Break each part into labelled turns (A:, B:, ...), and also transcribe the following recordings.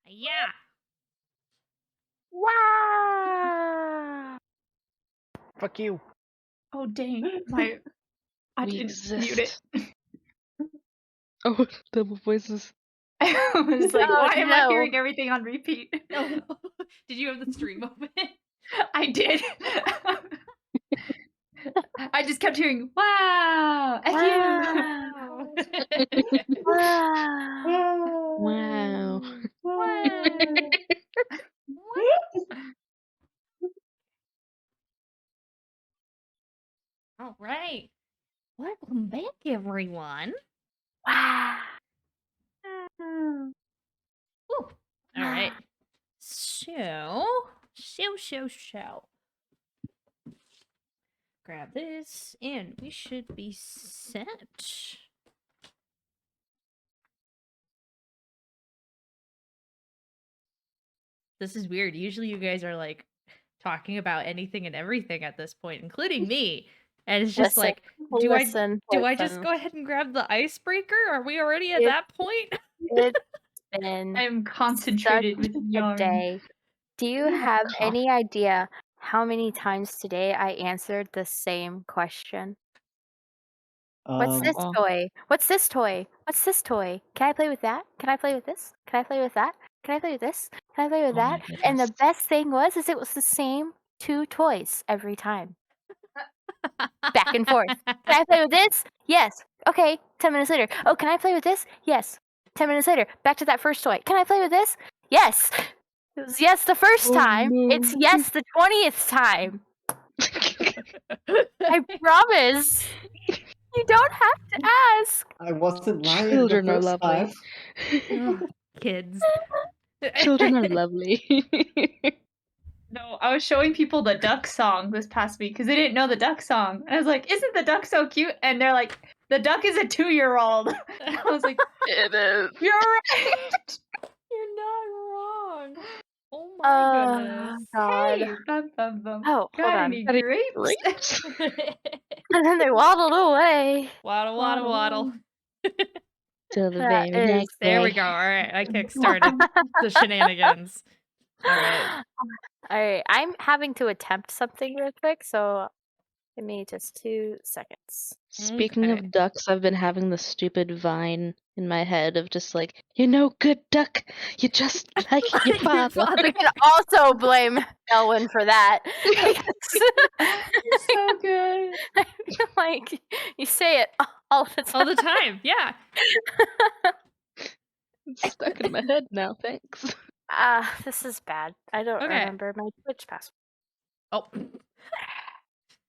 A: Yeah.
B: Wow.
C: Fuck you.
D: Oh dang! I
E: We
D: didn't
E: exist.
D: mute it.
E: Oh, double voices.
D: I was like,
B: Oh,
D: why am I
B: no.
D: hearing everything on repeat?
A: Oh no. Did you have the stream open?
D: I did. I just kept hearing, wow, F
B: Wow. Wow.
E: Wow.
A: All right. Welcome back, everyone.
B: Wow.
A: Woo. All right. So. Grab this, and we should be set. This is weird. Usually you guys are like talking about anything and everything at this point, including me. And it's just
B: Listen,
A: like, do I just
B: listen.
A: go ahead and grab the icebreaker? Are we already at
B: It-
A: that point?
B: It's been
D: I am concentrated with
B: a
D: yarn.
B: day. Do you have any idea how many times today I answered the same question? What's this
E: Well.
B: toy? What's this toy? What's this toy? Can I play with that? Can I play with this? Can I play with that? Can I play with this? Can I play with
E: Oh my
B: that? And the
E: goodness.
B: best thing was it was the same 2 toys every time. Back and forth. Can I play with this? Yes. Okay. 10 minutes later. Oh, can I play with this? Yes. 10 minutes later. Back to that first toy. Can I play with this? Yes. It was yes the first
E: Oh,
B: time.
E: no.
B: It's yes the 20th time. I promise. You don't have to ask.
C: I wasn't lying
E: Children
C: the
E: are
C: first
E: lovely.
C: time.
A: Oh, kids.
E: Children are lovely.
D: No, I was showing people the duck song this past week because they didn't know the duck song. And I was like, isn't the duck so cute? And they're like, the duck is a 2-year-old. And I was like,
E: It is.
D: you're right.
A: You're not wrong. Oh my goodness.
B: God.
D: Hey, bum, bum, bum.
B: Oh,
D: Got
B: hold on.
D: any
E: Got any
D: grapes?
E: grapes?
B: And then they waddled away.
A: Waddle, waddle, waddle.
E: Till the
B: That
E: very
B: is-
E: next
A: There we
E: day.
A: go. All right. I kickstarted the shenanigans. All right.
B: Alright, I'm having to attempt something real quick, so give me just 2 seconds.
E: Speaking
A: Okay.
E: of ducks, I've been having the stupid vine in my head of just like, good duck, you just like your
A: Your
E: father.
A: father.
B: We can also blame Elwin for that.
D: So good.
B: I feel like you say it all the time.
A: All the time. Yeah.
E: It's stuck in my head now, thanks.
B: This is bad. I don't
A: Okay.
B: remember my Twitch password.
A: Oh.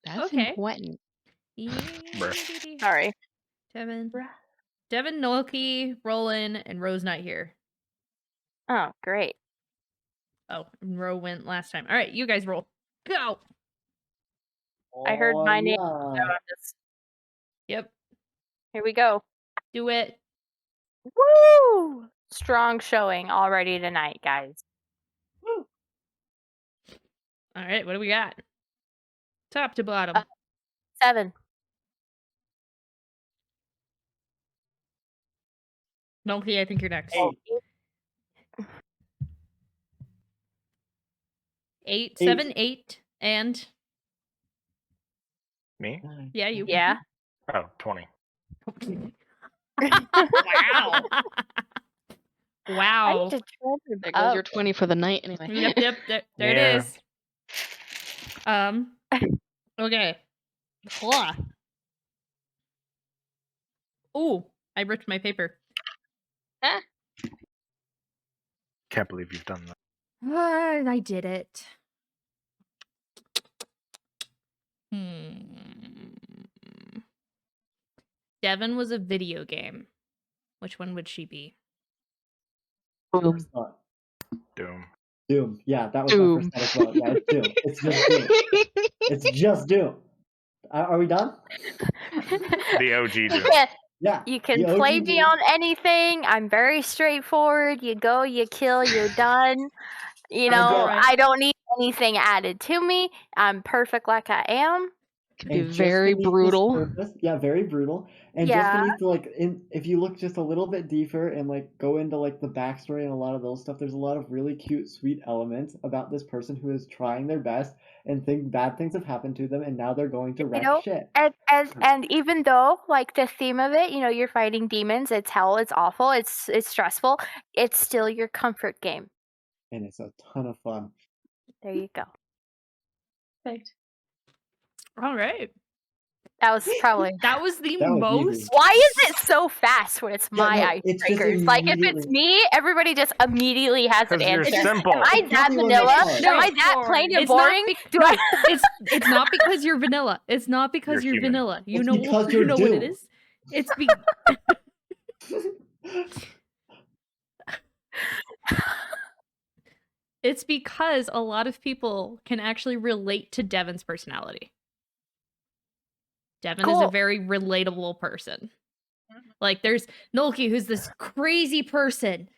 E: That's
A: Okay.
E: important.
B: Sorry.
A: Devin, Noki, Roland, and Ro's not here.
B: Oh, great.
A: Oh, and Ro went last time. All right, you guys roll. Go.
B: I heard my name.
C: yeah.
B: So I'm just...
A: Yep.
B: Here we go.
A: Do it.
B: Woo! Strong showing already tonight, guys.
A: All right, what do we got? Top to bottom.
B: 7.
A: Noki, I think you're next. 8, 7, 8, and
F: Me?
A: yeah, you.
B: Yeah.
F: Oh, 20.
A: Wow.
B: I
A: Wow.
B: need to turn
E: There
B: it
E: goes
B: up.
E: your 20 for the night anyway.
A: Yep. There
F: Yeah.
A: it is. Okay. Blah. Ooh, I ripped my paper.
F: Can't believe you've done that.
A: I did it. Devin was a video game. Which one would she be?
E: Boom.
F: Doom.
C: Doom. Yeah, that was
E: Doom.
C: my first thought as well. Yeah, it's Doom. It's just Doom. It's just Doom. Are we done?
F: The OG Doom.
C: Yeah.
B: You can
C: the OG
B: play me
C: Doom.
B: on anything. I'm very straightforward. You go, you kill, you're done. You know,
A: Alright.
B: I don't need anything added to me. I'm perfect like I am.
E: Could be
C: And just
E: very
C: beneath the
E: brutal.
C: surface, yeah, very brutal. And just
B: Yeah.
C: beneath, like, if you look just a little bit deeper and like go into like the backstory and a lot of those stuff, there's a lot of really cute, sweet elements about this person who is trying their best and think bad things have happened to them, and now they're going to
B: You
C: wreck
B: know,
C: shit.
B: and even though like the theme of it, you're fighting demons, it's hell, it's awful, it's stressful, it's still your comfort game.
C: And it's a ton of fun.
B: There you go.
D: Perfect.
A: All right.
B: That was probably.
A: That was the
C: That was
A: most.
C: easy.
B: Why is it so fast when it's
C: Yeah,
B: my
C: no, it's just
B: icebreakers? Like if it's
C: immediately.
B: me, everybody just immediately has an
F: 'Cause you're
B: answer.
F: simple.
B: Am I
C: It's
B: that
C: really one
B: vanilla?
C: of those.
A: No.
B: Am I that plain and
A: It's not
B: boring?
A: be-
B: Do
A: no,
B: I?
A: it's not because you're vanilla. It's not because
F: You're
A: you're
F: human.
A: vanilla. You
C: It's
A: know
C: because
A: you
C: you're
A: know what it
C: Doom.
A: is. It's it's because a lot of people can actually relate to Devin's personality. Devin is a
B: Cool.
A: very relatable person. Like there's Nolki, who's this crazy person,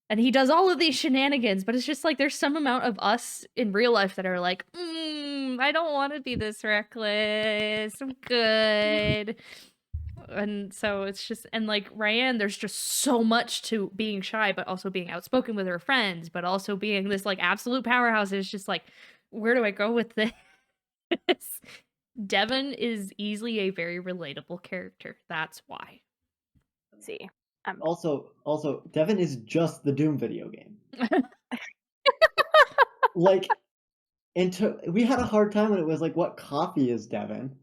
A: and he does all of these shenanigans, but it's just like there's some amount of us in real life that are like, I don't want to be this reckless. I'm good. And so it's just, and like Ryan, there's just so much to being shy, but also being outspoken with her friends, but also being this like absolute powerhouse. It's just like, where do I go with this? Devin is easily a very relatable character. That's why.
B: Let's see.
C: Also, Devin is just the Doom video game. Like, we had a hard time when it was like, what coffee is Devin?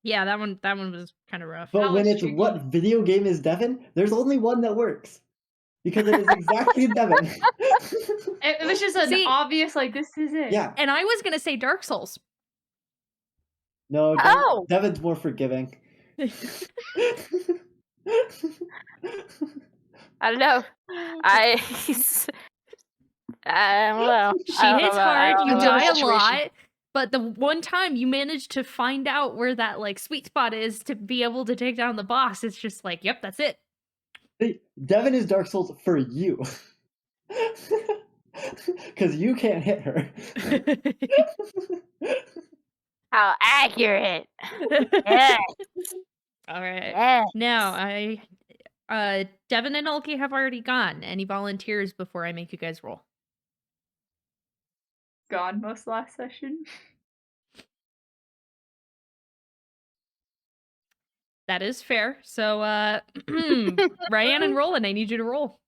A: Yeah, that one was kind of rough.
C: But
D: That
C: when
D: was
C: it's
D: tricky.
C: what video game is Devin, there's only one that works. Because it is exactly Devin.
D: It was just an
A: See-
D: obvious, like, this is it.
C: Yeah.
A: And I was gonna say Dark Souls.
C: No,
B: Oh!
C: Devin's more forgiving.
B: I don't know. I don't know.
A: She
B: I don't
A: hits
B: know about- I
A: hard,
B: don't
A: you
B: know
A: die
B: about
A: a
B: that
A: lot, but the one time you manage to find out where that like sweet spot is to be able to take down the boss, it's just like, yep, that's it.
C: Devin is Dark Souls for you. Because you can't hit her.
B: How accurate. Yes.
A: All right.
B: Yes.
A: Now, Devin and Ulki have already gone. Any volunteers before I make you guys roll?
D: Gone most last session.
A: That is fair. So, Ryan and Roland, I need you to roll.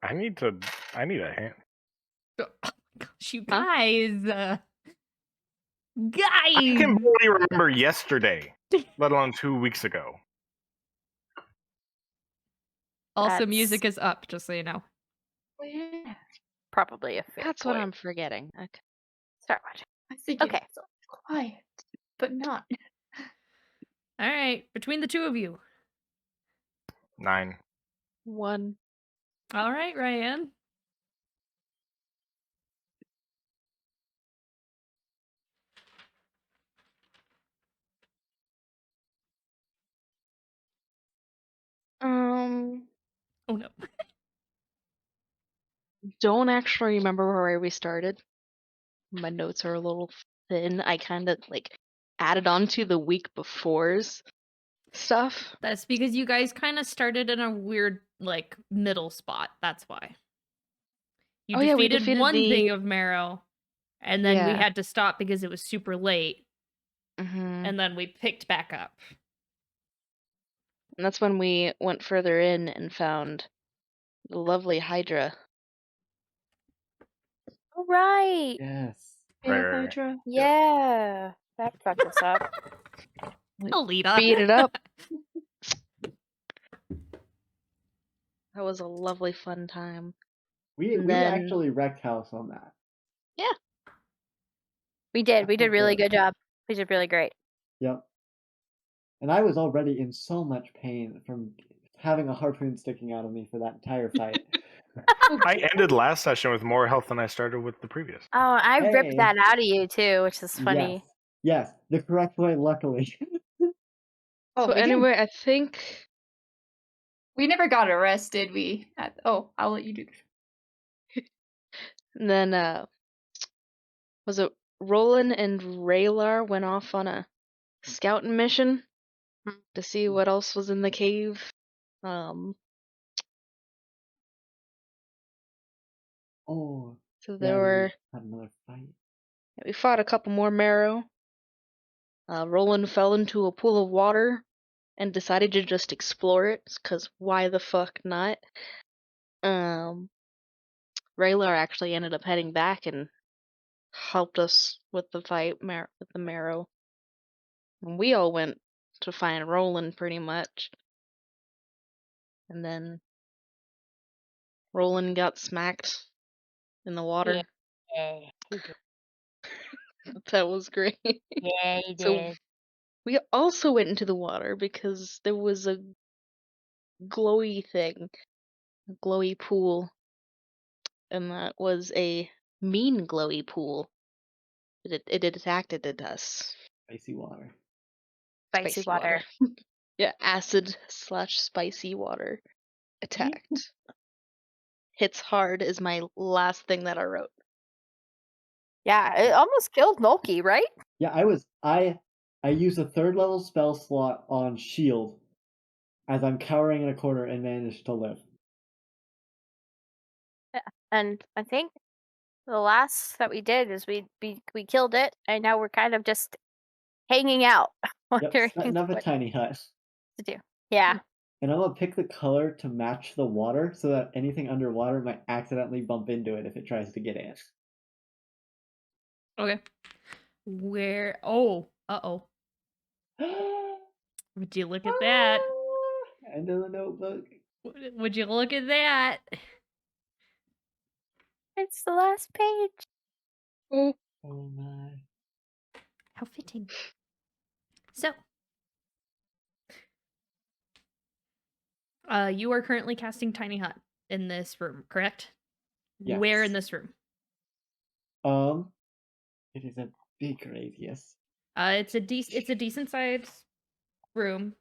F: I need a hand.
A: Oh my gosh, you
E: Huh?
A: guys.
F: I
A: Guys!
F: can barely remember yesterday, let alone 2 weeks ago.
A: Also,
B: That's-
A: music is up, just so you know.
D: Oh, yeah.
B: Probably a fair
E: That's what
B: point.
E: I'm forgetting. Okay.
B: Start watching.
D: I think
B: Okay.
D: it's so quiet, but not.
A: All right, between the two of you.
F: 9.
E: 1.
A: All right, Ryan. Oh no.
E: Don't actually remember where we started. My notes are a little thin. I kind of like added on to the week before's stuff.
A: That's because you guys kind of started in a weird, like, middle spot. That's why. You
E: Oh, yeah, we
A: defeated
E: defeated
A: one thing
E: the-
A: of Marrow, and then we
E: Yeah.
A: had to stop because it was super late,
E: Mm-hmm.
A: and then we picked back up.
E: And that's when we went further in and found the lovely Hydra.
B: All right.
C: Yes.
F: Right.
D: Hydra.
B: Yeah. That fucked us up.
A: Alita.
E: Beat it up. That was a lovely, fun time.
C: We
E: Then-
C: actually wrecked house on that.
B: We did. We did really
C: Okay.
B: good job. We did really great.
C: Yep. And I was already in so much pain from having a harpoon sticking out of me for that entire fight.
F: I ended last session with more health than I started with the previous.
B: Oh, I
C: Hey.
B: ripped that out of you too, which is funny.
C: Yes, the correct way, luckily.
D: Oh,
E: So
D: we didn't-
E: anyway, I think
D: we never got arrested. Oh, I'll let you do this.
E: and then was it Roland and Raylar went off on a scouting mission to see what else was in the cave.
C: Oh,
E: So
C: yeah,
E: there were
C: had another fight.
E: we fought a couple more marrow. Roland fell into a pool of water and decided to just explore it, because why the fuck not? Raylar actually ended up heading back and helped us with the fight with the marrow. And we all went to find Roland pretty much. And then Roland got smacked in the water.
B: Yeah, he did.
E: That was great.
B: Yeah, he
E: So
B: did.
E: we also went into the water because there was a glowy thing, a glowy pool. And that was a mean glowy pool. It attacked us.
C: Spicy water.
B: Spicy water.
E: Yeah, acid/spicy water attacked. Hits hard is my last thing that I wrote.
B: Yeah, it almost killed Nolki, right?
C: Yeah, I used a 3rd level spell slot on shield as I'm cowering in a corner and managed to live.
B: And I think the last that we did is we killed it, and now we're kind of just hanging out,
C: Yep,
B: wondering
C: setting up a
B: what
C: tiny hut.
B: to do. Yeah.
C: And I'm gonna pick the color to match the water so that anything underwater might accidentally bump into it if it tries to get in.
A: Okay. Where? Oh, uh-oh. Would you look at that?
C: End of the notebook.
A: Would you look at that?
B: It's the last page.
C: Oh my.
A: How fitting. So, you are currently casting Tiny Hut in this room, correct? Where in
C: Yes.
A: this room?
C: It is a big radius.
A: It's a decent sized room.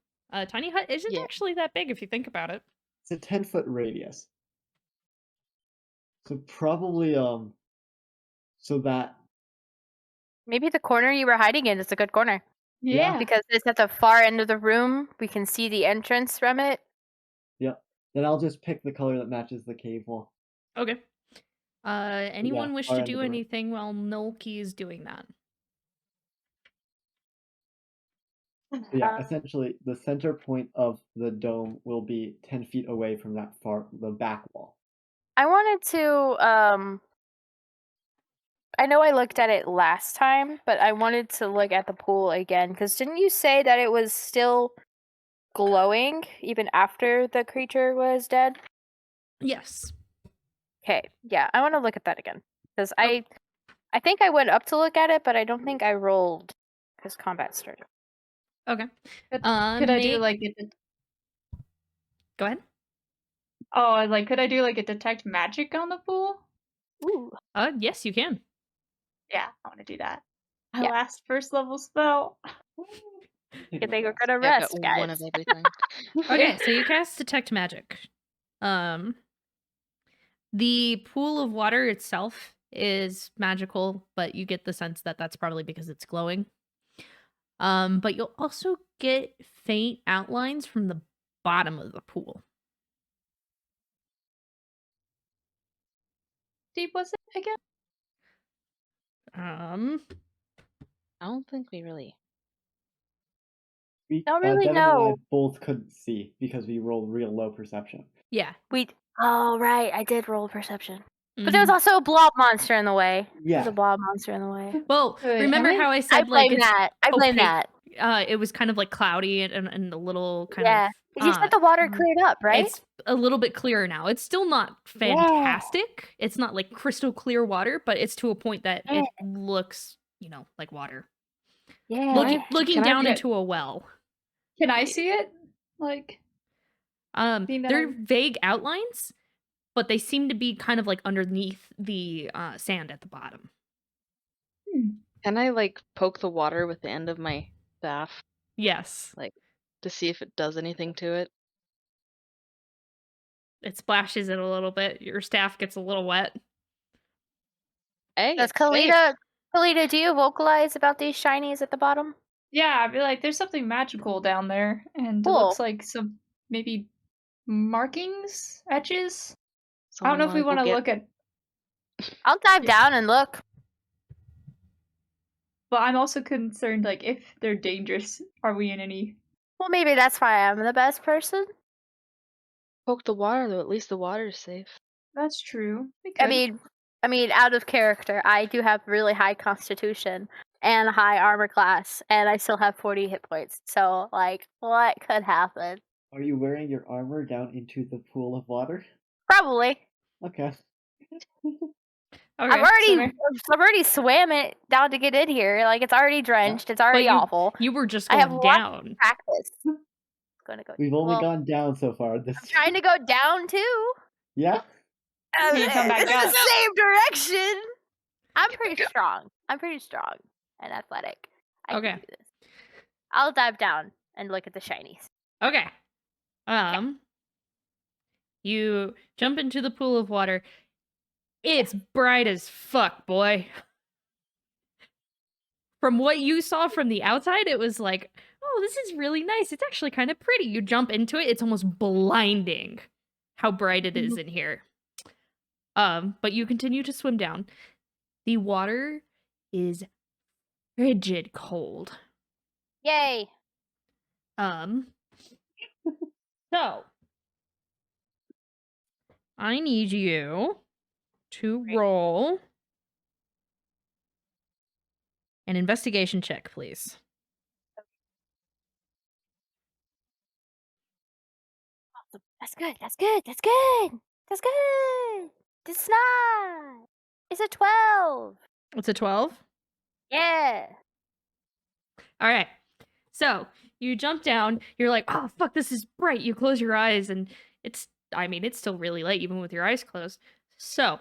A: Tiny Hut isn't
E: Yeah.
A: actually that big if you think about it.
C: It's a 10-foot radius. So probably so that
B: Maybe the corner you were hiding in is a good corner.
D: Yeah.
B: Because it's at the far end of the room. We can see the entrance from it.
C: yep. Then I'll just pick the color that matches the cave wall.
A: Okay. Anyone wish
C: far
A: to
C: end of
A: do
C: the room.
A: anything while Nolki is doing that?
C: So yeah,
B: Uh,
C: essentially the center point of the dome will be 10 feet away from the back wall.
B: I wanted to I know I looked at it last time, but I wanted to look at the pool again, because didn't you say that it was still glowing even after the creature was dead?
A: Yes.
B: Okay, yeah, I want to look at that again, because I think I went up to look at it, but I don't think I rolled because combat started.
A: Okay.
D: Could I do
A: make-
D: like
A: Go ahead.
D: Oh, like could I do like a detect magic on the pool?
B: Ooh,
A: Yes, you can.
D: Yeah, I want to do that. My
B: Yeah.
D: last 1st level spell.
C: Take
B: good
C: my
B: thing we're
C: guess.
B: gonna
E: Yeah, I
B: rest,
E: got one
B: guys.
E: of everything.
A: Okay, so you cast Detect Magic. The pool of water itself is magical, but you get the sense that that's probably because it's glowing. But you'll also get faint outlines from the bottom of the pool.
D: Deep was it again?
E: I don't think we really.
C: We,
B: Don't really
C: Devin and I
B: know.
C: both couldn't see because we rolled real low perception.
A: Yeah.
B: Oh right, I did roll perception, but there was
A: Mhm.
B: also a blob monster in the way.
C: Yeah.
B: There's a blob monster in the way.
A: Well,
D: Wait,
A: remember
D: am I-
A: how I
B: I
A: said
B: blame
A: like it's
B: that. I blame
A: opaque?
B: that.
A: It was kind of like cloudy and a little kind
B: Yeah,
A: of.
B: because you said the water
A: mm,
B: cleared up, right?
A: It's a little bit clearer now. It's still not fantastic. It's not like crystal clear water, but it's to a point that
B: Yeah.
A: it looks, like water.
B: Yeah.
A: Looking
E: Can I
A: down
E: get-
A: into a well.
D: Can I see it? Like being that
A: They're
D: I'm-
A: vague outlines, but they seem to be kind of like underneath the sand at the bottom.
E: Can I like poke the water with the end of my staff
A: Yes.
E: to see if it does anything to it?
A: It splashes it a little bit. Your staff gets a little wet.
E: Hey,
B: Does
E: it's safe.
B: Kalita Kalita, do you vocalize about these shinies at the bottom?
D: Yeah, I'd be like, there's something magical down there, and it
B: Cool.
D: looks like some maybe markings, etches.
E: So
D: I don't know if we want to
E: get...
D: look at,
B: I'll dive down and look.
D: but I'm also concerned, like, if they're dangerous, are we in any?
B: Well, maybe that's why I'm the best person.
E: Poke the water though. At least the water's safe.
D: That's true. We
B: I
D: could.
B: mean, out of character, I do have really high constitution and high armor class, and I still have 40 hit points. So, like, what could happen?
C: Are you wearing your armor down into the pool of water?
B: Probably.
C: Okay.
D: Okay,
B: I've
D: so
B: already swam it down to get in here. Like, it's already drenched. It's already
A: you,
B: awful.
A: You were just
B: I have
A: going
B: lots
A: down.
B: Practice. Gonna go.
C: We've only
B: well,
C: gone down so far. This.
B: I'm trying to go down too.
C: Yeah.
D: Can you come back
B: in
D: up?
B: the same direction. I'm pretty strong. I'm pretty strong and athletic. I
A: Okay.
B: can do this. I'll dive down and look at the shinies.
A: Okay. You jump into the pool of water. It's bright as fuck, boy. From what you saw from the outside, it was like, oh, this is really nice. It's actually kind of pretty. You jump into it, it's almost blinding how bright it is in here. But you continue to swim down. The water is frigid cold.
B: Yay!
A: So I need you to roll an investigation check, please.
B: That's good. That's good. That's good. That's good. It's not. It's a 12.
A: It's a 12.
B: Yeah.
A: All right. So you jump down. You're like, oh, fuck, this is bright. You close your eyes, and it's still really light, even with your eyes closed. So,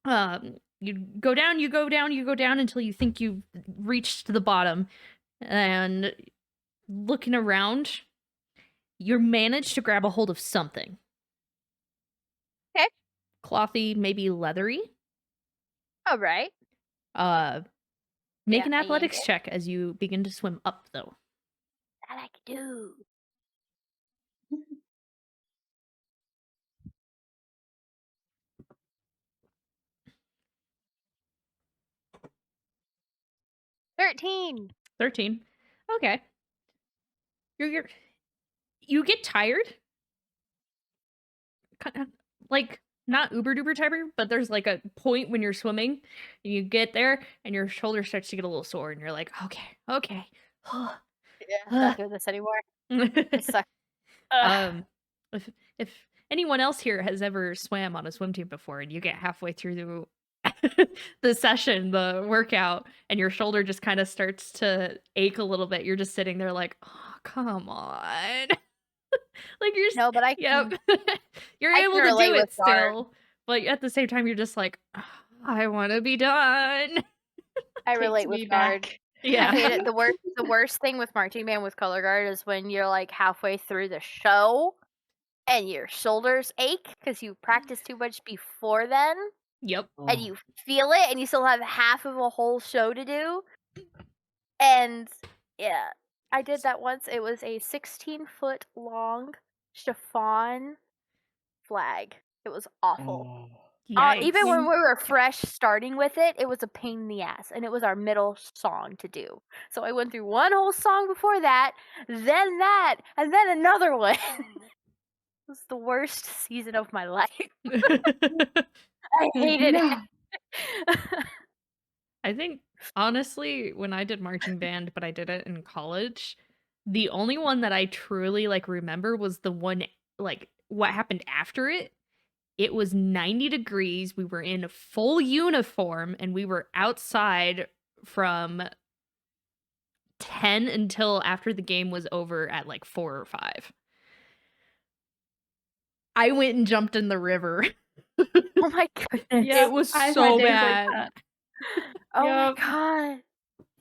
A: you go down, you go down, you go down until you think you've reached the bottom. And looking around, you manage to grab a hold of something.
B: Okay.
A: Clothy, maybe leathery.
B: All right.
A: Make
B: Yeah,
A: an
B: I
A: athletics
B: yank it.
A: check as you begin to swim up, though.
B: That I can do. $13.
A: 13. Okay. You get tired. Like, not uber duper tired, but there's like a point when you're swimming and you get there and your shoulder starts to get a little sore and you're like, okay.
B: Yeah, not doing this anymore. It sucks.
A: If anyone else here has ever swam on a swim team before and you get halfway through the session, the workout, and your shoulder just kind of starts to ache a little bit, you're just sitting there like, oh, come on. Like you're
B: No, but I
A: yep.
B: can.
A: You're
B: I
A: able
B: can
A: to
B: relate
A: do it
B: with Bard.
A: still, but at the same time you're just like, "Oh, I want to be done.
B: I
D: Takes
B: relate
D: me
B: with Bard.
D: back.
A: Yeah.
B: I hate it. The worst thing with marching band with color guard is when you're like halfway through the show and your shoulders ache because you practiced too much before then,
A: Yep.
B: and you feel it, and you still have half of a whole show to do. And yeah, I did that once. It was a 16-foot long chiffon flag. It was awful. Even when we were fresh starting with it, it was a pain in the ass, and it was our middle song to do. So I went through one whole song before that, and then another one. It was the worst season of my life. I hated it.
A: I think honestly, when I did marching band, but I did it in college, the only one that I truly like remember was the one like what happened after it. It was 90 degrees. We were in a full uniform and we were outside from 10 until after the game was over at like 4 or 5. I went and jumped in the river.
B: Oh my goodness.
D: Yeah,
A: It was
D: I've had
A: so
D: days like
A: bad.
D: that.
B: Oh
D: Yup.
B: my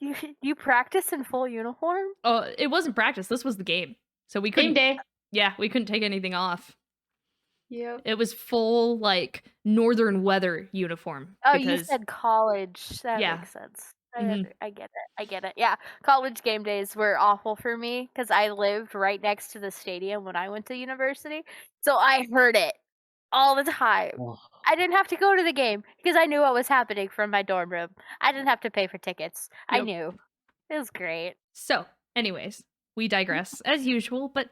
B: god. You practice in full uniform?
A: Oh, it wasn't practice. This was the game. So we
D: Game
A: couldn't
D: day.
A: Yeah, we couldn't take anything off.
D: Yep.
A: It was full like northern weather uniform.
B: Oh, you
A: because
B: said college. That
A: Yeah.
B: makes sense.
A: Mhm.
B: I get it. I get it. Yeah, college game days were awful for me because I lived right next to the stadium when I went to university, so I heard it all the time.
C: Oh,
B: I didn't have to go to the game because I knew what was happening from my dorm room. I didn't have to pay for tickets. I
A: Yep.
B: knew. It was great.
A: So, anyways, we digress as usual, but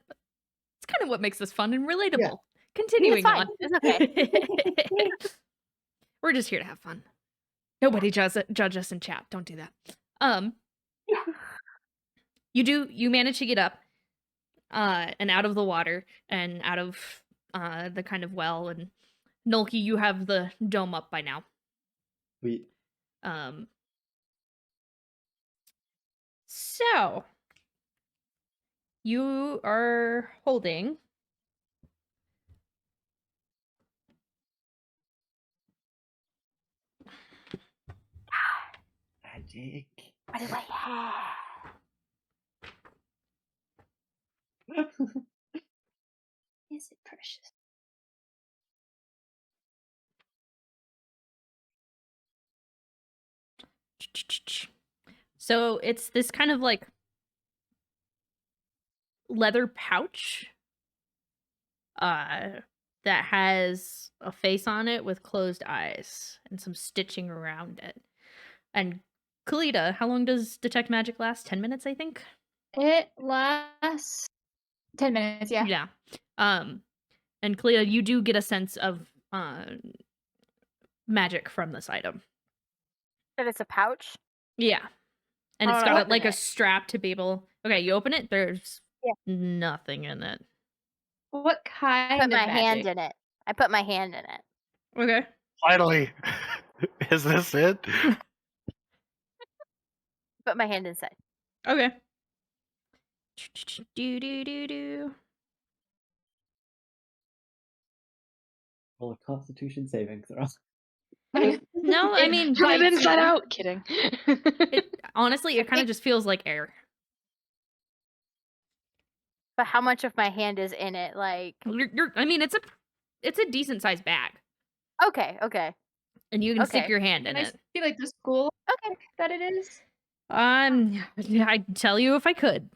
A: it's kind of what makes this fun and relatable.
C: Yeah.
A: Continuing
B: fine.
A: on.
B: It's okay.
A: We're just here to have fun. Nobody judge us in chat. Don't do that. You manage to get up and out of the water and out of the kind of well, and Nulky, you have the dome up by now.
C: sweet.
A: So you are holding
C: Magic.
B: What do I have?
D: Is it precious?
A: So it's this kind of like leather pouch that has a face on it with closed eyes and some stitching around it. And Kalita, how long does detect magic last? 10 minutes, I think.
D: It lasts 10 minutes, yeah.
A: Yeah. And Kalita, you do get a sense of magic from this item.
B: That it's a pouch.
A: Yeah. And
B: I
A: it's
B: wanna
A: got
B: open
A: like a
B: it.
A: strap to be able. Okay, you open it. There's
B: Yeah.
A: nothing in it.
D: What kind
B: Put
D: of
B: my
D: magic?
B: hand in it. I put my hand in it.
A: Okay.
F: Finally. Is this it?
B: Put my hand inside.
A: Okay. Do do do do.
C: Roll a Constitution saving throw.
A: No, I mean,
E: Flip
A: it's-
E: inside out. Kidding.
A: honestly, it kind of just feels like air.
B: But how much of my hand is in it? Like,
A: I mean, it's a decent sized bag,
B: okay,
A: and you can stick
B: Okay.
A: your hand in
D: Can I
A: it.
D: see like the school
B: okay.
D: that it is?
A: I'd tell you if I could.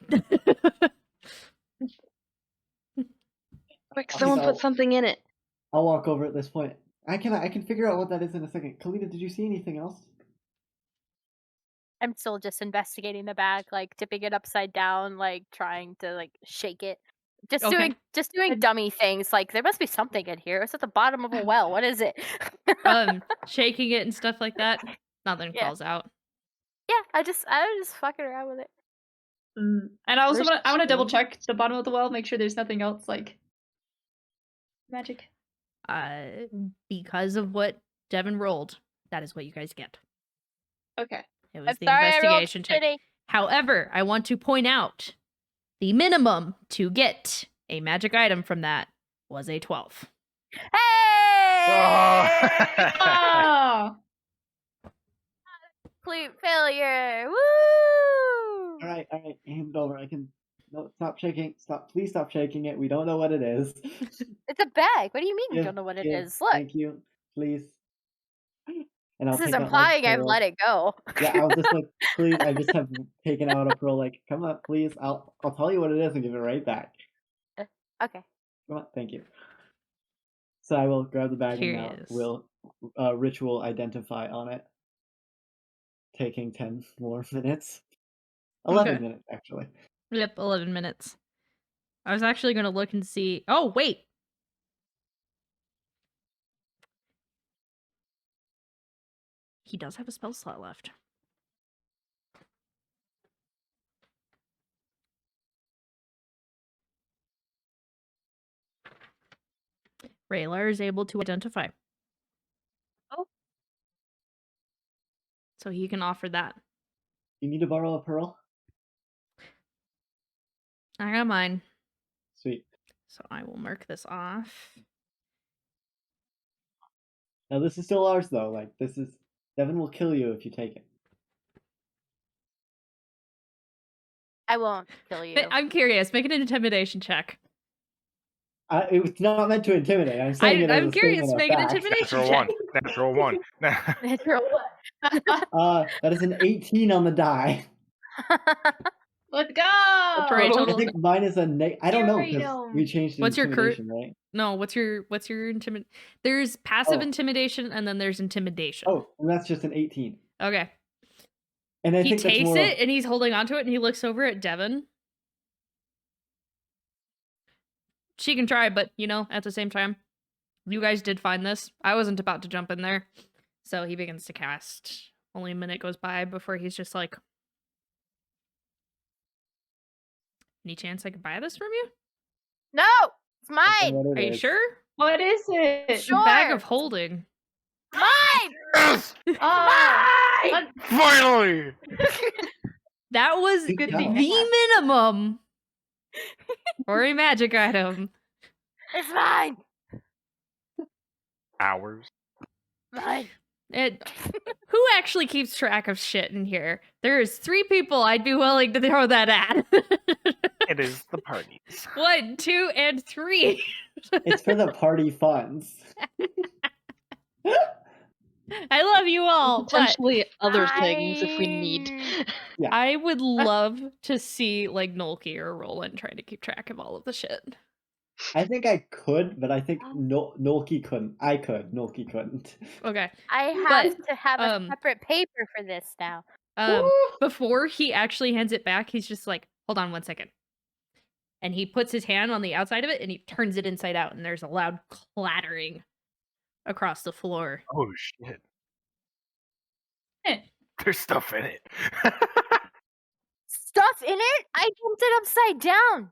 E: Quick, someone put something in it.
C: I'll walk over at this point. I can figure out what that is in a second. Kalita, did you see anything else?
B: I'm still just investigating the bag, like tipping it upside down, like trying to like shake it. Just
A: Okay.
B: doing dummy things. Like there must be something in here. It's at the bottom of a well. What is it?
A: Shaking it and stuff like that. Nothing
B: Yeah.
A: falls out.
B: Yeah, I was just fucking around with it.
D: And I also
E: There's
D: want to double
E: stone.
D: check the bottom of the well, make sure there's nothing else like magic.
A: Because of what Devin rolled, that is what you guys get.
D: Okay.
A: It was
B: I'm
A: the
B: sorry, I rolled
A: investigation check.
B: shitty.
A: However, I want to point out the minimum to get a magic item from that was a 12.
B: Hey!
D: Oh,
B: Complete failure. Woo!
C: All right, hand it over. I can. No, stop shaking. Please stop shaking it. We don't know what it is.
B: It's a bag. What do you mean you
C: Give-
B: don't know what it
C: give-
B: is? Look,
C: Thank you, please. And I'll
B: this is
C: take out,
B: implying
C: like,
B: I've
C: pearl.
B: let it go.
C: Yeah, I'll just like, please. I just have taken out a pearl. Like, come on, please. I'll tell you what it is and give it right back.
B: Okay.
C: Come on, thank you. So I will grab the bag and now
A: Curious.
C: we'll ritual identify on it. Taking 10 more minutes. 11
A: Okay.
C: minutes, actually.
A: Yep, 11 minutes. I was actually going to look and see. Oh, wait. He does have a spell slot left. Raylar is able to identify.
B: Oh.
A: So he can offer that.
C: You need to borrow a pearl?
A: I got mine.
C: Sweet.
A: So I will mark this off.
C: Now this is still ours though. Like this is Devin will kill you if you take it.
B: I won't kill you.
A: I'm curious. Make an intimidation check.
C: It was not meant to intimidate. I'm saying it as
A: I'm
C: a
A: curious.
C: statement of
A: Make an
C: fact.
A: intimidation
F: Natural
A: check.
F: one. Natural one.
B: Natural one.
C: That is an 18 on the die.
D: Let's go.
A: For a
C: I
A: total.
C: think mine is a I don't know because
D: Freedom.
C: we changed
A: What's your current?
C: intimidation, right?
A: No. What's your intimidation? There's passive
C: Oh.
A: intimidation and then there's intimidation.
C: Oh, and that's just an 18.
A: Okay.
C: And I
A: He
C: think that's
A: tastes
C: more.
A: it and he's holding onto it and he looks over at Devin. She can try, but at the same time, you guys did find this. I wasn't about to jump in there. So he begins to cast. Only a minute goes by before he's just like, any chance I could buy this from you?
B: No, it's
C: That's
B: mine.
C: what it
A: Are you
C: is.
A: sure?
D: What is it?
A: It's a bag of
B: Sure.
A: holding.
B: Mine.
F: Yes!
D: Oh,
F: Finally!
A: That was
C: Good
A: the
C: job.
A: minimum for a magic item.
B: It's mine.
F: Hours.
B: Mine.
A: Who actually keeps track of shit in here? There's 3 people I'd be willing to throw that at.
F: It is the parties.
A: 1, 2, and 3.
C: It's for the party funds.
A: I love you all, but
E: Potentially other things if we need.
C: Yeah.
A: I would love to see like Nolki or Roland trying to keep track of all of the shit.
C: I think I could, but I think Nolki couldn't. I could. Nolki couldn't.
A: Okay.
B: I have
A: But,
B: to have a
A: um,
B: separate paper for this now.
A: Before he actually hands it back, he's just like, hold on 1 second. And he puts his hand on the outside of it and he turns it inside out, and there's a loud clattering across the floor.
F: Oh shit.
D: Eh.
F: There's stuff in it.
B: Stuff in it? I dumped it upside down.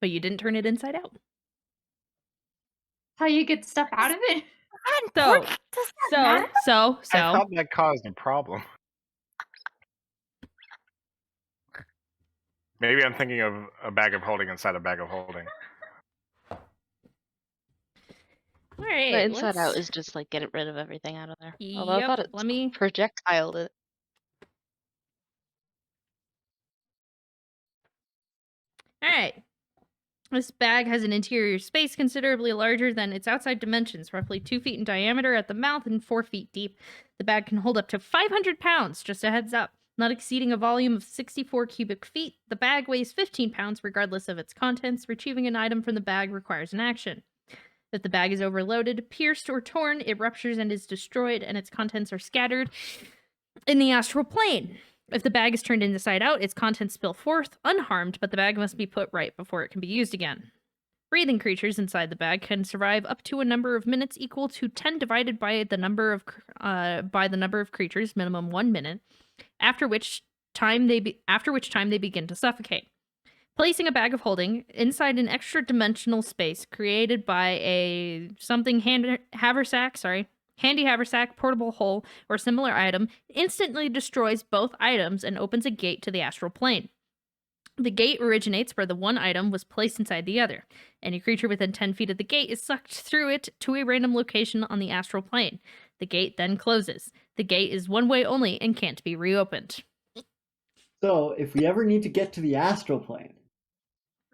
A: But you didn't turn it inside out.
D: how you get stuff out of it?
A: So,
B: Does that
A: so,
B: matter?
F: I thought that caused a problem. Maybe I'm thinking of a bag of holding inside a bag of holding.
A: all right.
E: The inside out
A: let's-
E: is just like get rid of everything out of there. Although I thought
A: Yep,
E: it
A: let me.
E: projectiled it.
A: All right. This bag has an interior space considerably larger than its outside dimensions, roughly 2 feet in diameter at the mouth and 4 feet deep. The bag can hold up to 500 pounds, just a heads up. Not exceeding a volume of 64 cubic feet, the bag weighs 15 pounds regardless of its contents. Retrieving an item from the bag requires an action. If the bag is overloaded, pierced, or torn, it ruptures and is destroyed, and its contents are scattered in the astral plane. If the bag is turned inside out, its contents spill forth unharmed, but the bag must be put right before it can be used again. Breathing creatures inside the bag can survive up to a number of minutes equal to 10 divided by the number of creatures, minimum 1 minute, after which time they begin to suffocate. Placing a bag of holding inside an extra dimensional space created by a handy haversack, portable hole, or similar item instantly destroys both items and opens a gate to the astral plane. The gate originates where the one item was placed inside the other. Any creature within 10 feet of the gate is sucked through it to a random location on the astral plane. The gate then closes. The gate is one way only and can't be reopened.
C: So, if we ever need to get to the astral plane,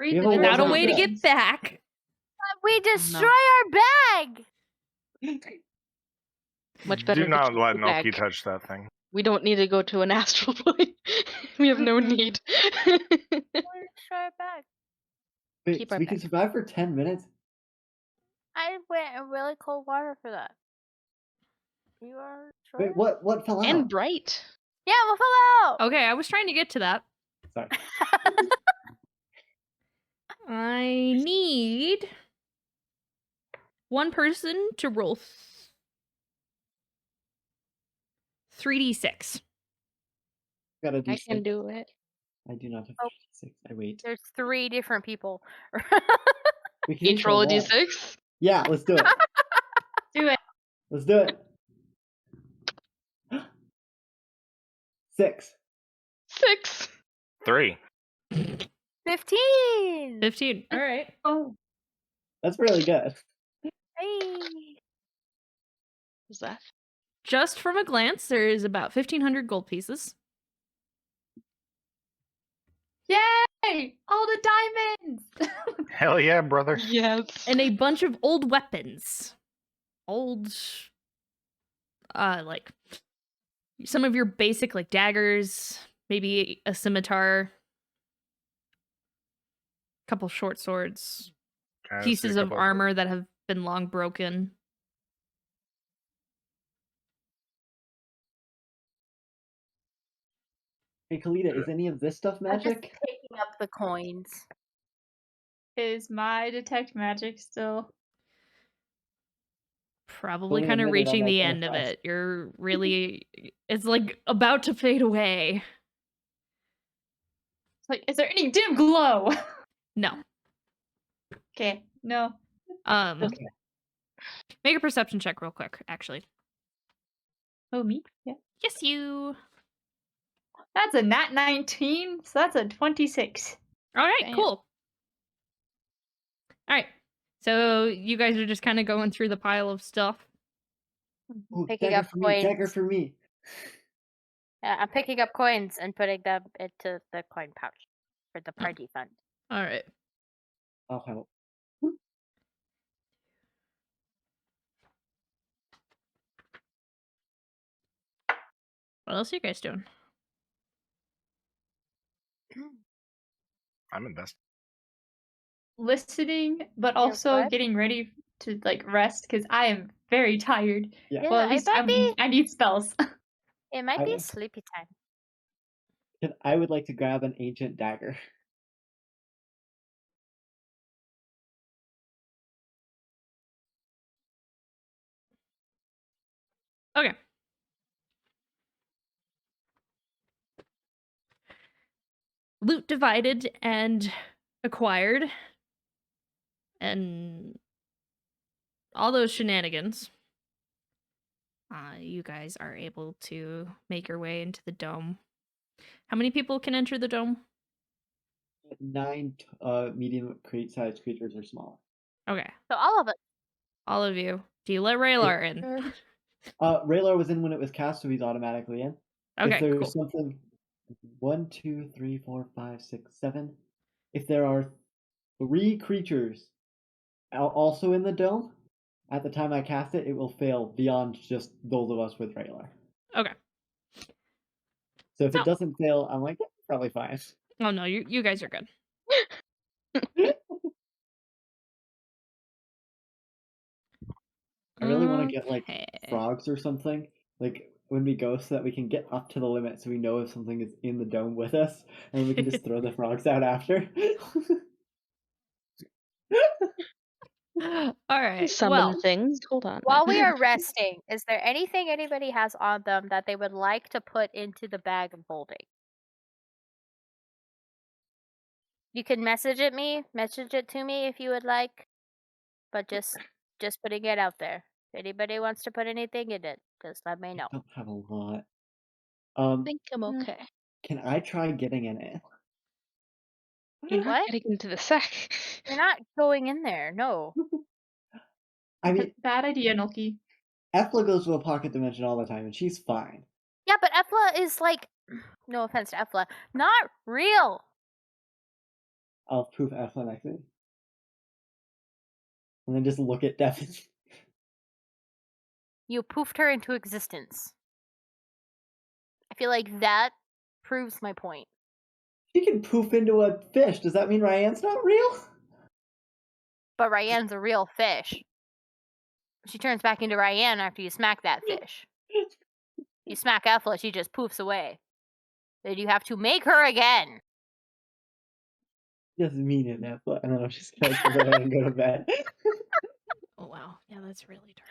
D: Read
C: You
D: the
C: have a
A: Without a
C: lot of
A: way to get
C: things.
A: back.
B: We destroy our bag.
E: Much better.
F: Do
E: to
F: not
E: keep
F: let
E: the bag.
F: Noki touch that thing.
E: We don't need to go to an astral plane. We have no need.
B: We destroy our bag.
C: wait,
E: Keep
C: so
E: our
C: we can
E: bag.
C: survive for 10 minutes?
B: I went in really cold water for that. You are sure?
C: Wait, what fell out?
E: And bright.
B: Yeah, what fell out?
A: Okay, I was trying to get to that.
C: Sorry.
A: I need one person to roll 3d6.
C: Gotta do
E: I can do it.
C: I do not have
B: Oh.
C: 6. I wait.
B: There's 3 different people.
C: We can
E: Each roll a
C: one.
E: d6.
C: Yeah, let's do it.
D: Do it.
C: Let's do it. 6.
E: 6.
F: 3.
B: 15.
A: 15. All right.
D: Oh,
C: That's really good.
B: Hey.
E: What's that?
A: Just from a glance, there is about 1,500 gold pieces.
D: yeah. Hey, all the diamonds!
F: Hell yeah, brother.
E: Yes.
A: And a bunch of old weapons. Old, like, some of your basic, like, daggers, maybe a scimitar, couple short swords,
F: I see a
A: pieces of
F: couple
A: armor that have been long broken.
C: Hey, Kalita, is any of this stuff
B: I'm just
C: magic?
B: picking up the coins.
D: Is my detect magic still?
A: Probably
C: Don't
A: kind of
C: admit it on
A: reaching the
C: Arcana
A: end of
C: Frost.
A: it. You're really, it's like about to fade away.
D: It's like, is there any dim glow?
A: No.
D: Okay, no.
C: Okay.
A: Make a perception check real quick, actually.
D: Oh, me? Yeah.
A: Yes, you.
D: That's a nat 19, so that's a 26.
A: All right,
D: Damn.
A: cool. All right. So you guys are just kind of going through the pile of stuff.
C: Ooh,
B: Picking
C: dagger
B: up
C: for me, dagger
B: coins.
C: for me.
B: I'm picking up coins and putting them into the coin pouch for the party fund.
A: All right.
C: I'll help.
A: What else are you guys doing?
F: I'm invested.
D: Listening, but
B: You're
D: also
B: what?
D: getting ready to like rest because I am very tired.
C: Yeah.
B: Yeah,
D: Well, at least I need spells.
B: it might
C: I
B: be
C: want-
B: sleepy time.
C: I would like to grab an ancient dagger.
A: Okay. Loot divided and acquired. And all those shenanigans. You guys are able to make your way into the dome. How many people can enter the dome?
C: 9 medium sized creatures or smaller.
A: Okay.
B: So all of it.
A: All of you. Do you let Raylar in?
C: Raylar was in when it was cast, so he's automatically in. If
A: Okay,
C: there's
A: cool.
C: something 1, 2, 3, 4, 5, 6, 7. If there are 3 creatures also in the dome, at the time I cast it, it will fail beyond just those of us with Raylar.
A: Okay.
C: So if
A: So-
C: it doesn't fail, I'm like, probably fine.
A: Oh no, you guys are good.
C: I really want to get like
A: Okay.
C: frogs or something, like when we go, so that we can get up to the limit, so we know if something is in the dome with us, and we can just throw the frogs out after.
A: All right.
E: Summon
A: Well,
E: things. Hold on.
B: While we are resting, is there anything anybody has on them that they would like to put into the bag of holding? You can message it to me if you would like, but just putting it out there. If anybody wants to put anything in it, just let me
C: I
B: know.
C: don't have a lot.
E: I think I'm
B: Mm.
E: okay.
C: Can I try getting in it?
E: You're not
B: What?
E: getting into the sack.
B: You're not going in there, no.
C: I mean,
D: Bad idea, Nulky.
C: Efla goes to a pocket dimension all the time, and she's fine.
B: Yeah, but Efla is like, no offense to Efla, not real.
C: I'll proof Efla next thing. And then just look at Devin.
B: You poofed her into existence. I feel like that proves my point.
C: She can poof into a fish. Does that mean Ryan's not real?
B: But Ryan's a real fish. She turns back into Ryan after you smack that fish. You smack Efla, she just poofs away. Then you have to make her again.
C: Doesn't mean it, Efla. And then I'm just gonna go ahead and go to bed.
A: oh wow. Yeah, that's really dark.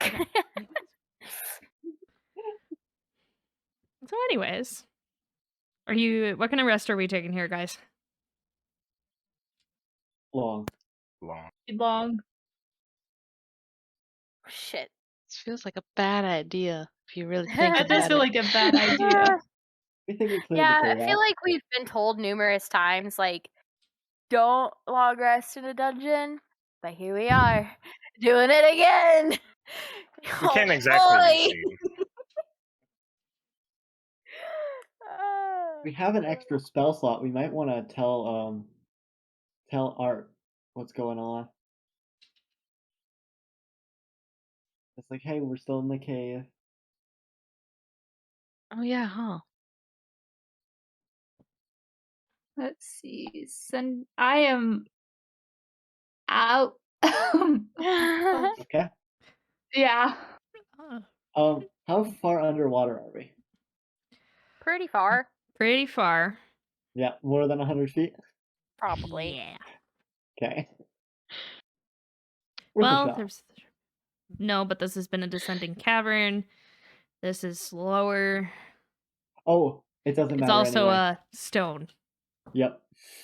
A: Okay. Anyways. So anyways, what kind of rest are we taking here, guys?
C: Long.
D: Long.
B: Shit.
E: This feels like a bad idea if you really think
D: That
E: about
D: does feel
E: it.
D: like a bad idea.
C: I think we cleared
B: Yeah,
C: the
B: I
C: cave
B: feel
C: out.
B: like we've been told numerous times, like, don't long rest in a dungeon. But here we are, doing it again.
F: You can't exactly
B: boy.
F: recede.
C: We have an extra spell slot. We might want to tell Art what's going on. It's like, hey, we're still in the cave.
E: Oh yeah, huh?
D: Let's see. I am out.
C: Okay.
D: Yeah.
C: How far underwater are we?
B: Pretty far,
A: Pretty far.
C: Yeah, more than 100 feet.
B: probably.
A: Yeah.
C: Okay. Worth a
A: Well,
C: shot.
A: there's no, but this has been a descending cavern. This is slower.
C: Oh, it doesn't
A: It's
C: matter
A: also
C: anyway.
A: a stone.
C: Yep,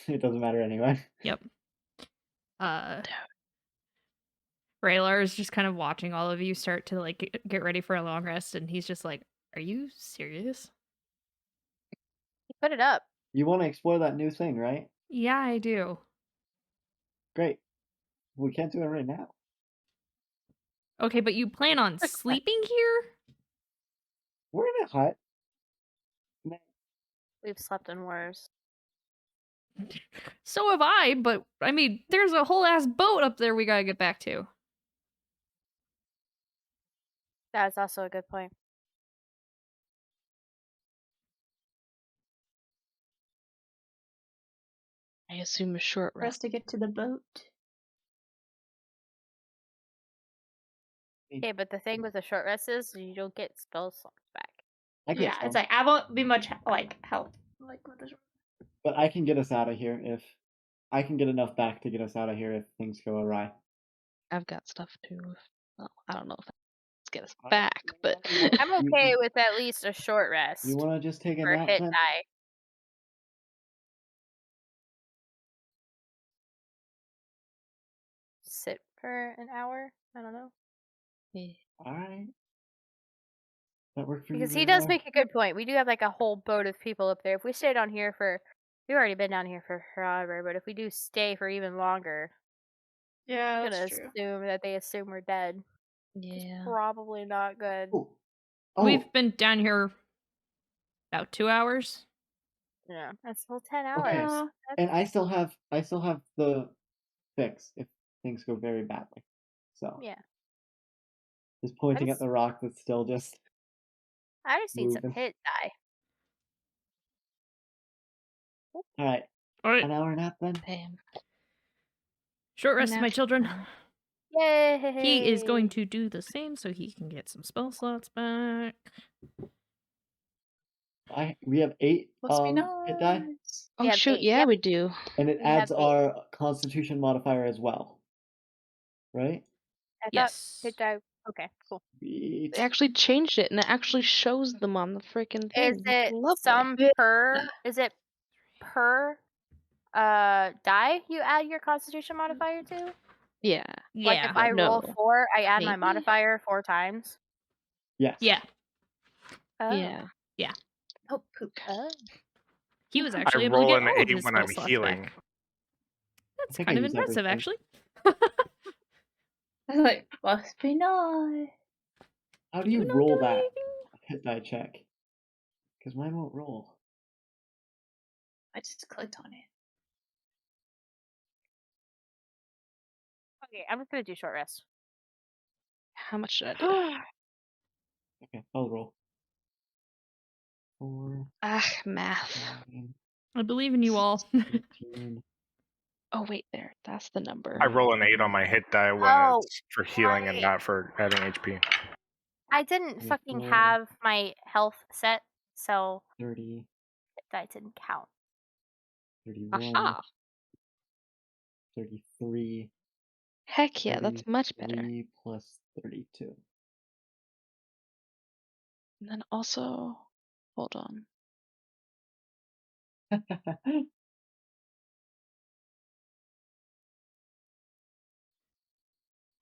C: it doesn't matter anyway.
A: Yep. Raylar is just kind of watching all of you start to like get ready for a long rest, and he's just like, "Are you serious?"
B: He put it up.
C: You want to explore that new thing, right?
A: Yeah, I do.
C: Great. We can't do it right now.
A: Okay, but you plan on sleeping here?
C: We're in a hut.
B: We've slept in worse.
A: So have I, but I mean, there's a whole ass boat up there we gotta get back to.
B: That's also a good point.
E: I assume a short
D: For us
E: rest.
D: to get to the boat.
B: Okay, but the thing with the short rest is you don't get spell slots back.
C: I get
D: Yeah,
C: some,
D: it's like I won't be much help. Like with the
C: but I can get us out of here if I can get enough back to get us out of here if things go awry.
E: I've got stuff too. Well, I don't know if that's get us back, but
B: I'm okay with at least a short rest
C: You want to just take a
B: for
C: nap
B: hit
C: then?
B: die. Sit for an hour? I don't know.
E: yeah.
C: All right. That worked for
B: Because
C: you,
B: he does
C: Raylar?
B: make a good point. We do have like a whole boat of people up there. If we stay down here we've already been down here for forever, but if we do stay for even longer,
D: Yeah,
B: I'm gonna
D: that's true.
B: assume that they assume we're dead.
E: Yeah.
B: Probably not good.
C: Oh. Oh.
A: We've been down here about 2 hours.
B: Yeah, that's still 10
C: Okay.
B: hours.
D: Yeah.
C: And I still have the fix if things go very badly. So
B: Yeah,
C: just pointing at
B: just-
C: the rock that's still just
B: I just need some
C: moving.
B: hit die.
C: All right.
A: All right,
C: An hour nap then.
E: Damn.
A: short rest, my
E: Natural
A: children.
E: time.
B: Yay!
A: He is going to do the same so he can get some spell slots back.
C: We have 8
D: Must be
C: hit die,
D: nice.
E: Oh
B: We have
E: shoot,
B: 8.
E: yeah,
B: Yep.
E: we do.
C: and it
B: We have
C: adds
B: 8.
C: our Constitution modifier as well. Right?
B: I thought
A: Yes.
B: hit die. Okay, cool.
C: Sweet.
E: They actually changed it, and it actually shows them on the freaking thing.
B: Is it
E: Lovely.
B: some per? Is it per die you add your Constitution modifier to?
E: Yeah.
B: Like
A: Yeah.
B: if I roll
E: No.
B: 4, I add my
E: Maybe?
B: modifier 4 times.
C: Yes.
A: Yeah.
B: Oh.
E: Yeah.
D: Oh, poop.
B: Oh.
A: He was
F: I
A: actually able to
F: roll
A: get
F: an
A: all of
F: 8
A: his
F: when
A: spell
F: I'm
A: slots
F: healing.
A: back.
C: I
A: That's
C: think
A: kind
C: I
A: of
C: use
A: impressive,
C: everything.
A: actually.
D: I was like, must be nice.
C: How do you
A: not
C: roll
A: doing
C: that
A: anything.
C: hit die check? Because mine won't roll.
D: I just clicked on it.
B: Okay, I'm just gonna do short rest.
E: How much did I do?
C: Okay, I'll roll. 4,
E: Math.
C: 9,
A: I believe in you all.
C: 13.
E: Oh wait, there. That's the number.
F: I roll an 8 on my hit die when
B: Oh,
F: it's for healing and
B: right.
F: not for adding HP.
B: I didn't fucking
C: 24,
B: have my health set, so
C: 30,
B: that didn't count.
C: 31,
E: Aha!
C: 33.
E: Heck yeah, that's much better.
C: 33 plus 32.
E: And then also, hold on.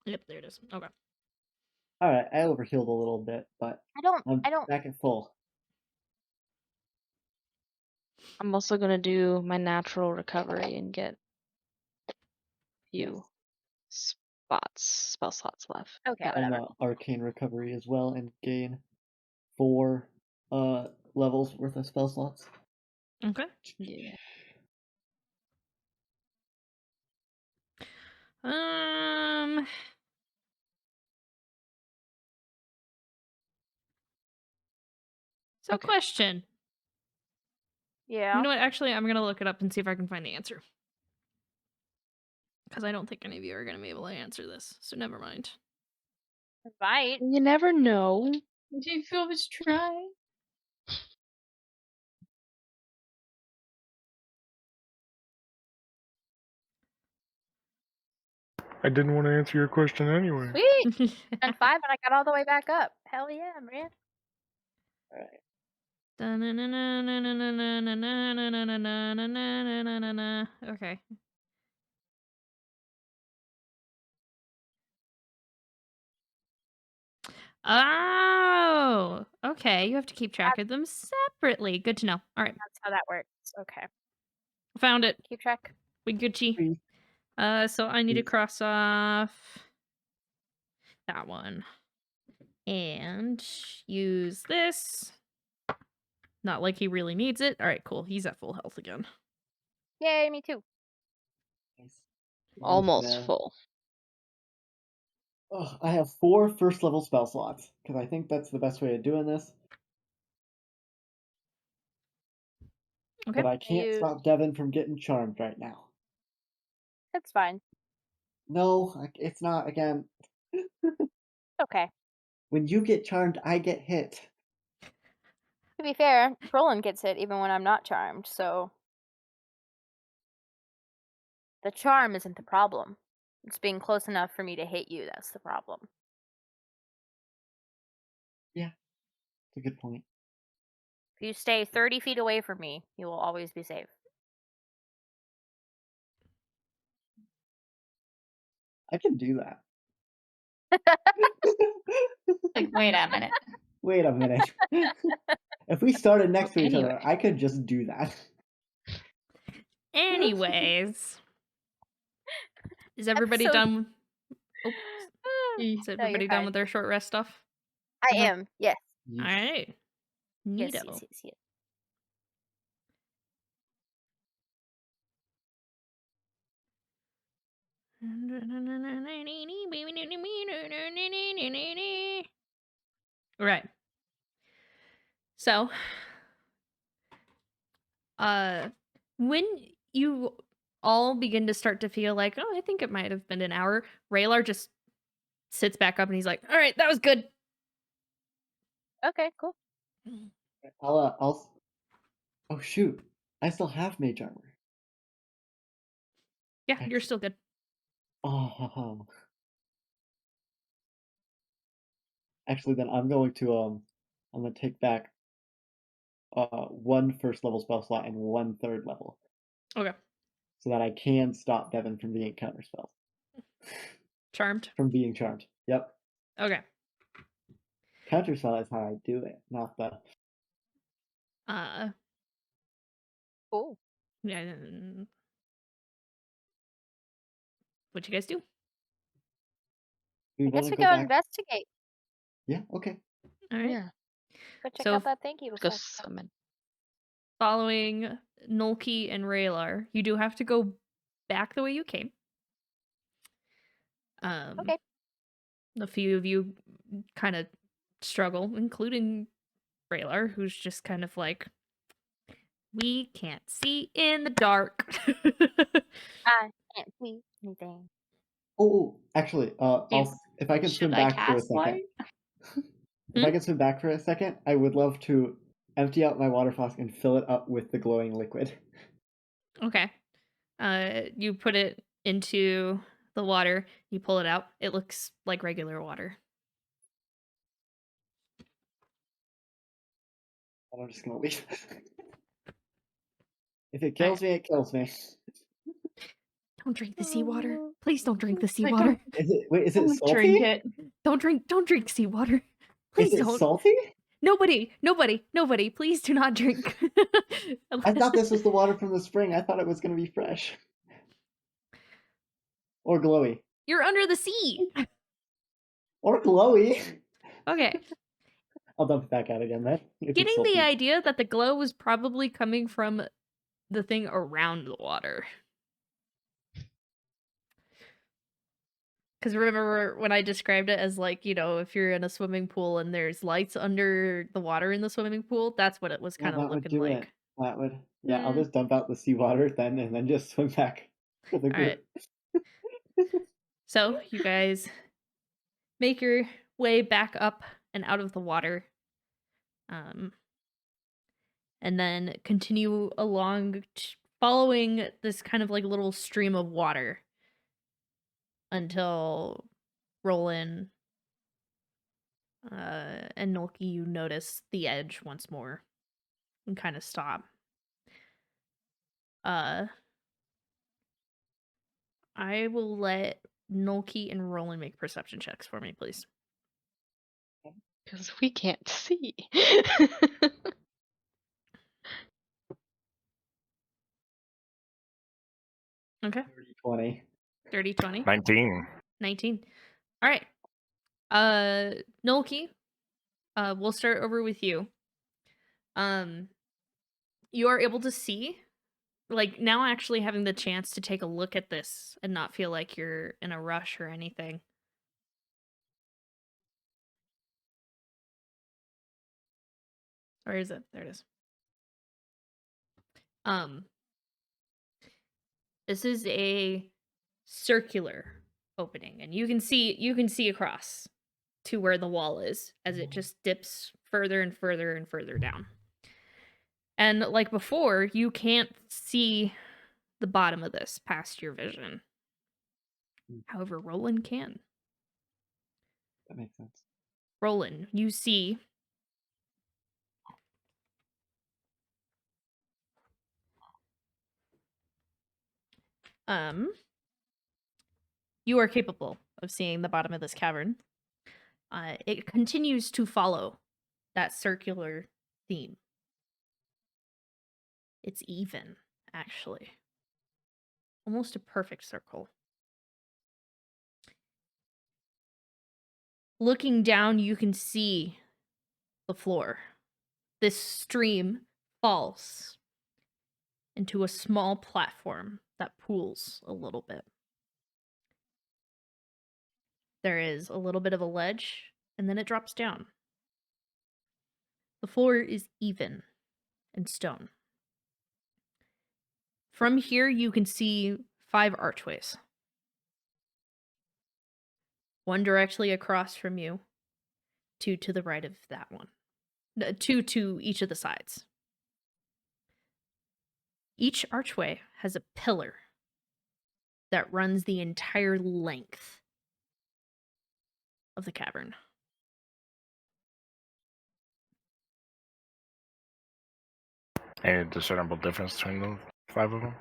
A: Yep, there it is. Okay.
C: Alright, I overhealed a little bit, but I'm
B: I don't
C: back at full.
E: I'm also gonna do my natural recovery and get a few spell slots left.
B: okay,
C: I'm
B: whatever.
C: arcane recovery as well and gain 4 levels worth of spell slots.
A: Okay.
E: Yeah.
A: So
E: Okay.
A: question.
B: Yeah.
A: You know what? Actually, I'm gonna look it up and see if I can find the answer. Because I don't think any of you are gonna be able to answer this. So never mind.
B: Invite.
E: You never know.
D: Do you feel was trying?
F: I didn't want to answer your question anyway.
B: Sweet. And 5, and I got all the way back up. Hell yeah, man.
A: Okay. Oh, okay. You have to keep track of them separately. Good to know. All right,
B: That's how that works. Okay.
A: found it.
B: Keep track.
A: We Gucci.
C: Please.
A: So I need to
C: Please.
A: cross off that one and use this. Not like he really needs it. All right, cool. He's at full health again.
B: Yay, me too.
C: Nice.
E: Almost
C: Gonna-
E: full.
C: Ugh, I have 4 first level spell slots because I think that's the best way of doing this.
A: Okay.
C: But I can't
B: You-
C: stop Devin from getting charmed right now.
B: It's fine.
C: No, it's not. Again,
B: Okay.
C: when you get charmed, I get hit.
B: To be fair, Roland gets hit even when I'm not charmed, so the charm isn't the problem. It's being close enough for me to hit you that's the problem.
C: That's a good point.
B: If you stay 30 feet away from me, you will always be safe.
C: I can do that.
D: Like, wait a minute.
C: Wait a minute. If we started next to each
D: Anyway.
C: other, I could just do that.
A: Anyways, is everybody
B: Episode-
A: done? Oh, is
B: No, you're
A: everybody done
B: fine.
A: with their short rest stuff?
B: I am. Yes.
A: All right.
B: Yes,
A: Neato.
B: yes.
A: Right. So, when you all begin to start to feel like, oh, I think it might have been an hour, Raylar just sits back up and he's like, all right, that was good.
B: Okay, cool.
C: Oh shoot, I still have mage armor.
A: Yeah, you're still good.
C: Oh. Actually, then I'm going to I'm gonna take back 1 first level spell slot and 1 third level,
A: Okay.
C: so that I can stop Devin from being counterspelled,
A: Charmed.
C: from being charmed. Yep,
A: Okay.
C: counterspell is how I do it, not the.
B: Cool.
A: Yeah. What'd you guys do?
C: We
B: I guess
C: wanna
B: we
C: go
B: go
C: back.
B: investigate.
C: Yeah. Okay.
A: All right.
E: Yeah.
B: Go check
A: So
B: out that thing he was
E: Go
B: talking about.
E: summon.
A: Following Nolki and Raylar, you do have to go back the way you came.
B: Okay.
A: A few of you kind of struggle, including Raylar, who's just kind of like, we can't see in the dark.
B: I can't see anything.
C: Oh, actually,
D: Is-
C: if I can
D: Should
C: swim
D: I
C: back for a
D: cast
C: second.
D: light?
C: If I can swim back for a second, I would love to empty out my water flask and fill it up with the glowing liquid.
A: Okay. You put it into the water, you pull it out. It looks like regular water.
C: And I'm just gonna leave. If it kills me, it kills me.
A: Don't drink the seawater. Please don't drink the
D: Like,
A: seawater.
C: Is it
D: don't
C: salty?
D: drink it.
A: Don't drink seawater. Please
C: Is it
A: don't.
C: salty?
A: Nobody, please do not drink.
C: I thought this was the water from the spring. I thought it was gonna be fresh. Or glowy.
A: You're under the sea.
C: Or glowy.
A: Okay.
C: I'll dump it back out again then. If it's
A: Getting the
C: salty.
A: idea that the glow was probably coming from the thing around the water. Because remember when I described it as like, if you're in a swimming pool and there's lights under the water in the swimming pool, that's what it was
C: Yeah,
A: kind of
C: that would
A: looking
C: do it.
A: like.
C: That would. Yeah, I'll
A: Mm.
C: just dump out the seawater then, and then just swim back to the
A: All right.
C: group.
A: So you guys make your way back up and out of the water. And then continue along, following this kind of like little stream of water until Roland and Nulki, you notice the edge once more and kind of stop. I will let Nulki and Roland make perception checks for me, please.
E: Because we can't see.
A: Okay.
C: 20.
A: 30, 20,
F: 19.
A: 19. All right. Nulki, we'll start over with you. You are able to see, like, now actually having the chance to take a look at this and not feel like you're in a rush or anything. Where is it? There it is. This is a circular opening, and you can see across to where the wall is as it just dips further and further and further down. And like before, you can't see the bottom of this past your vision. However, Roland can.
C: That makes sense.
A: Roland, you see you are capable of seeing the bottom of this cavern. It continues to follow that circular theme. It's even, actually. Almost a perfect circle. Looking down, you can see the floor. This stream falls into a small platform that pools a little bit. There is a little bit of a ledge, and then it drops down. The floor is even and stone. From here, you can see 5 archways. One directly across from you, 2 to the right of that one. 2 to each of the sides. Each archway has a pillar that runs the entire length of the cavern.
F: Any discernible difference between the 5 of them?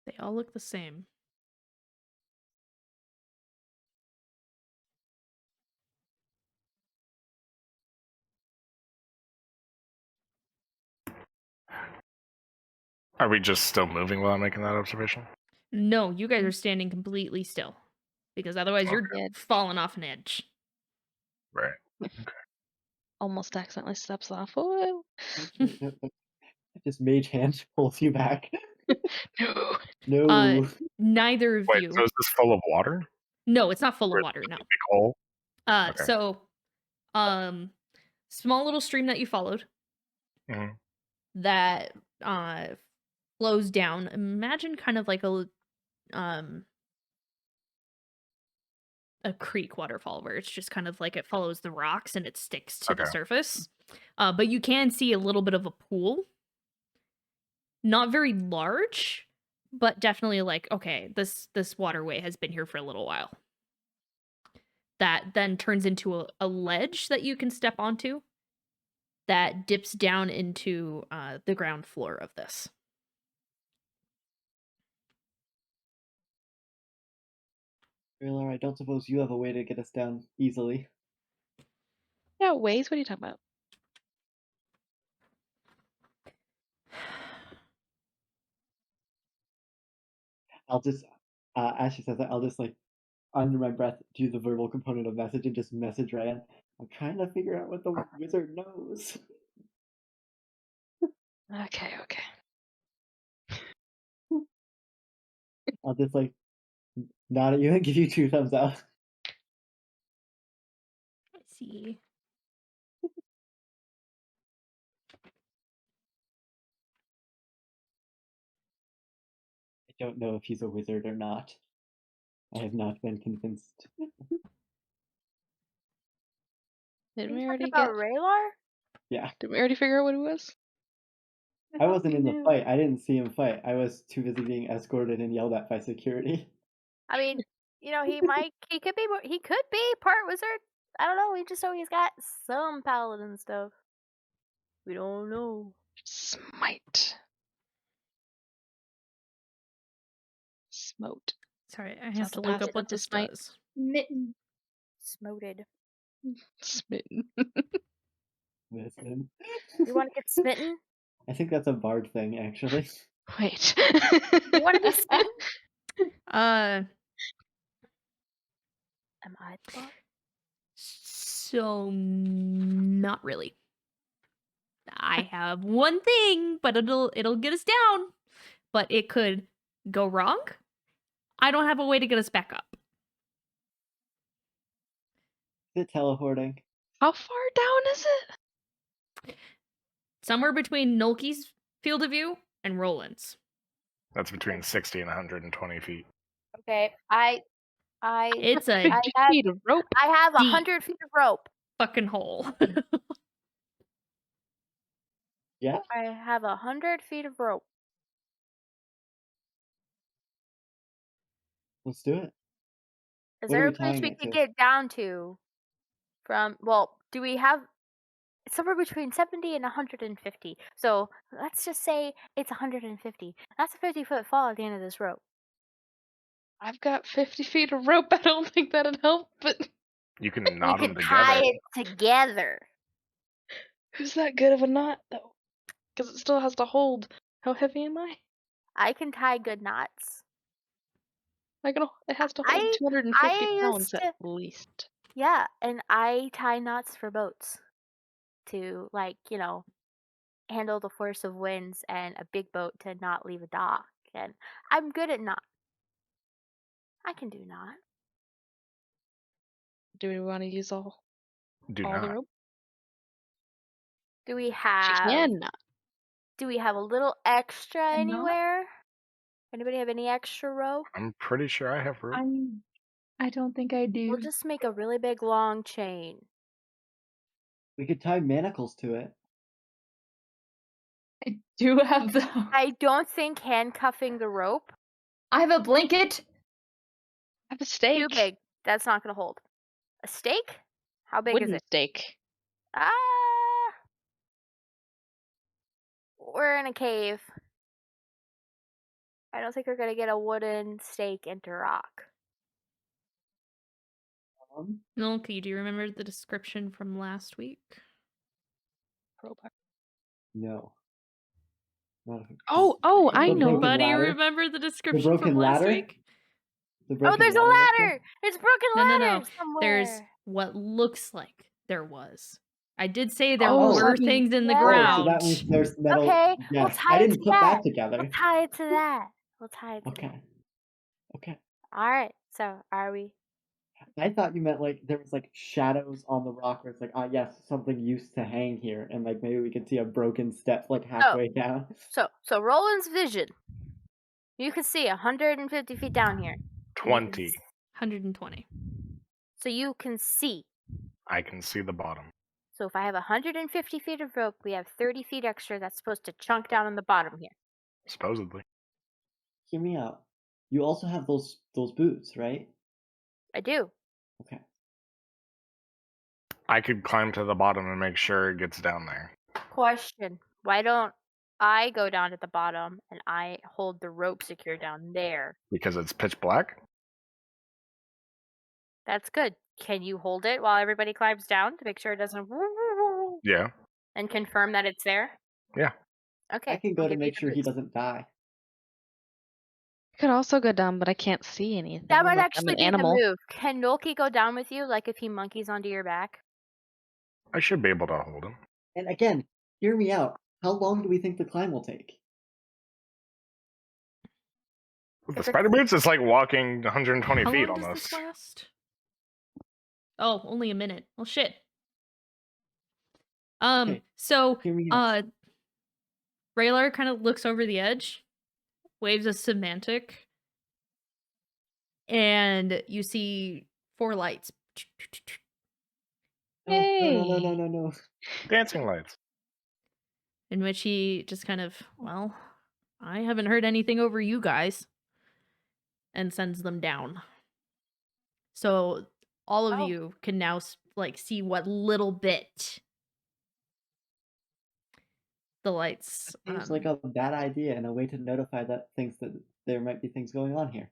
A: They all look the same.
F: Are we just still moving while I'm making that observation?
A: No, you guys are standing completely still. Because otherwise you're
E: Yeah.
A: falling off an edge.
F: Right.
E: Almost accidentally steps off. Oh,
C: Just mage hand pulls you back.
E: no.
C: No.
A: Neither of
F: Wait,
A: you.
F: so is this full of water?
A: No, it's not full of
F: Or
A: water, no.
F: big hole? Okay.
A: So, small little stream that you followed
F: Mhm.
A: that flows down. Imagine kind of like a creek waterfall where it's just kind of like it follows the rocks and it sticks to the
F: Okay.
A: surface. But you can see a little bit of a pool. Not very large, but definitely like, okay, this waterway has been here for a little while. That then turns into a ledge that you can step onto that dips down into the ground floor of this.
C: Raylar, I don't suppose you have a way to get us down easily.
E: Yeah, ways? What are you talking about?
C: I'll just, as she says that, I'll just like under my breath, do the verbal component of message and just message Ryan. I'm trying to figure out what the wizard knows.
E: Okay, okay.
C: I'll just like nod at you and give you 2 thumbs up.
A: Let's see.
C: I don't know if he's a wizard or not. I have not been convinced.
E: Didn't
B: You
E: we
B: talking
E: already
B: about
E: get?
B: Raylar?
C: Yeah.
E: Didn't we already figure out what it was?
C: I wasn't
D: you
C: in the
D: knew.
C: fight. I didn't see him fight. I was too busy being escorted and yelled at by security.
B: I mean, he could be part wizard. I don't know. We just know he's got some paladin stuff. We don't know.
E: Smite. Smote.
A: Sorry, I
E: Is
A: have
E: that
A: to
E: the
A: look up
E: passive
A: what
E: to
A: this
E: smite?
A: does.
D: Mitten.
B: Smoted.
E: Smitten.
C: Listen.
B: You want to get smitten?
C: I think that's a bard thing, actually.
E: Wait.
B: You want to be smitten?
A: Uh,
B: Am I the bard?
A: so not really. I have one thing, but it'll get us down. But it could go wrong. I don't have a way to get us back up.
C: Is it teleporting?
E: How far down is it?
A: Somewhere between Nolke's field of view and Roland's.
F: That's between 60 and 120 feet.
B: Okay,
A: It's a
E: 50 feet of rope.
B: I have
A: Deep.
B: 100 feet of rope.
A: fucking hole.
C: Yeah?
B: I have 100 feet of rope.
C: Let's do it.
B: Is
C: What are
B: there
C: we
B: a place
C: tying
B: we
C: it
B: could
C: to?
B: get down to? Do we have somewhere between 70 and 150? So let's just say it's 150. That's a 50-foot fall at the end of this rope.
E: I've got 50 feet of rope. I don't think that'd help, but
F: You can
B: We
F: knot them
B: could tie
F: together.
B: it together.
E: who's that good of a knot, though? Because it still has to hold. How heavy am I?
B: I can tie good knots.
E: It has to hold
B: I
E: 250 pounds
B: used
E: at
B: to,
E: least.
B: yeah, and I tie knots for boats to, handle the force of winds and a big boat to not leave a dock. And I'm good at knot. I can do knot.
E: Do we want to use all
F: Do
E: the
F: not.
E: rope?
B: Do we
E: She
B: have
E: can knot.
B: Do we have a little extra
D: A knot?
B: anywhere? Anybody have any extra rope?
F: I'm pretty sure I have rope.
D: I don't think I do.
B: We'll just make a really big long chain.
C: We could tie manacles to it.
D: I do have the.
B: I don't think handcuffing the rope
D: I have a blanket.
E: I have a stake.
B: too big. That's not gonna hold. A stake? How big is
E: Wooden
B: it?
E: stake.
B: Ah, we're in a cave. I don't think we're gonna get a wooden stake into rock.
A: Nolke, do you remember the description from last week?
E: Crowbar.
C: No. Not if-
E: Oh, I
C: The
E: know.
C: broken
A: Anybody
C: ladder?
A: remember the description
C: broken
A: from last
C: ladder?
A: week?
C: The
B: Oh,
C: broken
B: there's a
C: ladder up there?
B: ladder! There's a broken
A: No.
B: ladder somewhere.
A: There's what looks like there was. I did say there
E: Oh,
A: were
E: so that
A: things in the
B: Yeah.
C: Oh,
A: ground.
C: so that means there's metal.
B: Okay,
C: Yes,
B: we'll tie
C: I
B: it
C: didn't
B: to
C: put
B: that.
C: that together.
B: We'll tie it to that. We'll tie it to
C: Okay.
B: that.
C: Okay.
B: Alright, so are we?
C: I thought you meant like there was like shadows on the rock where it's like, ah, yes, something used to hang here, and like maybe we could see a broken step like halfway down.
B: So Roland's vision. You can see 150 feet down here.
F: 20.
A: 120.
B: So you can see.
F: I can see the bottom.
B: So if I have 150 feet of rope, we have 30 feet extra that's supposed to chunk down on the bottom here.
F: Supposedly.
C: Hear me out. You also have those boots, right?
B: I do.
C: Okay.
F: I could climb to the bottom and make sure it gets down there.
B: Question. Why don't I go down to the bottom and I hold the rope secure down there?
F: Because it's pitch black?
B: That's good. Can you hold it while everybody climbs down to make sure it doesn't
F: Yeah.
B: and confirm that it's there?
F: Yeah.
B: Okay.
C: I can go
B: I'll
C: to
B: give you
C: make
B: the
C: sure he
B: boots.
C: doesn't die.
E: could also go down, but I can't see anything.
B: That would
E: like, I'm
B: actually
E: an
B: be
E: animal.
B: the move. Can Nolki go down with you, like if he monkeys onto your back?
F: I should be able to hold him.
C: And again, hear me out. How long do we think the climb will take?
F: With the
B: If it's-
F: spider boots, it's like walking 120
A: How
F: feet
A: long does
F: almost.
A: this last? Oh, only a minute. Well, shit.
C: Okay,
A: So,
C: hear me out.
A: Raylar kind of looks over the edge, waves a semantic, and you see 4 lights.
C: No, no, no, no,
E: Yay.
C: no, no.
F: Dancing lights.
A: In which he just kind of, well, I haven't heard anything over you guys, and sends them down. So all of
B: Oh.
A: you can now like see what little bit the lights.
C: Seems like a bad idea and a way to notify that there might be things going on here.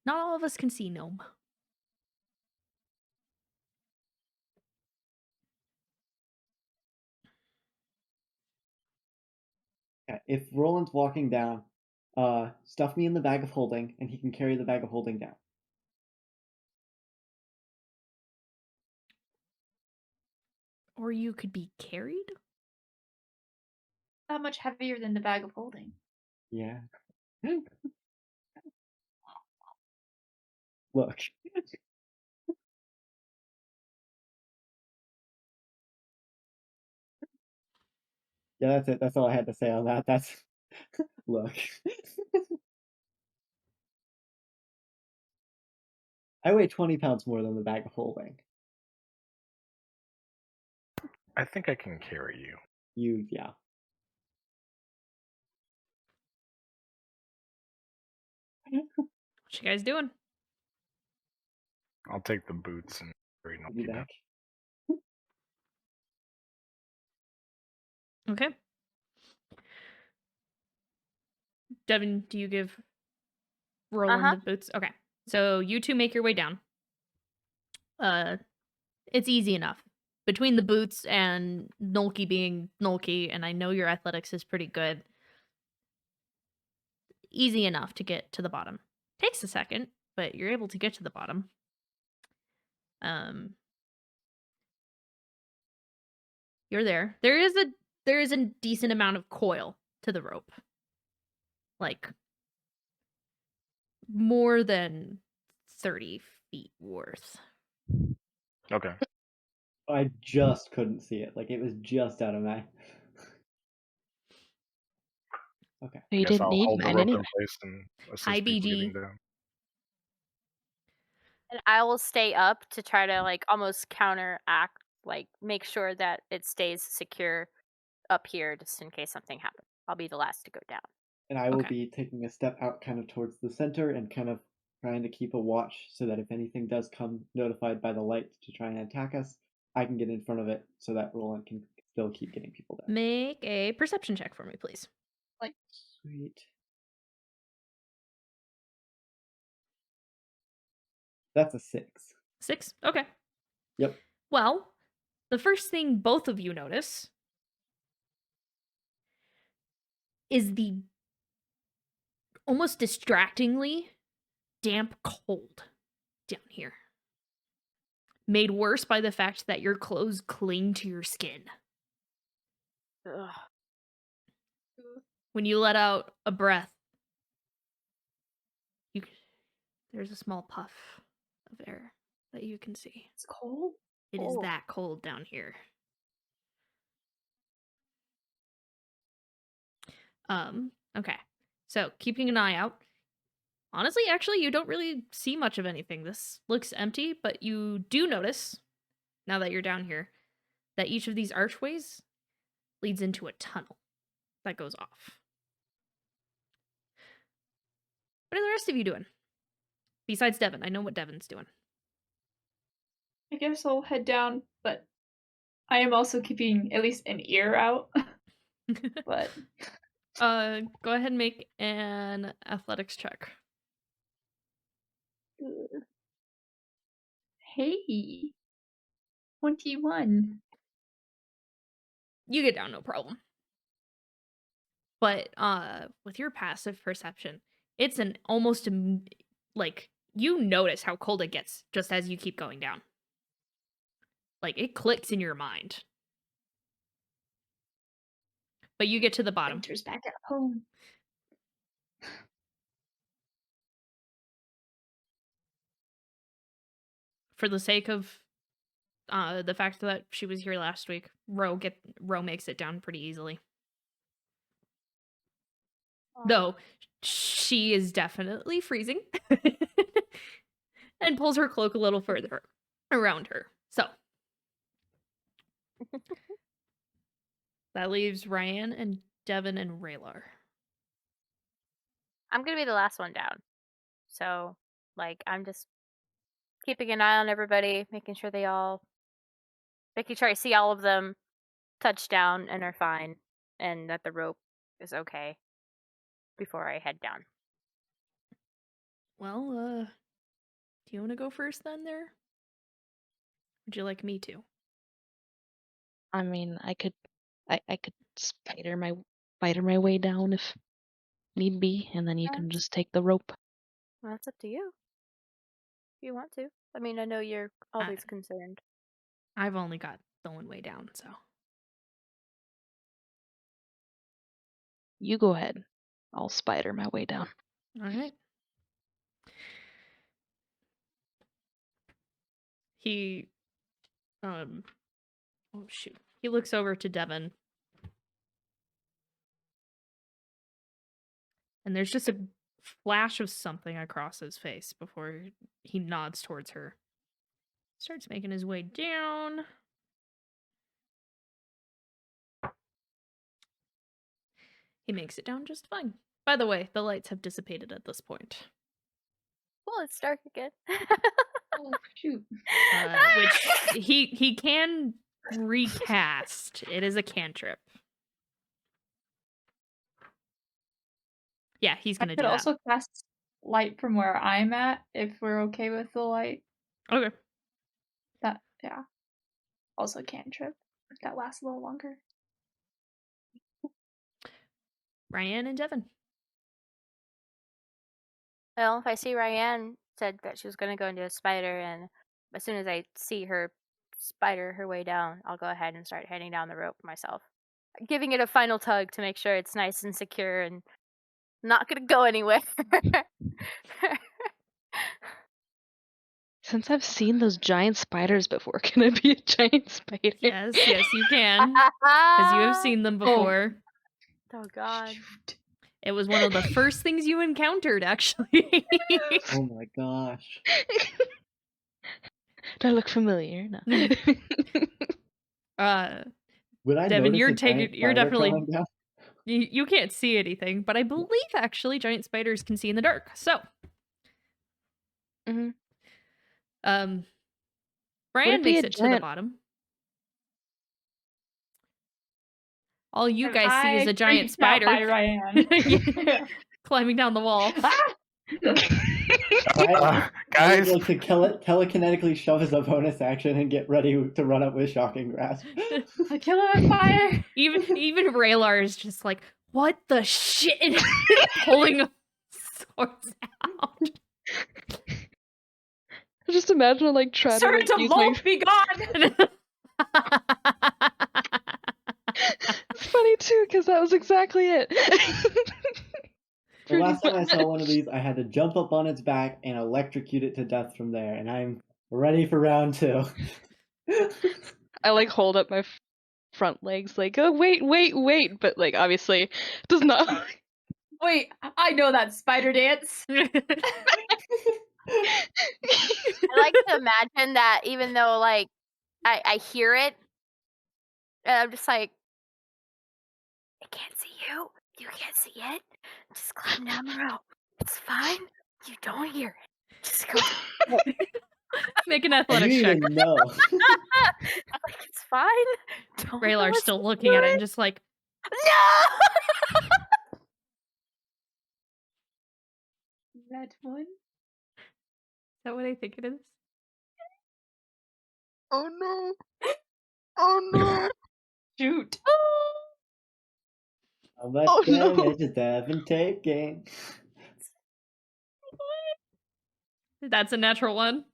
A: Not all of us can see gnome.
C: Okay, if Roland's walking down, stuff me in the bag of holding, and he can carry the bag of holding down.
A: Or you could be carried?
D: Not much heavier than the bag of holding.
C: Yeah. Look. Yeah, that's it. That's all I had to say on that. That's look. I weigh 20 pounds more than the bag of holding.
F: I think I can carry you.
C: Yeah.
A: What you guys doing?
F: I'll take the boots and carry
C: I'll be
F: Noki down.
C: back.
A: Okay. Devin, do you give Roland the boots? Okay. So you two make your way down. It's easy enough. Between the boots and Nolki being Nolki, and I know your athletics is pretty good. Easy enough to get to the bottom. Takes a second, but you're able to get to the bottom. You're there. There is a decent amount of coil to the rope. Like more than 30 feet worth.
F: Okay.
C: I just couldn't see it. Like it was just out of my. Okay.
F: I
E: You
F: guess
E: didn't
F: I'll
E: need
F: hold the
E: mine
F: rope
E: anyway.
F: in place and
A: Hi,
F: assist people getting
A: BG.
F: down.
B: And I will stay up to try to like almost counteract, like make sure that it stays secure up here just in case something happens. I'll be the last to go down.
C: And I will
A: Okay.
C: be taking a step out kind of towards the center and kind of trying to keep a watch so that if anything does come notified by the light to try and attack us, I can get in front of it so that Roland can still keep getting people down.
A: Make a perception check for me, please.
C: Sweet. That's a 6.
A: 6? Okay.
C: Yep.
A: Well, the first thing both of you notice is the almost distractingly damp cold down here. Made worse by the fact that your clothes cling to your skin.
B: Ugh.
A: When you let out a breath, there's a small puff of air that you can see.
D: It's cold.
A: It is
B: Oh.
A: that cold down here. Okay. So, keeping an eye out. Honestly, actually, you don't really see much of anything. This looks empty, but you do notice, now that you're down here, that each of these archways leads into a tunnel that goes off. What are the rest of you doing? Besides Devin. I know what Devin's doing.
D: I guess I'll head down, but I am also keeping at least an ear out. But
A: Go ahead and make an athletics check.
D: hey, 21.
A: You get down, no problem. But with your passive perception, it's an almost like you notice how cold it gets just as you keep going down. Like it clicks in your mind. But you get to the bottom.
D: Winter's back at home.
A: For the sake of the fact that she was here last week, Ro makes it down pretty easily. Though she is definitely freezing. And pulls her cloak a little further around her. So that leaves Ryan and Devin and Raylar.
B: I'm gonna be the last one down. So, like, I'm just keeping an eye on everybody, making sure I see all of them touch down and are fine, and that the rope is okay before I head down.
A: Well, do you want to go first then there? Would you like me to?
E: I mean, I could spider my way down if need be, and then you can just take the rope.
B: Well, that's up to you. If you want to. I mean, I know you're always concerned.
A: I've only got the one way down, so.
E: You go ahead. I'll spider my way down.
A: All right. He, oh shoot. He looks over to Devin. And there's just a flash of something across his face before he nods towards her. Starts making his way down. He makes it down just fine. By the way, the lights have dissipated at this point.
B: Well, it's dark again.
D: Oh shoot.
A: Which he can recast. It is a cantrip. Yeah, he's
D: I
A: gonna
D: could
A: do that.
D: also cast light from where I'm at if we're okay with the light.
A: Okay.
D: That yeah. Also cantrip. If that lasts a little longer.
A: Ryan and Devin.
B: Well, if I see Ryan said that she was going to go into a spider, and as soon as I see her spider her way down, I'll go ahead and start heading down the rope myself. Giving it a final tug to make sure it's nice and secure and not going to go anywhere.
E: Since I've seen those giant spiders before, can I be a giant spider?
A: Yes, you can. Because you have seen them before.
B: Oh, God.
D: Shoot.
A: It was one of the first things you encountered, actually.
C: Oh my gosh.
E: Do I look familiar? No.
C: Would I
A: Devin,
C: notice
A: you're definitely
C: coming down?
A: you can't see anything, but I believe actually giant spiders can see in the dark. So,
E: Mhm.
A: Brian
E: it be
A: makes
E: a
A: it to the
E: giant-
A: bottom. All you
D: And
A: guys see is
D: I
A: a giant
D: freaked out
A: spider
D: by Ryan.
A: climbing down the wall.
C: I
F: Guys,
C: would like to telekinetically shove as a bonus action and get ready to run up with Shocking Grasp.
D: I kill him with fire.
A: Even Raylar is just like, what the shit? And pulling swords out.
E: I just imagine like trying
D: Servant
E: to
D: of
E: use my.
D: Volk, be gone!
E: It's funny too, because that was exactly it.
C: The last time I saw one of these, I had to jump up on its back and electrocute it to death from there, and I'm ready for round 2.
E: I like hold up my front legs, like, oh wait, but like obviously does not.
D: Wait, I know that spider dance.
B: I like to imagine that even though, like, I hear it, and I'm just like, I can't see you. You can't see it. Just climb down the rope. It's fine. You don't hear it. Just go.
A: Make an
C: You
A: athletics check.
C: even know.
B: Like, it's fine. Don't
A: Raylar's
B: listen
A: still
B: to
A: looking at it and just like,
B: No!
D: That one.
A: is that what I think it is?
E: Oh no! Oh no!
D: Shoot.
C: How much
E: Oh, no.
C: damage is Devin taking?
A: That's a natural one.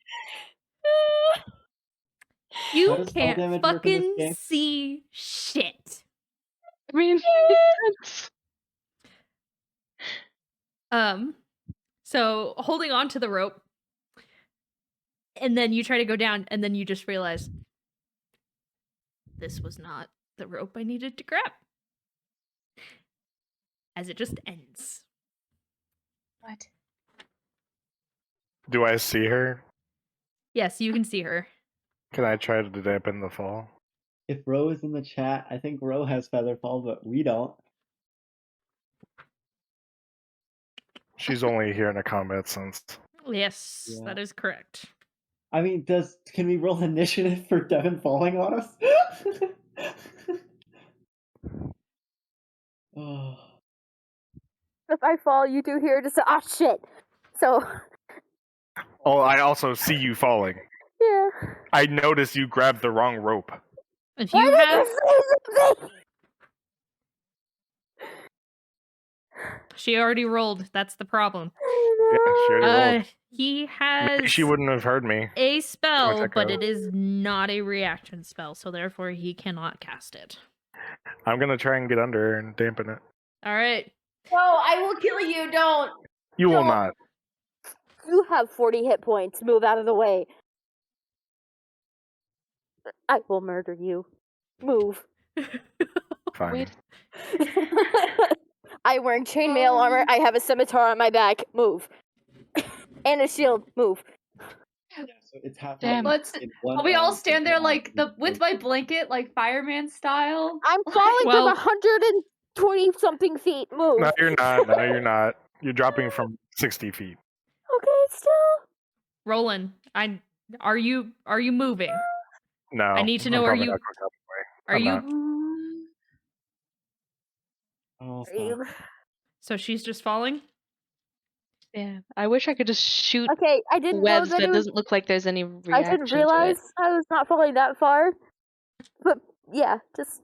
C: How
A: You
C: does fall
A: can't
C: damage work in this
A: fucking
C: game?
A: see shit.
E: I mean, it's
A: So holding on to the rope, and then you try to go down, and then you just realize this was not the rope I needed to grab. As it just ends.
D: What?
F: Do I see her?
A: Yes, you can see her.
F: Can I try to dampen the fall?
C: If Ro is in the chat, I think Ro has Featherfall, but we don't.
F: She's only here in a combat sense.
A: Yes,
C: Yeah.
A: that is correct.
C: I mean, can we roll initiative for Devin falling on us? Oh.
B: If I fall, you do hear just ah shit. So
F: Oh, I also see you falling.
B: yeah.
F: I notice you grabbed the wrong rope.
A: If
B: Why
A: you
B: did
A: have,
B: you say something?
A: she already rolled. That's the problem.
F: Yeah, she already rolled.
A: He has
F: Maybe she wouldn't have heard me.
A: a spell,
F: Check
A: but
F: out.
A: it is not a reaction spell, so therefore he cannot cast it.
F: I'm gonna try and get under her and dampen it.
A: All right.
B: No, I will kill you. Don't.
F: You will
B: No.
F: not.
B: You have 40 hit points. Move out of the way. I will murder you. Move.
F: Fine.
E: Wait.
B: I'm wearing chainmail armor. I have a scimitar on my back. Move. And a shield. Move.
C: Yeah, so it's
E: Damn.
C: happening.
D: Let's.
C: in one
D: We all
C: round,
D: stand
C: in
D: there
C: one
D: like
C: round,
D: with my blanket, like fireman style.
B: I'm falling
A: Well-
B: from 120 something feet. Move.
F: No, you're not. No, you're not. You're dropping from 60 feet.
B: Okay, still.
A: Roland, are you moving?
F: No.
A: I need to
F: I'm
A: know, are
F: probably
A: you-
F: not going that way.
A: Are
F: I'm
A: you
F: not.
C: Oh,
B: Are you-
C: fuck.
A: So she's just falling?
E: Yeah. I wish I could just shoot
B: Okay, I didn't know
E: webs,
B: that
E: but
B: it
E: it
B: was.
E: doesn't look like there's any reaction
B: I didn't
E: to
B: realize
E: it.
B: I was not falling that far. But yeah, just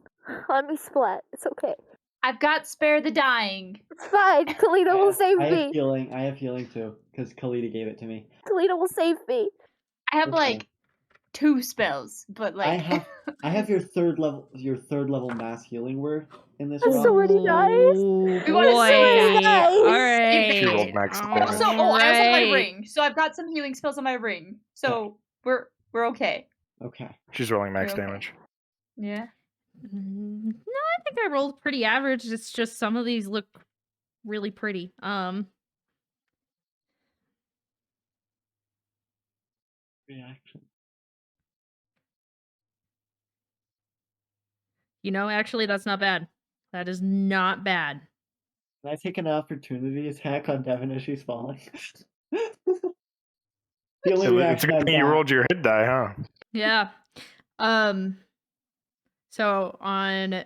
B: let me splat. It's okay.
D: I've got spare the dying.
B: It's fine. Kalina will save
C: I have
B: me.
C: healing. I have healing too, because Kalita gave it to me.
B: Kalina will save me.
D: I have
C: Okay.
D: like 2 spells, but like
C: I have your third level mass healing word in this
B: That's
C: round.
B: so many dice.
A: Oh,
D: We wanna
A: boy.
D: see
B: it.
A: All
B: Nice.
F: She rolled
A: right.
F: max
A: All
F: damage.
D: also, I also have my
A: right.
D: ring, so I've got some healing spells on my ring. So we're okay.
C: Okay.
F: She's rolling max
D: Okay.
F: damage.
D: Yeah.
A: No, I think I rolled pretty average. It's just some of these look really pretty.
C: Reaction.
A: Actually, that's not bad. That is not bad.
C: Can I take an opportunity attack on Devin as she's falling? The only
F: So it's a
C: reaction
F: good
C: I've
F: thing you
C: got.
F: rolled your hit die, huh?
A: Yeah. So on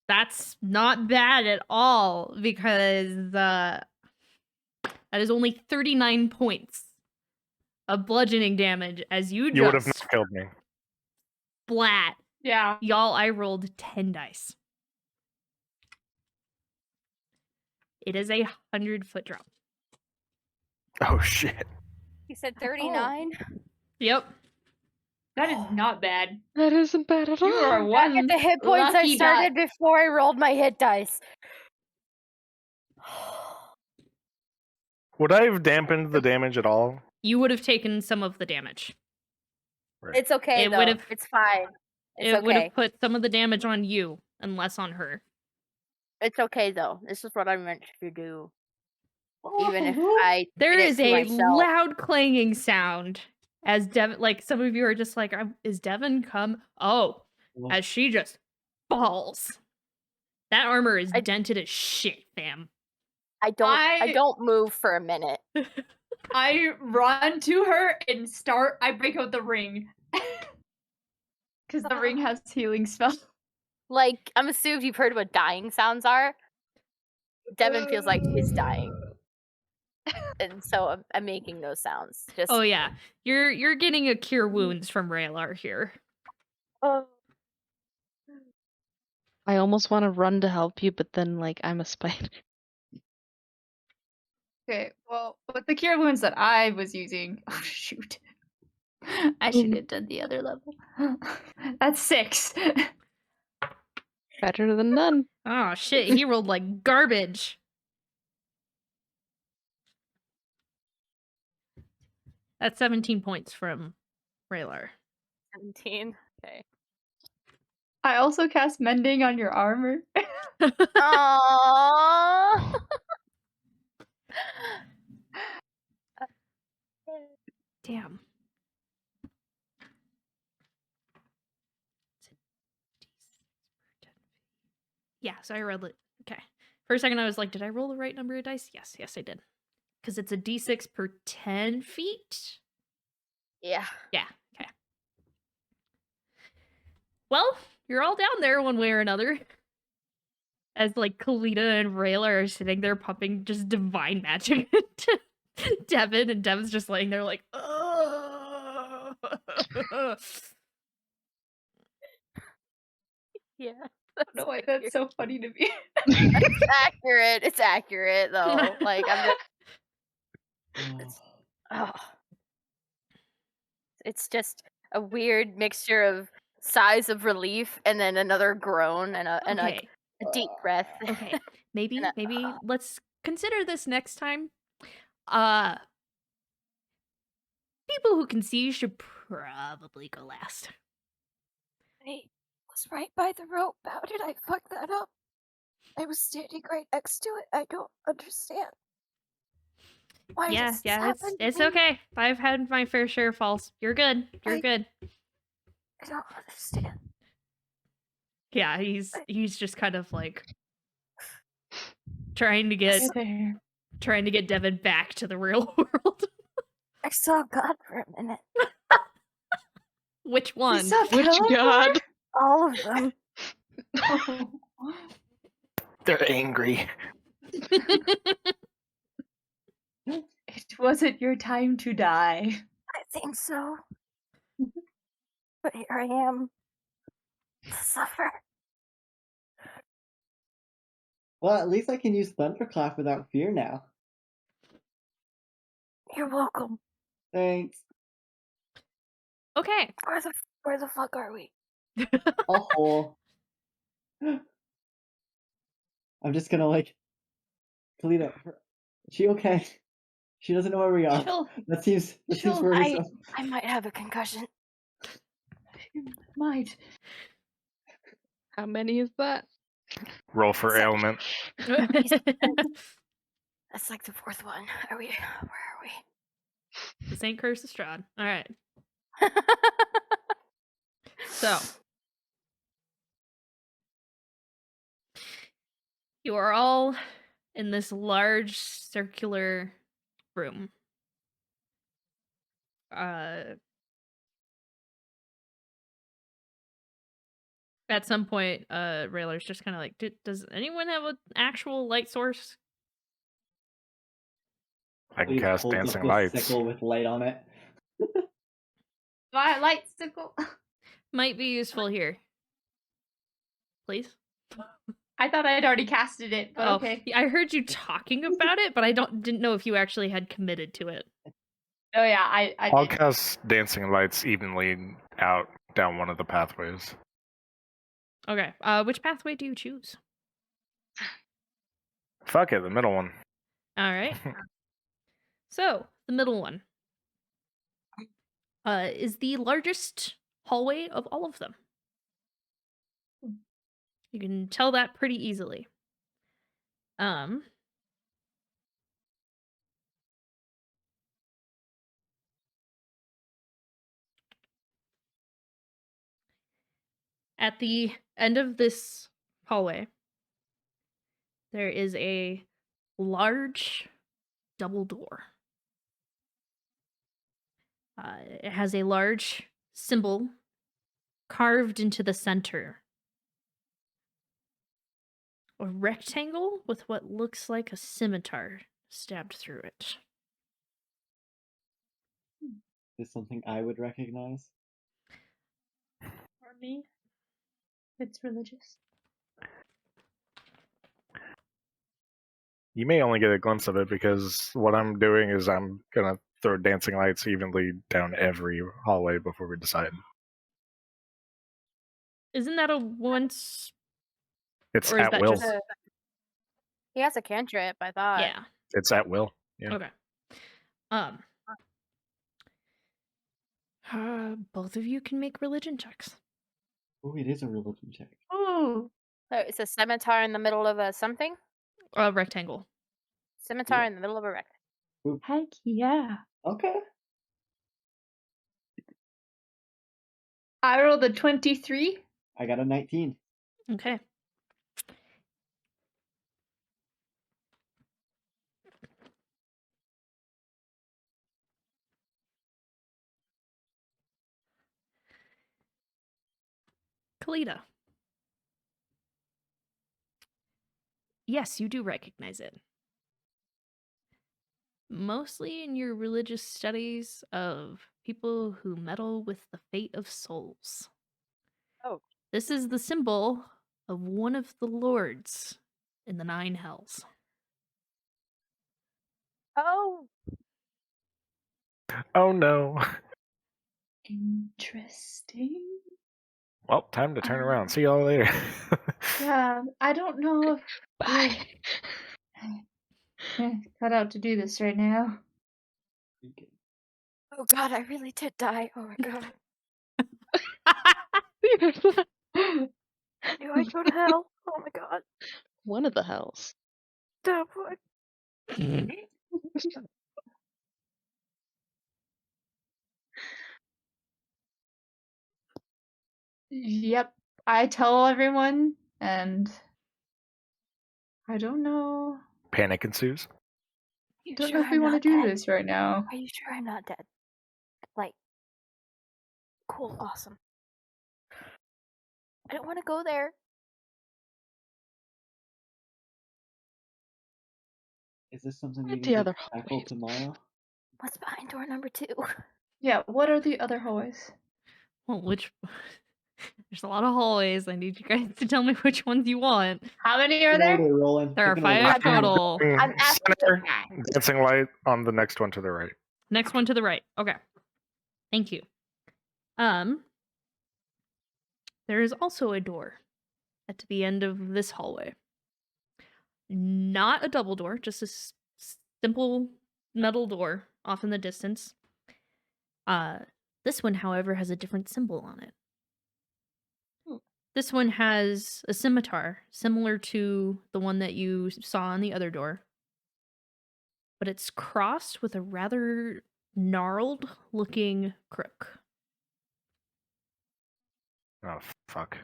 A: that's not bad at all because that is only 39 points of bludgeoning damage as you
F: You would have
A: just
F: not killed me.
A: splat.
D: Yeah.
A: Y'all, I rolled 10 dice. It is a 100-foot drop.
F: Oh shit.
B: You said 39?
A: Yep.
D: That is not bad.
E: That isn't bad at all.
D: You are
B: Back
D: one
B: at the hit points I
D: lucky
B: started before I rolled my hit dice.
F: Would I have dampened the damage at all?
A: You would have taken some of the damage.
B: It's okay
A: It
B: though.
A: would've-
B: It's fine. It's
A: It would
B: okay.
A: have put some of the damage on you and less on her.
B: It's okay though. This is what I meant to do. Even if I
A: There
B: did it
A: is
B: to
A: a
B: myself.
A: loud clanging sound as Devin, like some of you are just like, is Devin come? Oh, as she just falls. That armor is dented as shit, fam.
B: I don't move for a minute.
D: I run to her and I break out the ring. Because the ring has healing spell.
B: Like, I'm assuming you've heard what dying sounds are. Devin feels like he's dying. And so I'm making those sounds. Just
A: Oh yeah, you're getting a cure wounds from Raylar here.
B: Oh.
E: I almost want to run to help you, but then like I'm a spider.
D: Okay, well, with the cure wounds that I was using, oh shoot, I should have done the other level. That's 6.
E: Better than none.
A: Oh shit, he rolled like garbage. That's 17 points from Raylar.
B: 17. Okay.
D: I also cast mending on your armor.
B: Aww.
A: Damn. Yeah, so I rolled it. Okay. For a second, I was like, did I roll the right number of dice? Yes, I did. Because it's a d6 per 10 feet?
B: Yeah.
A: Yeah, okay. Well, you're all down there one way or another. As like Kalita and Rayla are sitting there pumping just divine magic into Devin, and Devin's just laying there like, oh.
B: Yeah.
D: No, why that's so funny to me.
B: It's accurate. It's accurate though. Like I'm just. Oh. It's just a weird mixture of sighs of relief and then another groan and a
A: Okay.
B: deep breath.
A: Okay. Maybe
B: And
A: let's consider this next time. People who can see should probably go last.
G: I was right by the rope. How did I fuck that up? I was standing right next to it. I don't understand. Why
A: Yeah,
G: does this happen to
A: it's
G: me?
A: okay. I've had my fair share of falls. You're good. You're good.
G: I don't understand.
A: Yeah, he's just kind of like trying to get Devin back to the real world.
G: I saw God for a minute.
A: Which one?
E: Which god?
G: All of them.
F: They're angry.
D: It wasn't your time to die.
G: I think so. But here I am. To suffer.
C: Well, at least I can use Thunderclap without fear now.
G: You're welcome.
C: Thanks.
A: Okay.
G: Where the fuck are we?
C: A hole. I'm just gonna like Kalita. Is she okay? She doesn't know where we are. That seems worrisome.
G: I might have a concussion.
D: You might.
E: How many is that?
F: Roll for ailment.
G: That's like the 4th one. Where are we?
A: The St. Curse of Strahd. All right. So you are all in this large circular room. At some point, Raylar's just kind of like, does anyone have an actual light source?
F: I can
C: He
F: cast
C: holds up
F: dancing
C: the
F: lights.
C: sickle with light on it.
D: My light sickle.
A: Might be useful here. Please?
D: I thought I had already casted it, but okay.
A: I heard you talking about it, but I didn't know if you actually had committed to it.
D: Oh yeah, I
F: I'll
D: did.
F: cast dancing lights evenly out down one of the pathways.
A: Okay. Which pathway do you choose?
F: Fuck it, the middle one.
A: All right. So, the middle one is the largest hallway of all of them. You can tell that pretty easily. At the end of this hallway, there is a large double door. It has a large symbol carved into the center. A rectangle with what looks like a scimitar stabbed through it.
C: Is something I would recognize?
D: me. It's religious.
F: You may only get a glimpse of it because what I'm doing is I'm gonna throw dancing lights evenly down every hallway before we decide.
A: Isn't that a once,
F: It's
A: or is
F: at
A: that
F: will.
A: just
B: He has a cantrip, I thought.
A: yeah?
F: It's at will. Yeah.
A: Okay. Both of you can make religion checks.
C: Oh, it is a religion check.
D: Ooh.
B: So it's a scimitar in the middle of a something?
A: Rectangle.
B: Scimitar
C: Yeah.
B: in the middle of a rectangle.
D: Heck yeah.
C: Okay.
D: I rolled a 23.
C: I got a 19.
A: Okay. Kalita. Yes, you do recognize it. Mostly in your religious studies of people who meddle with the fate of souls.
B: Oh.
A: This is the symbol of one of the lords in the 9 hells.
B: Oh.
F: Oh no.
D: Interesting.
F: Well, time to turn around. See y'all later.
D: Yeah, I don't know if
E: Bye.
D: we're cut out to do this right now.
G: Oh god, I really did die. Oh my god. Do I go to hell? Oh my god.
E: One of the hells.
G: That would.
D: Yep, I tell everyone, and I don't know.
F: Panic ensues.
G: You
D: Don't
G: sure
D: know if we
G: I'm
D: want to
G: not
D: do
G: dead?
D: this right now.
G: Are you sure I'm not dead? Like, cool, awesome. I don't want to go there.
C: Is this something we
E: At
C: need
E: the
C: to
E: other
C: tackle
E: hallways.
C: tomorrow?
G: What's behind door number 2?
D: Yeah, what are the other hallways?
A: Well, which there's a lot of hallways. I need you guys to tell me which ones you want.
D: How many are
C: Pick an
D: there?
C: order, Roland.
A: There are
C: Pick an order.
A: 5 total.
B: I'm asking
F: Center, dancing light on the next one to the right.
A: Next one to the right. Okay. Thank you. There is also a door at the end of this hallway. Not a double door, just a simple metal door off in the distance. This one, however, has a different symbol on it. This one has a scimitar, similar to the one that you saw on the other door. But it's crossed with a rather gnarled looking crook.
F: Oh, fuck.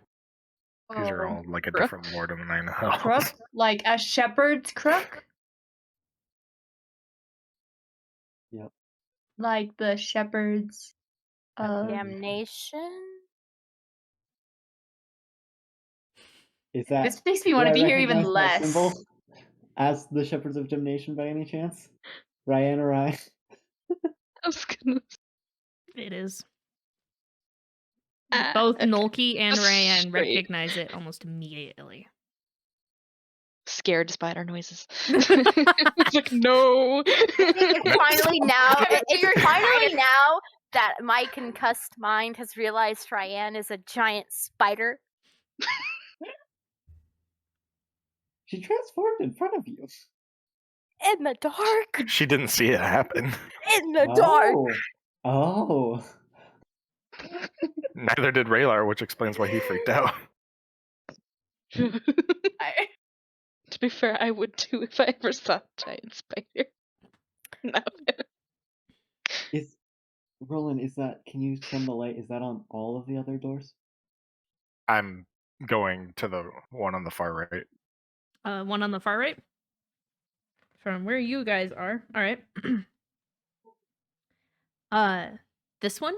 F: These are all like a
E: Crook?
F: different lord of the 9 hells.
D: Crook? Like a shepherd's crook?
C: Yep.
D: Like the shepherds of...
B: damnation.
C: Is that?
D: This makes me
C: do
D: want to
C: I
D: be here even
C: recognize that
D: less.
C: symbol as the Shepherds of Damnation by any chance? Ryan or I?
E: I was gonna.
A: It is.
E: Ah,
A: Both
E: okay.
A: Nolki and Ryan
E: Straight.
A: recognize it almost immediately.
E: Scared spider noises. It's like, no.
B: It's finally now. It's finally now that my concussed mind has realized Ryan is a giant spider.
C: She transformed in front of you.
B: In the dark.
F: She didn't see it happen.
B: In the dark.
C: Oh.
F: Neither did Raylar, which explains why he freaked out.
E: To be fair, I would too if I ever saw a giant spider. No.
C: Is Roland, is that, can you send the light? Is that on all of the other doors?
F: I'm going to the one on the far right.
A: One on the far right. From where you guys are. All right. This one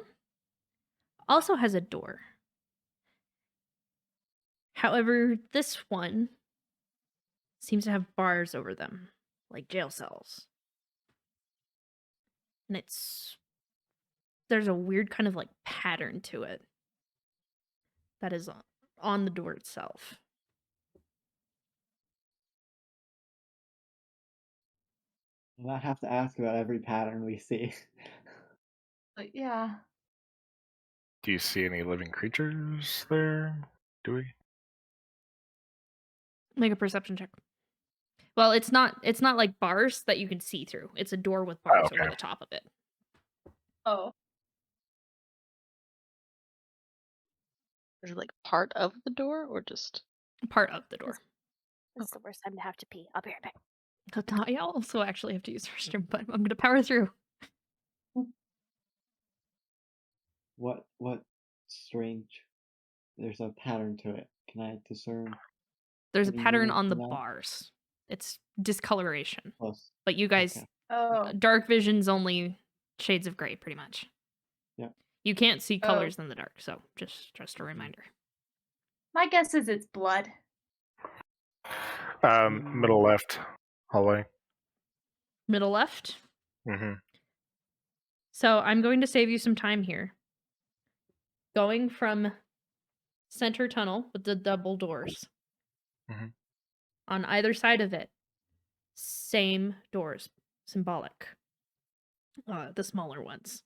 A: also has a door. However, this one seems to have bars over them, like jail cells. And there's a weird kind of like pattern to it. that is on the door itself.
C: I might have to ask about every pattern we see.
D: But yeah.
F: Do you see any living creatures there? Do we?
A: Make a perception check. Well, it's not like bars that you can see through. It's a door with bars over
F: okay.
A: the top of it.
D: Oh.
E: Is it like part of the door or just?
A: Part of the door.
B: This is the worst time to have to pee. I'll be right back.
A: I also actually have to use the restroom, but I'm gonna power through.
C: What strange. There's a pattern to it. Can I discern?
A: There's a
C: Any
A: pattern
C: meaning
A: on the
C: from that?
A: bars. It's discoloration.
C: Close.
A: But you guys,
C: Okay.
D: Oh.
A: dark vision's only shades of gray, pretty much.
C: Yep.
A: You can't see
D: Oh.
A: colors in the dark, so just a reminder.
D: My guess is it's blood.
F: Middle left hallway.
A: Middle left.
F: Mm-hmm.
A: So I'm going to save you some time here. Going from center tunnel with the double doors.
F: Mhm.
A: On either side of it, same doors, symbolic. The smaller ones.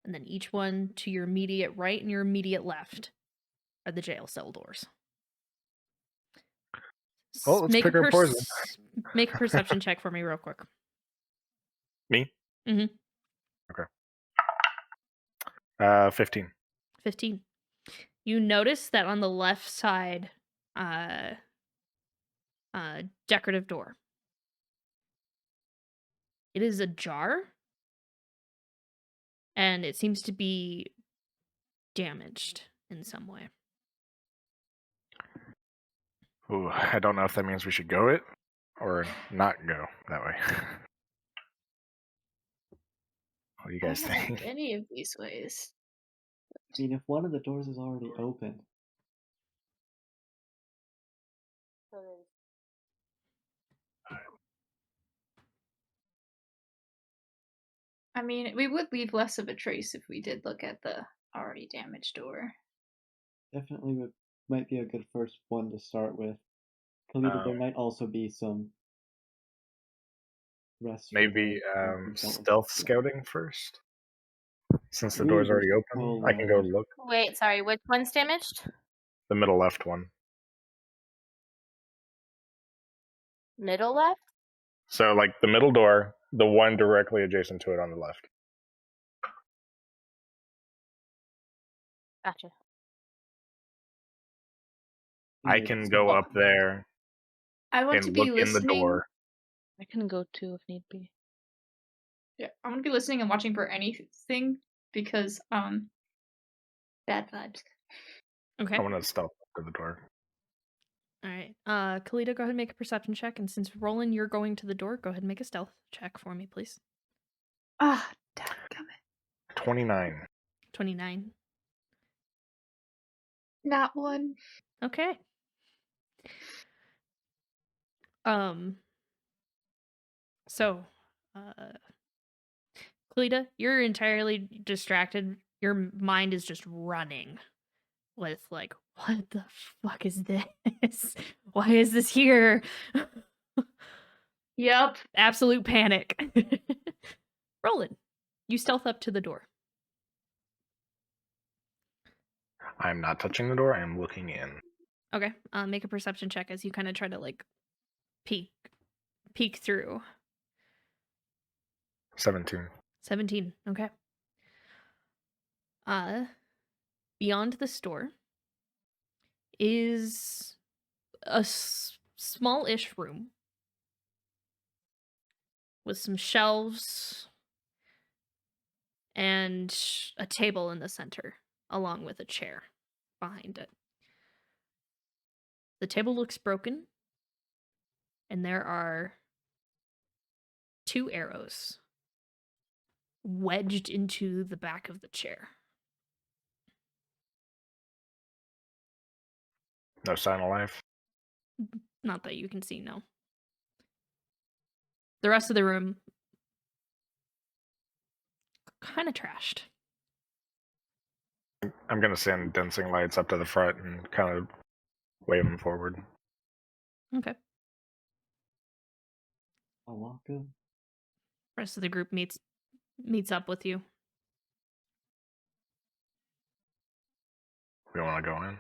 A: And then each one to your immediate right and your immediate left are the jail cell doors.
F: Oh, let's pick our poison.
A: Make a perception check for me real quick.
F: Me?
A: Mhm.
F: Okay. 15.
A: 15. You notice that on the left side, decorative door. It is ajar, and it seems to be damaged in some way.
F: Ooh, I don't know if that means we should go it or not go that way. What do you guys
D: I haven't
F: think?
D: been any of these ways.
C: I mean, if one of the doors is already open,
D: I mean, we would leave less of a trace if we did look at the already damaged door.
C: definitely might be a good first one to start with. Kalita, there might also be some rest.
F: Maybe stealth scouting first? Since the
C: We
F: door's
C: will
F: already open,
C: roll,
F: I can go look.
B: Wait, sorry, which one's damaged?
F: The middle left one.
B: Middle left?
F: So, like, the middle door, the one directly adjacent to it on the left.
B: Gotcha.
F: I can go up there
D: I want
F: and
D: to
F: look
D: be
F: in the
D: listening.
F: door.
E: I can go too if need be.
D: Yeah, I'm gonna be listening and watching for anything because bad vibes.
A: Okay.
F: I want to stealth up to the door.
A: All right. Kalita, go ahead and make a perception check. And since Roland, you're going to the door, go ahead and make a stealth check for me, please.
D: Ah, dadgummit.
F: 29.
A: 29.
D: Not one.
A: Okay. So, Kalita, you're entirely distracted. Your mind is just running with like, what the fuck is this? Why is this here?
D: Yep.
A: Absolute panic. Roland, you stealth up to the door.
F: I'm not touching the door, I'm looking in.
A: Okay. Make a perception check as you kind of try to like peek through.
F: 17.
A: 17. Okay. Beyond the store is a small-ish room with some shelves and a table in the center, along with a chair behind it. The table looks broken, and there are 2 arrows wedged into the back of the chair.
F: No sign of life.
A: Not that you can see, no. The rest of the room, kind of trashed.
F: I'm gonna send dancing lights up to the front and kind of wave them forward.
A: Okay.
C: I'll walk up.
A: Rest of the group meets up with you.
F: We want to go in.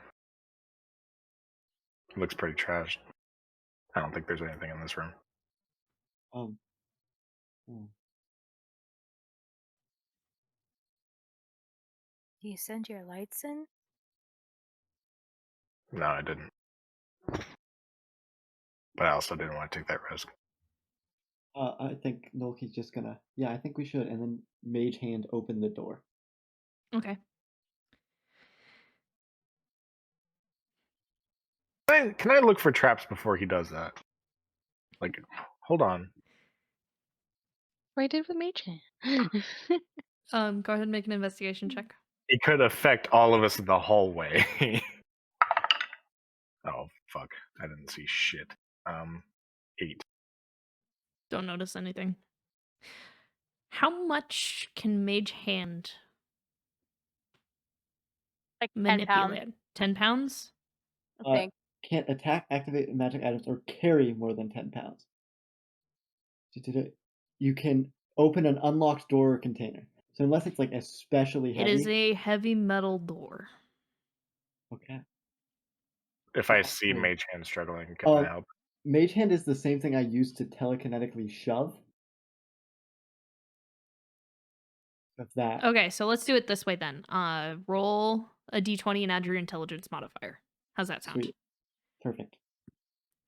F: It looks pretty trashed. I don't think there's anything in this room.
C: Um. hmm.
B: Do you send your lights in?
F: No, I didn't. But I also didn't want to take that risk.
C: I think Nolki's just gonna. Yeah, I think we should. And then Mage Hand open the door.
A: Okay.
F: Can I look for traps before he does that? Like, hold on.
E: What I did with Mage Hand.
A: Go ahead and make an investigation check.
F: It could affect all of us in the hallway. Oh, fuck. I didn't see shit. 8.
A: Don't notice anything. How much can Mage Hand
B: Like 10 pounds,
A: manipulate? 10 pounds?
B: I think.
C: Can't attack, activate magic items, or carry more than 10 pounds. You can open an unlocked door or container. So unless it's like especially
A: It
C: heavy.
A: is a heavy metal door.
C: Okay.
F: If I see
C: Hmm.
F: Mage Hand struggling, can I
C: Um,
F: help?
C: Mage Hand is the same thing I use to telekinetically shove. Of that.
A: Okay, so let's do it this way then. Roll a d20 and add your intelligence modifier. How's that sound?
C: Sweet. Perfect.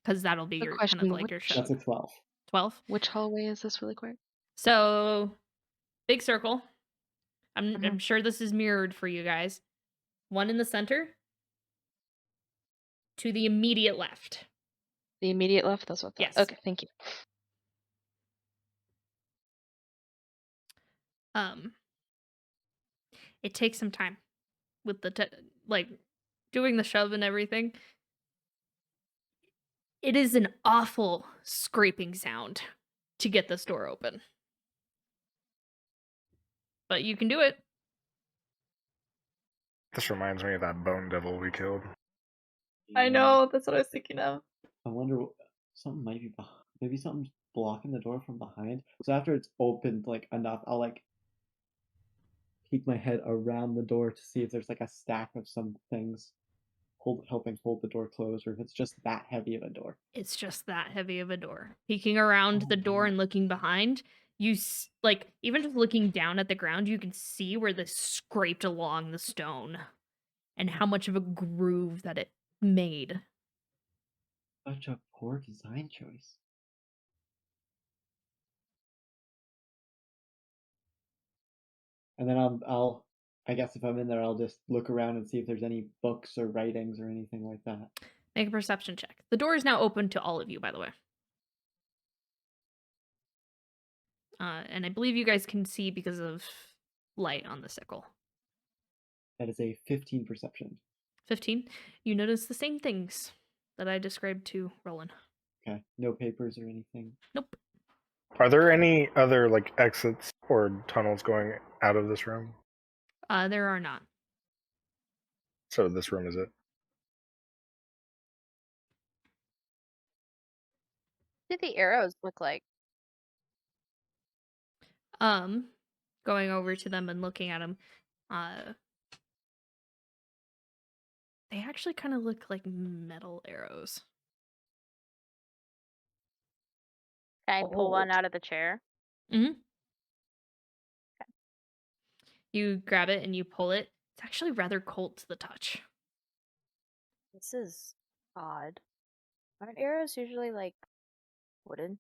A: Because that'll be
E: Good
A: your
E: question.
A: kind of like your shove.
C: That's a 12.
A: 12.
E: Which hallway is this really quick?
A: So, big circle. I'm
E: Mhm.
A: sure this is mirrored for you guys. One in the center. To the immediate left.
E: The immediate left? That's what I thought.
A: Yes.
E: Okay, thank you.
A: It takes some time with the like doing the shove and everything. It is an awful scraping sound to get this door open. But you can do it.
F: This reminds me of that bone devil we killed.
D: I know, that's what I was thinking of.
C: I wonder something might be behind. Maybe something's blocking the door from behind. So after it's opened like enough, I'll like peek my head around the door to see if there's like a stack of some things helping hold the door closed, or if it's just that heavy of a door.
A: It's just that heavy of a door. Peeking around
C: Oh,
A: the door
C: wow.
A: and looking behind, like even just looking down at the ground, you can see where this scraped along the stone and how much of a groove that it made.
C: Such a poor design choice. And then I guess if I'm in there, I'll just look around and see if there's any books or writings or anything like that.
A: Make a perception check. The door is now open to all of you, by the way. And I believe you guys can see because of light on the sickle.
C: That is a 15 perception.
A: 15. You notice the same things that I described to Roland.
C: Okay. No papers or anything.
A: Nope.
F: Are there any other like exits or tunnels going out of this room?
A: There are not.
F: So this room is it?
B: What do the arrows look like?
A: Going over to them and looking at them, they actually kind of look like metal arrows.
B: Can I pull one
C: Oh.
B: out of the chair?
A: You grab it and you pull it. It's actually rather cold to the touch.
B: This is odd. Aren't arrows usually like wooden?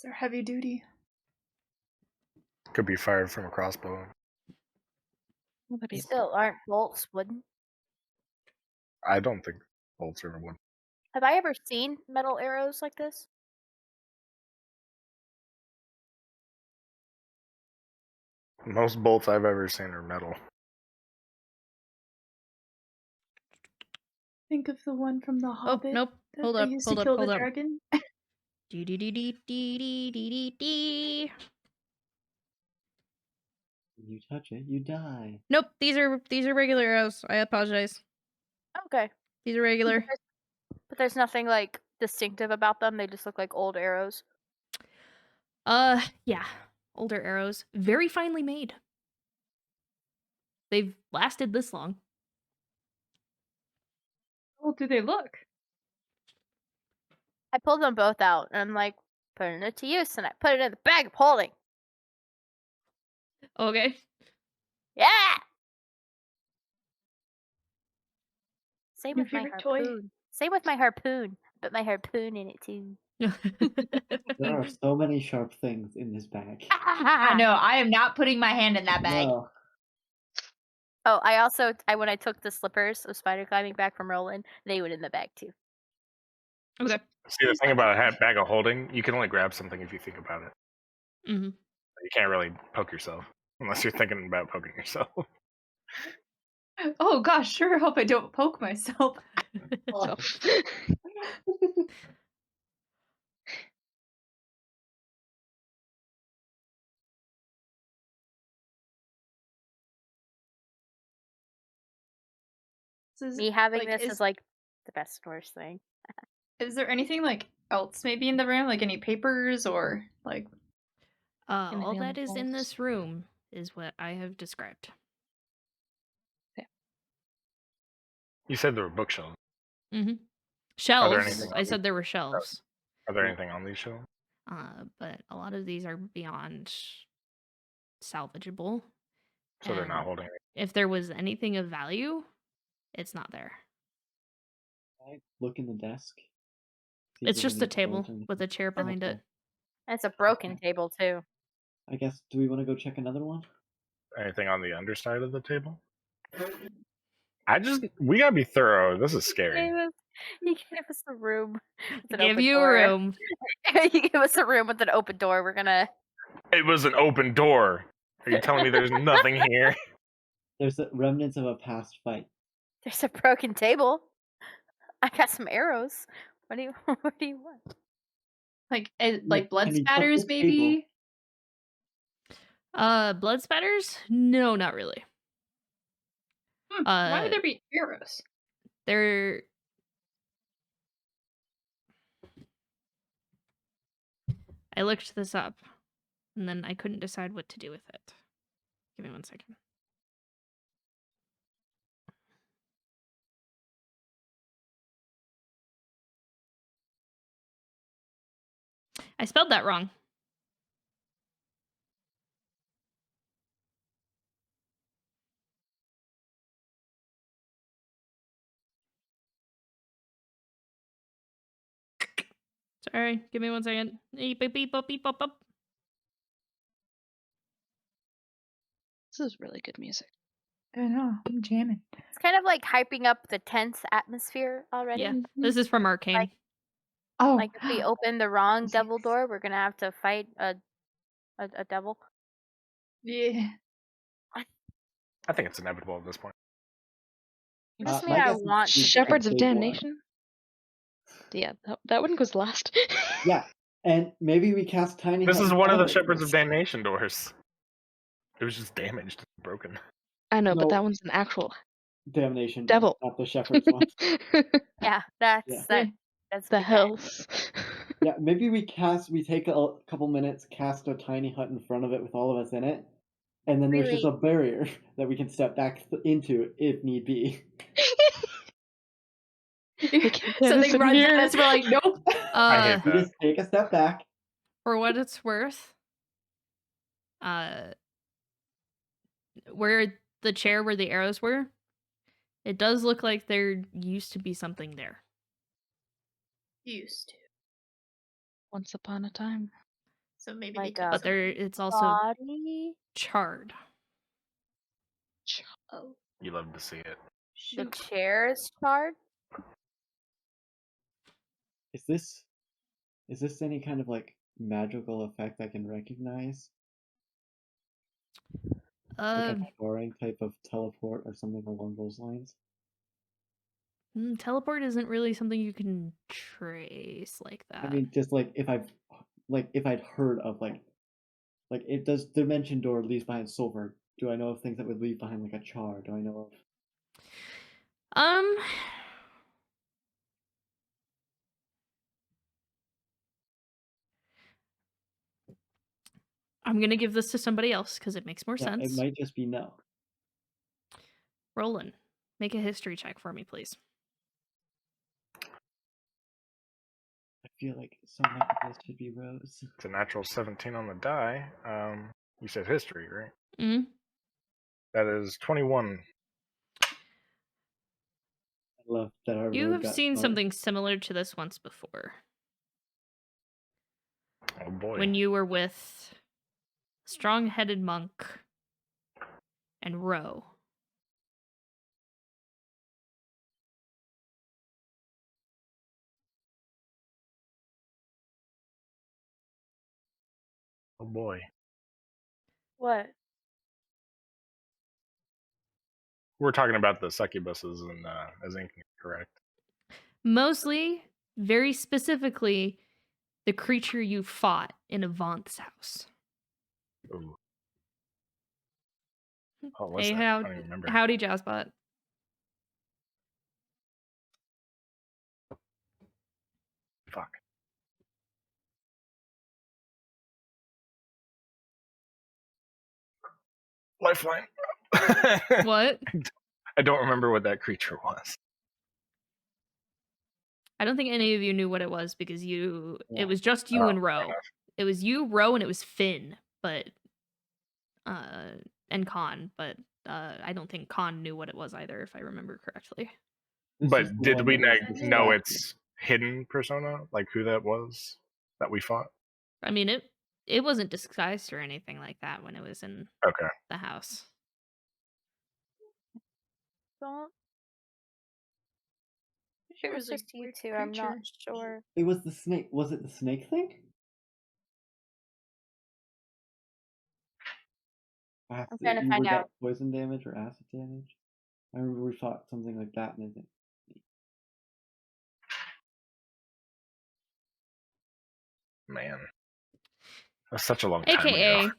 D: They're heavy duty.
F: Could be fired from a crossbow.
E: Well, that'd be
B: Still, aren't bolts wooden?
F: I don't think bolts are wood.
B: Have I ever seen metal arrows like this?
F: Most bolts I've ever seen are metal.
D: Think of the one from The
A: Oh,
D: Hobbit.
A: nope.
D: that
A: Hold
D: they
A: up,
D: used
A: hold
D: to
A: up,
D: kill
A: hold
D: the
A: up.
D: dragon.
A: Dee dee dee dee dee dee dee dee.
C: You touch it, you die.
A: Nope, these are regular arrows. I apologize.
B: Okay.
A: These are regular.
B: But there's nothing like distinctive about them. They just look like old arrows.
A: Yeah. Older arrows. Very finely made. They've lasted this long.
D: How old do they look?
B: I pulled them both out and I'm like, putting it to use, and I put it in the bag of holding.
A: Okay.
B: Yeah. Same
D: Your
B: with my
D: favorite toy?
B: harpoon. Same with my harpoon. Put my harpoon in it too.
C: There are so many sharp things in this bag.
D: I know. I am not putting my hand in that bag.
C: No.
B: Oh, when I took the slippers of spider climbing back from Roland, they went in the bag too.
A: Okay.
F: See, the thing about a bag of holding, you can only grab something if you think about it.
A: Mm-hmm.
F: You can't really poke yourself unless you're thinking about poking yourself.
D: Oh gosh, sure hope I don't poke myself.
E: Oh.
B: Me having
D: like,
B: this
D: is,
B: is like the best and worst thing.
D: Is there anything like else maybe in the room, like any papers or like?
A: All
E: Anything on
A: that
E: the
A: is in
E: walls?
A: this room is what I have described.
F: You said there were bookshelves.
A: Mm-hmm.
F: Are there
A: Shelves.
F: anything
A: I
F: on
A: said there were shelves.
F: Are there anything on these shelves?
A: But a lot of these are beyond salvageable.
F: So they're not
A: And
F: holding it.
A: if there was anything of value, it's not there.
C: I look in the desk. see if
A: It's
C: there's
A: just a
C: any drawers
A: table
C: or
A: with a chair behind it.
B: And it's a broken table too.
C: I guess, do we want to go check another one?
F: Anything on the underside of the table? We gotta be thorough. This is scary.
B: He gave us a room with an
A: Give
B: open
A: you
B: door.
A: a room.
B: He gave us a room with an open door. We're gonna.
F: It was an open door. Are you telling me there's nothing here?
C: There's remnants of a past fight.
B: There's a broken table. I got some arrows. What do you want?
D: Like
C: Look,
D: blood
C: can you touch
D: spatters,
C: this table?
D: maybe?
A: Blood spatters? No, not really.
D: Why would there be arrows?
A: They're I looked this up, and then I couldn't decide what to do with it. Give me 1 second. I spelled that wrong. Sorry, give me 1 second. Beep, beep, beep, beep, beep, beep, beep.
E: This is really good music.
D: I know. I'm jamming.
B: It's kind of like hyping up the tense atmosphere already.
A: Yeah, this is from Arcane.
D: Oh,
B: Like if we open the wrong
D: Yes.
B: devil door, we're gonna have to fight a devil.
D: yeah.
F: I think it's inevitable at this point.
B: Doesn't
C: My
B: mean I
C: guess is
B: want
C: we
B: to.
C: check
E: Shepherds of
C: table one.
E: Damnation? Yeah, that one goes last.
C: Yeah, and maybe we cast Tiny
F: This
C: Hut
F: is
C: in
F: one of
C: front
F: the
C: it.
F: Shepherds of Damnation doors. It was just damaged, broken.
E: I know,
C: No.
E: but that one's an actual
C: Damnation,
E: devil.
C: not the Shepherd's one.
B: Yeah, that's
C: Yeah.
B: that. That's
E: The
B: big bad.
E: hells.
C: Yeah, maybe we take a couple minutes, cast a tiny hut in front of it with all of us in it, and then there's just
B: Really?
C: a barrier that we can step back into if need be.
D: Something runs at us. We're like, nope.
F: I hate
C: We
F: that.
C: just take a step back.
A: For what it's worth, where the chair where the arrows were, it does look like there used to be something there.
D: Used to.
E: Once upon a time.
D: So maybe
B: Like
D: they
B: a
A: But there, it's also
B: body.
A: charred.
D: Oh,
F: You love to see it.
B: The
D: shoot.
B: chair is charred.
C: Is this any kind of like magical effect I can recognize? Like a boring type of teleport or something along those lines?
A: Teleport isn't really something you can trace like that.
C: I mean, just like if I'd heard of like it does dimension door leaves behind silver Do I know of things that would leave behind like a char? Do I know of?
A: Um, I'm gonna give this to somebody else because it makes more
C: Yeah, it
A: sense.
C: might just be no.
A: Roland, make a history check for me, please.
C: I feel like so much of this should be Rose.
F: It's a natural 17 on the die. You said history, right?
A: Mm.
F: That is 21.
C: I love that our
A: You
C: road
A: have
C: got
A: seen
C: smaller.
A: something similar to this once before.
F: Oh boy.
A: When you were with strong-headed monk and Ro.
F: Oh boy.
B: What?
F: We're talking about the succubuses and Azinki, correct?
A: Mostly, very specifically, the creature you fought in Avant's house.
F: Ooh. Oh, what's
A: Hey,
F: that? I don't even remember.
A: howdy, Jazzbot.
F: Fuck. Lifeline.
A: What?
F: I don't remember what that creature was.
A: I don't think any of you knew what it was because it
C: Yeah.
A: was just you
F: Oh,
A: and
F: fair
A: Ro.
F: enough.
A: It was you, Ro, and it was Finn, but and Khan, but I don't think Khan knew what it was either, if I remember correctly.
C: This
F: But
C: is the
F: did
C: one
F: we
C: that was
F: know
C: distracted.
F: its hidden persona? Like who that was that we fought?
A: I mean, it wasn't disguised or anything like that when it was in
F: Okay.
A: the house.
B: Don't.
D: It
B: It was
D: was a
B: just you
D: weird
B: two. I'm not
D: creature.
B: sure.
C: It was the snake. Was it the snake thing?
B: I'm trying to
C: You
B: find
C: were got
B: out.
C: poison damage or acid damage? I remember we fought something like that, and it.
F: Man. That's such a long time ago.
A: AKA,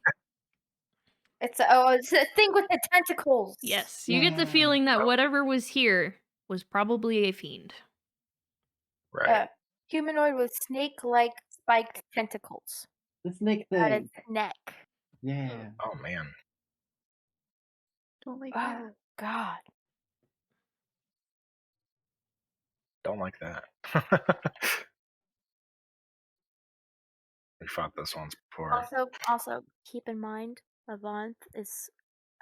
B: It's a thing with the tentacles.
A: yes, you get the feeling that whatever was here was probably a fiend.
F: Right.
B: Humanoid with snake-like spiked tentacles
C: The snake
B: at
C: thing.
B: its neck.
C: Yeah.
F: Oh man.
D: Don't like that.
B: Oh God.
F: Don't like that. We fought this once before.
B: Also keep in mind, Avant is.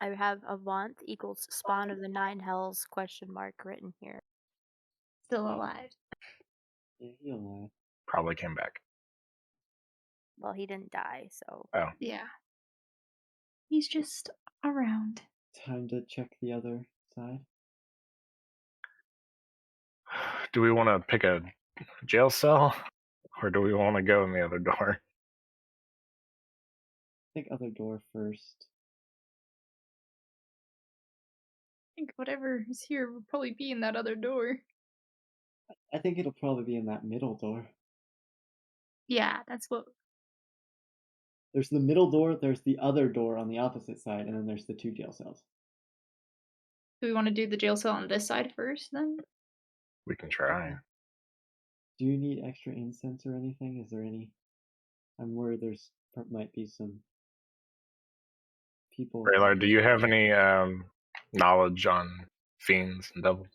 B: I have Avant equals spawn of the nine hells question mark written here.
D: Still alive.
C: Yeah, he'll lie.
F: Probably came back.
B: Well, he didn't die, so.
F: Oh.
D: Yeah. He's just around.
C: Time to check the other side.
F: Do we want to pick a jail cell? Or do we want to go in the other door?
C: I think other door first.
D: I think whatever is here will probably be in that other door.
C: I think it'll probably be in that middle door.
D: Yeah, that's what.
C: There's the middle door, there's the other door on the opposite side, and then there's the two jail cells.
D: Do we want to do the jail cell on this side first then?
F: We can try.
C: Do you need extra incense or anything? Is there any? I'm worried might be some people.
F: Raylard, do you have any knowledge on fiends and devils?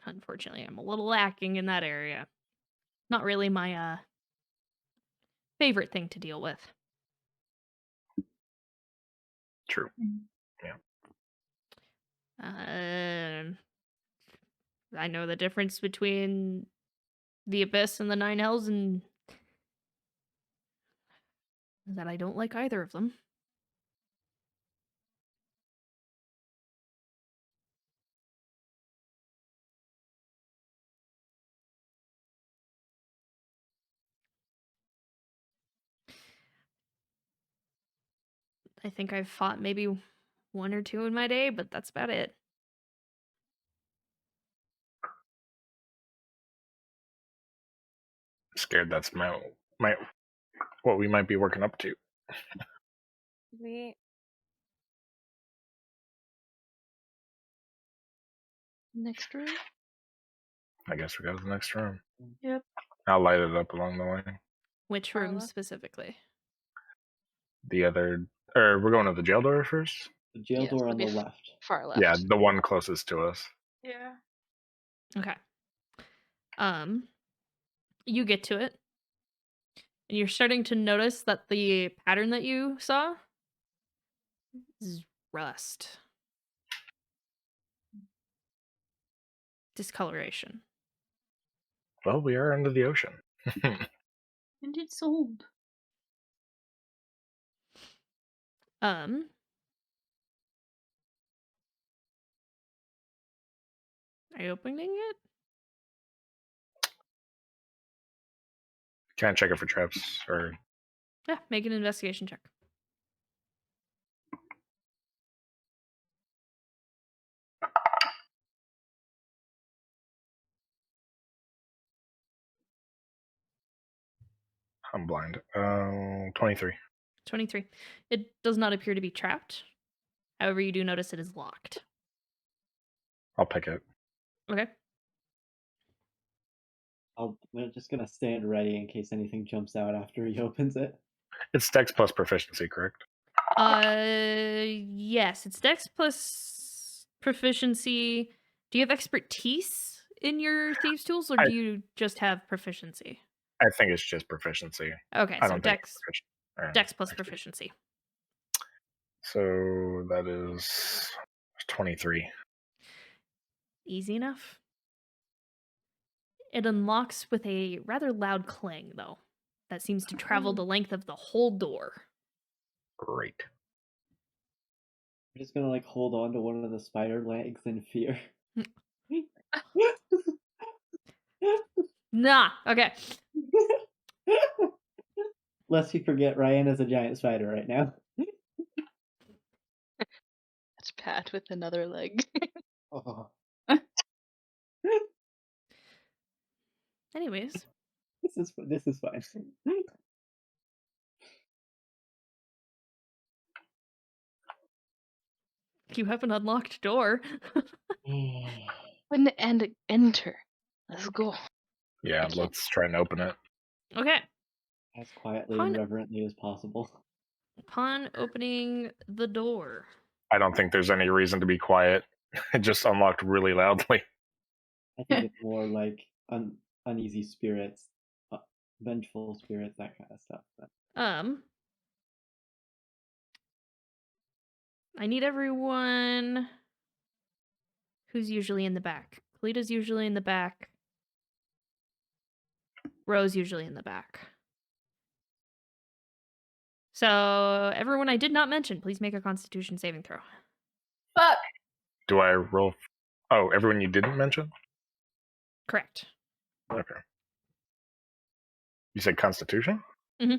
A: Unfortunately, I'm a little lacking in that area. Not really my favorite thing to deal with.
F: True.
A: I know the difference between the Abyss and the Nine Hells, and that I don't like either of them. I think I've fought maybe 1 or 2 in my day, but that's about it.
F: Scared that's my what we might be working up to.
G: We
E: Next room.
F: I guess we go to the next room.
D: Yep.
F: I'll light it up along the way.
A: Which
G: Far
A: room
G: left.
A: specifically?
F: The other, or we're going to the jail door first.
C: The jail
E: Yes,
C: door
E: it'll
C: on
E: be
C: the left.
E: Far left.
F: Yeah, the one closest to us.
D: Yeah.
A: Okay. You get to it, and you're starting to notice that the pattern that you saw is rust. Discoloration.
F: Well, we are under the ocean.
D: And it's old.
A: Are you opening it?
F: Can I check it for traps? Or
A: Yeah, make an investigation check.
F: I'm blind. 23.
A: 23. It does not appear to be trapped. However, you do notice it is locked.
F: I'll pick it.
A: Okay.
C: I'm just gonna stand ready in case anything jumps out after he opens it.
F: It's Dex plus proficiency, correct?
A: Yes, it's Dex plus proficiency. Do you have expertise in your thieves' tools, or
F: I-
A: do you just have proficiency?
F: I think it's just proficiency.
A: Okay,
F: I
A: so
F: don't think
A: Dex,
F: it's proficient. Or
A: Dex plus
F: expertise.
A: proficiency.
F: So that is 23.
A: Easy enough. It unlocks with a rather loud clang, though, that seems to travel the length of the whole door.
F: Great.
C: I'm just gonna like hold on to one of the spider legs in fear.
A: Nah, okay.
C: Lest you forget, Ryan is a giant spider right now.
E: That's Pat with another leg.
C: Oh,
A: Anyways,
C: this is fine.
A: you have an unlocked door.
E: When and enter. Let's go.
F: Yeah,
E: Okay.
F: let's try and open it.
A: Okay.
C: As quietly and
A: Pun-
C: reverently as possible.
A: Upon opening the door,
F: I don't think there's any reason to be quiet. It just unlocked really loudly.
C: I think it's more like uneasy spirits, vengeful spirits, that kind of stuff. But
A: I need everyone who's usually in the back. Kalita's usually in the back. Ro's usually in the back. So, everyone I did not mention, please make a Constitution saving throw.
D: Fuck.
F: Do I roll? Oh, everyone you didn't mention?
A: Correct.
F: Okay. You said Constitution?
A: Mm-hmm.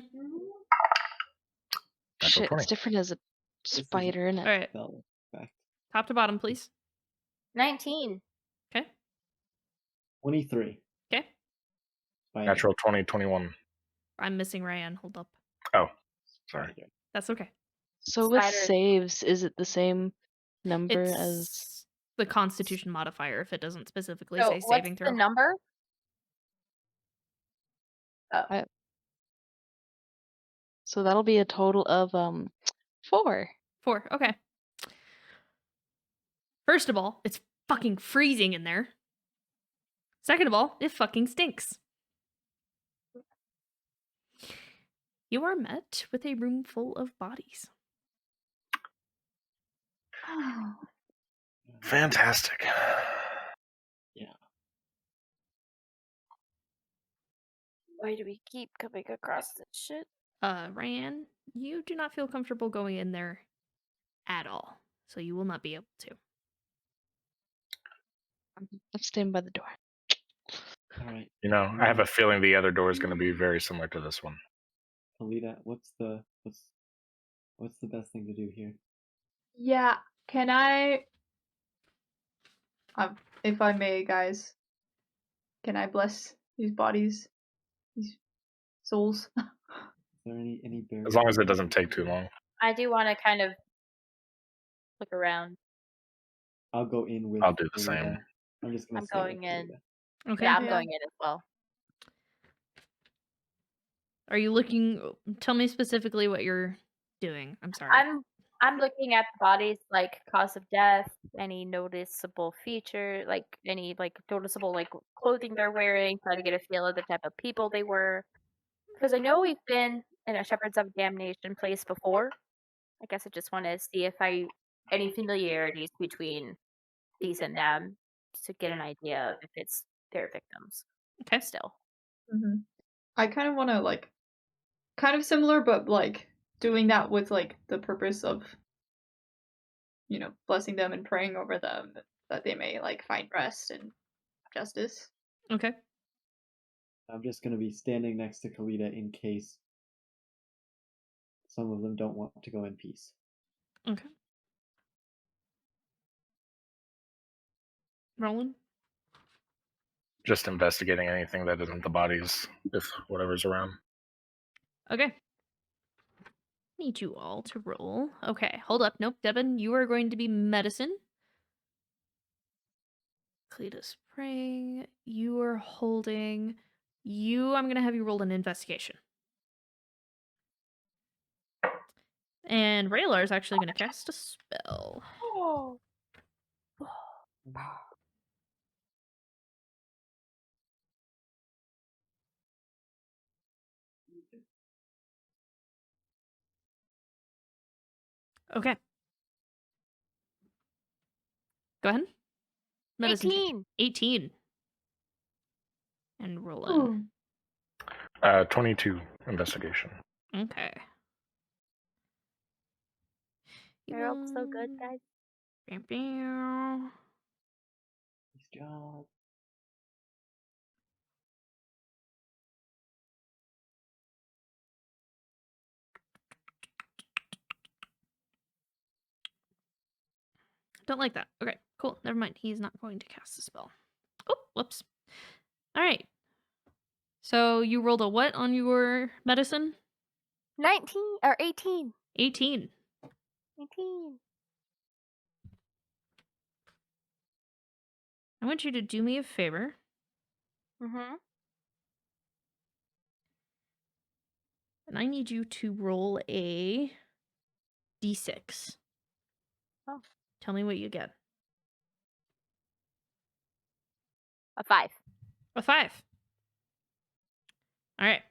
F: Natural
E: Shit,
F: 20.
E: it's different as a
C: is a
E: spider, isn't
A: All
E: it?
A: right.
C: spell effect.
A: Top to bottom, please.
B: 19.
A: Okay.
C: 23.
A: Okay.
C: Spider.
F: Natural 20, 21.
A: I'm missing Ryan. Hold up.
F: Oh, sorry.
C: Spider.
A: That's okay.
E: So with
B: Spider.
E: saves, is it the same number as
A: It's the Constitution modifier if it doesn't specifically
B: So
A: say
B: what's
A: saving
B: the
A: throw.
B: number?
E: so that'll be a total of 4.
A: 4. Okay. First of all, it's fucking freezing in there. Second of all, it fucking stinks. You are met with a room full of bodies.
F: Fantastic.
G: Why do we keep coming across this shit?
A: Ryan, you do not feel comfortable going in there at all, so you will not be able to.
E: Let's stand by the door.
C: All right,
F: You know, I have a feeling the other door is going to be very similar to this one.
C: Kalita, what's What's the best thing to do here?
D: Yeah, can I, if I may, guys, can I bless these bodies, these souls?
C: Is there any barrier?
F: As long as it doesn't take too long.
B: I do want to kind of look around.
C: I'll go in with
F: I'll do the
C: Kalita.
F: same.
C: I'm just gonna
B: I'm
C: stay with
B: going in.
C: Kalita.
A: Okay.
B: Yeah, I'm
D: Yeah.
B: going in as well.
A: Are you looking? Tell me specifically what you're doing. I'm sorry.
B: I'm looking at the bodies, like cause of death, any noticeable feature, like any like noticeable like clothing they're wearing, try to get a feel of the type of people they were. Because I know we've been in a Shepherds of Damnation place before. I guess I just want to see if any familiarities between these and them to get an idea of if it's their victims.
A: Okay.
B: Still.
D: Mm-hmm. I kind of want to like, kind of similar, but like doing that with like the purpose of, blessing them and praying over them that they may like find rest and justice.
A: Okay.
C: I'm just gonna be standing next to Kalita in case some of them don't want to go in peace.
A: Okay. Roland.
F: Just investigating anything that isn't the bodies, if whatever's around.
A: Okay. Need you all to roll. Okay, hold up. Nope, Devin, you are going to be medicine. Cletus praying. You are holding. I'm going to have you roll an investigation. And Raylar is actually going to cast a spell.
B: Oh.
A: Okay. Go ahead. Medicine check.
B: 18.
A: 18. And Roland.
F: 22 investigation.
A: Okay.
B: I rolled so good, guys.
A: Bam, bam.
C: Nice job.
A: Don't like that. Okay, cool. Never mind. He's not going to cast the spell. Oh, whoops. All right. So you rolled a what on your medicine?
B: 19 or 18.
A: 18.
B: 18.
A: I want you to do me a favor.
B: Mm-hmm.
A: And I need you to roll a d6.
B: Oh.
A: Tell me what you get.
B: A 5.
A: A 5. All right.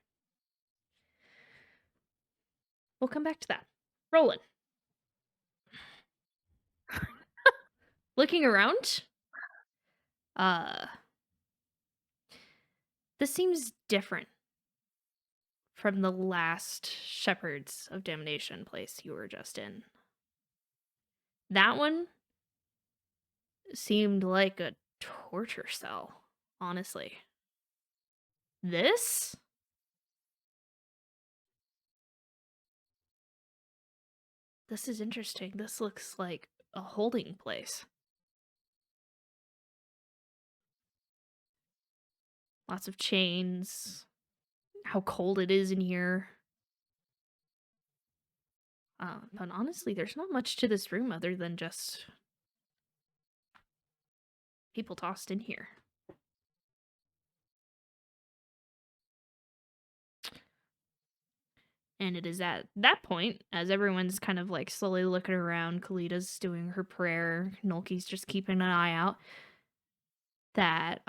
A: We'll come back to that. Roland. Looking around, this seems different from the last Shepherds of Damnation place you were just in. That one seemed like a torture cell, honestly. This? This is interesting. This looks like a holding place. Lots of chains. How cold it is in here. But honestly, there's not much to this room other than just people tossed in here. And it is at that point, as everyone's kind of like slowly looking around, Kalita's doing her prayer, Nolki's just keeping an eye out, that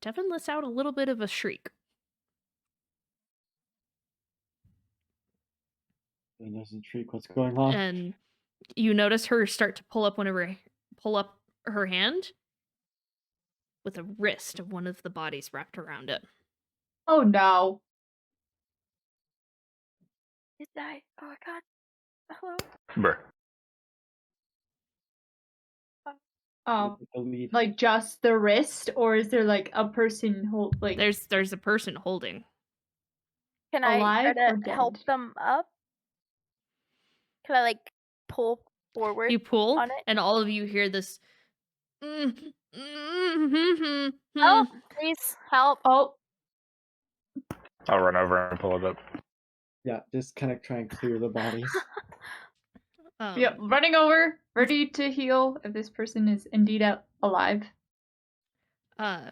A: Devin lets out a little bit of a shriek.
C: And doesn't shriek. What's going on?
A: And you notice her start to pull up her hand with a wrist of one of the bodies wrapped around it.
D: Oh no.
B: Did I? Oh my god. Hello?
F: Brr.
D: Um,
C: With the lead.
D: like just the wrist, or is there like a person
A: There's a person holding.
B: Can I try
D: Alive or
B: to
D: dead?
B: help them up? Can I like pull forward
A: You pull,
B: on it?
A: and all of you hear this.
B: Help! Please help!
D: Oh,
F: I'll run over and pull it up.
C: Yeah, just kind of try and clear the bodies.
D: yep, running over, ready to heal if this person is indeed alive.
A: Uh,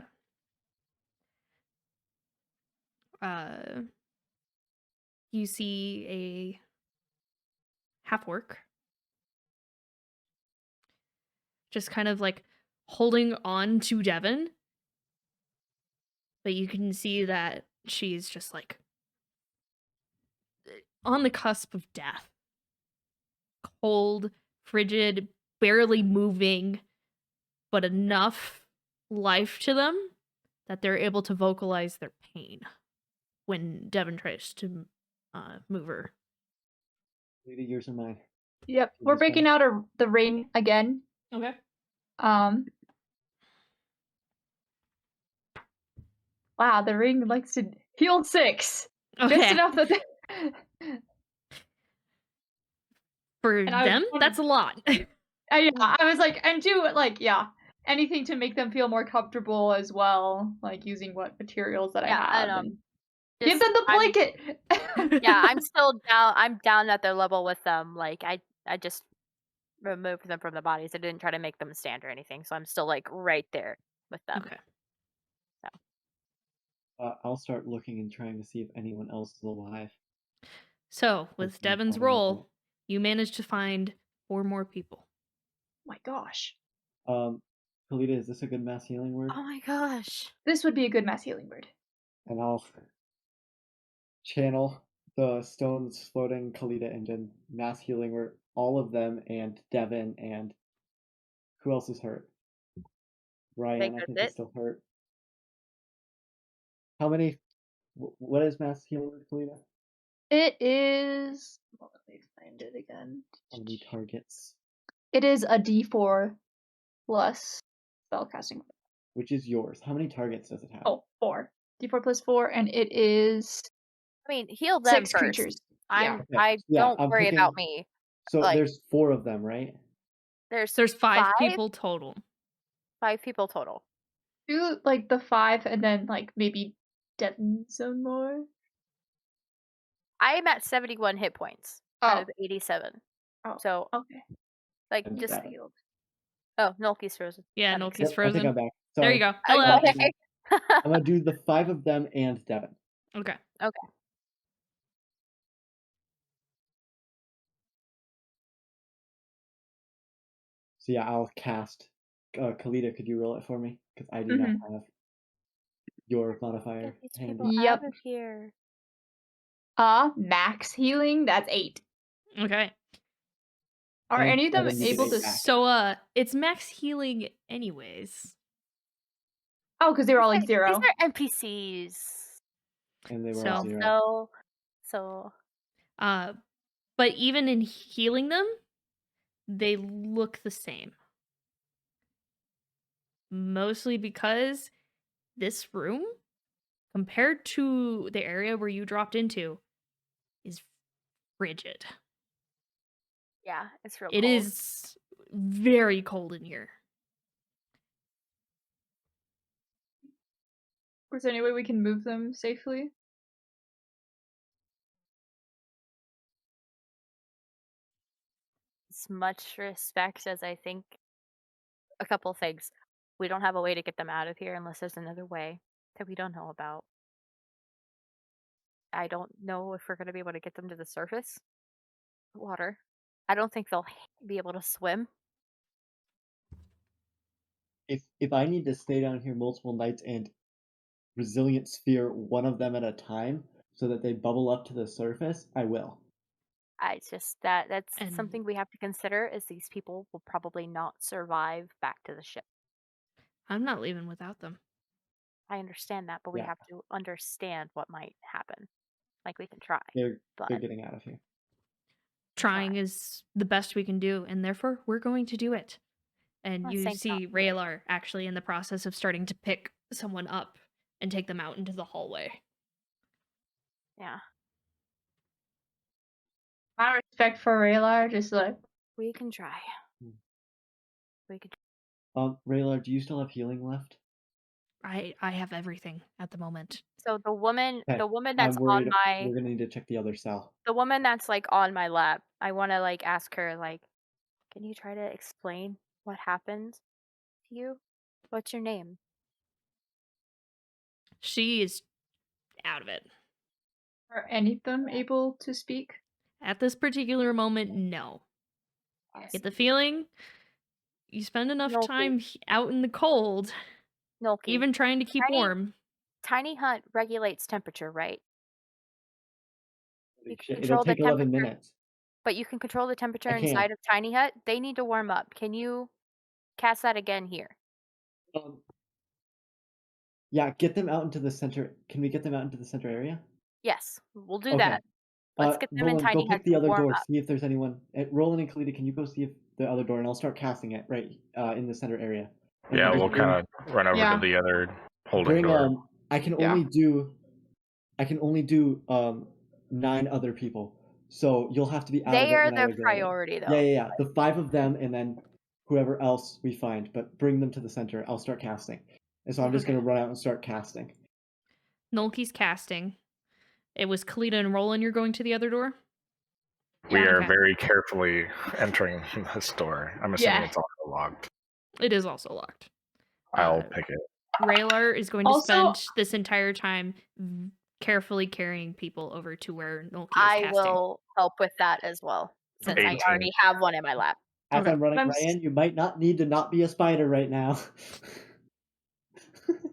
A: uh, you see a half orc just kind of like holding on to Devin, but you can see that she's just like on the cusp of death. Cold, frigid, barely moving, but enough life to them that they're able to vocalize their pain when Devin tries to move her.
C: Lady, yours are mine.
D: Yep,
C: Is
D: we're
C: this
D: breaking
C: fine?
D: out the ring again.
A: Okay.
D: Wow, the ring likes to heal 6. Just
A: Okay.
D: enough that
A: For
D: And I
A: them,
D: was
A: that's a lot.
D: yeah, I was like, and do yeah, anything to make them feel more comfortable as well, like using what materials that I
B: Yeah,
D: have,
B: and
D: and give
B: just
D: them the blanket.
B: yeah, I'm still down. I'm down at their level with them. Like I just removed them from the bodies. I didn't try to make them stand or anything. So I'm still like right there with them.
A: Okay.
C: I'll start looking and trying to see if anyone else is alive.
A: So, with
C: Hopefully
A: Devin's
C: bottom of
A: roll, you managed to find 4 more people.
D: My gosh,
C: Kalita, is this a good mass healing word?
B: Oh my gosh.
D: this would be a good mass healing word.
C: And I'll channel the stones floating Kalita and then mass healing word all of them and Devin and who else is hurt? Ryan, I
B: Baker's
C: think
B: it.
C: is still hurt. How many? What is mass healing word, Kalita?
D: It is. Well, let me find it again.
C: How many targets?
D: It is a D4 plus spellcasting.
C: Which is yours? How many targets does it have?
D: Oh, 4. D4 plus 4, and it is
B: I mean, heal them
D: 6
B: first.
D: creatures. Yeah.
C: Okay,
B: I
C: yeah,
B: don't
C: I'm
B: worry about
C: picking-
B: me.
C: So
B: like-
C: there's 4 of them, right?
B: There's
A: There's 5
B: 5?
A: people total.
B: 5 people total.
D: Do like the 5 and then like maybe Devin some more.
B: I am at 71 hit points out
D: Oh.
B: of 87.
D: Oh,
B: So
D: okay.
B: like
C: And
B: just
C: Devin.
D: Healed.
B: oh, Nulky's frozen.
A: Yeah,
B: That makes
A: Nulky's
C: Yep, I think
A: frozen.
C: I'm back.
A: There you
C: Sorry.
A: go. Hello.
B: Okay.
C: I'm gonna do the 5 of them and Devin.
A: Okay.
B: Okay.
C: So yeah, I'll cast. Kalita, could you roll it for me? Because I do not have your modifier
B: Get these
C: handy.
B: people
D: Yep.
B: out of here.
D: Max healing, that's 8.
A: Okay.
D: Are
C: And
D: any of them
C: Devin, you get
D: able
C: 8
D: to
C: back.
A: So it's max healing anyways.
D: Oh, because they were all like
B: These
D: 0.
B: are NPCs.
C: And they were all
A: So-
C: 0.
B: So
A: But even in healing them, they look the same. Mostly because this room, compared to the area where you dropped into, is frigid.
B: yeah, it's real
A: It
B: cold.
A: is very cold in here.
D: Is there any way we can move them safely?
B: As much respect as I think a couple things. We don't have a way to get them out of here unless there's another way that we don't know about. I don't know if we're going to be able to get them to the surface water. I don't think they'll be able to swim.
C: If I need to stay down here multiple nights and resilient sphere one of them at a time so that they bubble up to the surface, I will.
B: I just that's
A: And-
B: something we have to consider is these people will probably not survive back to the ship.
A: I'm not leaving without them.
B: I understand that, but we
C: Yeah.
B: have to understand what might happen. Like we can try.
C: They're
B: But
C: getting out of here.
A: Trying is the best we can do, and therefore we're going to do it. And
B: Not
A: you
B: saying
A: see
B: not really.
A: Raylar actually in the process of starting to pick someone up and take them out into the hallway.
B: yeah.
D: My respect for Raylar, just like
B: We can try.
C: Hmm.
B: We could.
C: Raylar, do you still have healing left?
A: I have everything at the moment.
B: So the woman
C: Okay.
B: that's
C: I'm worried
B: on my
C: we're gonna need to check the other cell.
B: the woman that's like on my lap, I want to like ask her like, can you try to explain what happened to you? What's your name?
A: She is out of it.
D: are any of them able to speak?
A: At this particular moment, no. Get the feeling you spend enough
B: Nolky.
A: time out in the cold,
B: Nolky.
A: even trying to keep warm.
B: Tiny hut regulates temperature, right?
C: Holy
B: You can
C: shit,
B: control
C: it'll
B: the
C: take 11
B: temperature.
C: minutes.
B: But you can control the temperature
C: I can.
B: inside of Tiny Hut. They need to warm up. Can you cast that again here?
C: Yeah, get them out into the center. Can we get them out into the center area?
B: Yes, we'll do
C: Okay.
B: that. Let's get them in
C: Roland,
B: Tiny
C: go
B: Hut
C: pick the
B: to
C: other
B: warm
C: door.
B: up.
C: See if there's anyone. Roland and Kalita, can you go see if the other door, and I'll start casting it right in the center area. And
F: Yeah,
C: then
F: we'll
C: bring-
F: kind of run over
D: Yeah.
F: to the other holding
C: bring
F: door.
C: I can
D: Yeah.
C: only do 9 other people. So you'll have to be out of
B: They
C: it
B: are
C: when I
B: the
C: regulate it.
B: priority, though.
C: Yeah. The 5 of them, and then whoever else we find, but bring them to the center. I'll start casting. And so I'm just
A: Okay.
C: gonna run out and start casting.
A: Nolky's casting. It was Kalita and Roland you're going to the other door?
F: We are
A: Okay.
F: very carefully entering this door. I'm assuming
D: Yeah.
F: it's also locked.
A: It is also locked.
F: I'll pick it.
A: Raylar is going to
D: Also-
A: spend this entire time carefully carrying people over to where Nolky is
B: I
A: casting.
B: will help with that as well, since I
F: 18.
B: already have one in my lap.
C: As
A: Okay.
C: I'm running,
D: I'm
C: Ryan, you might not need to not be a spider right now.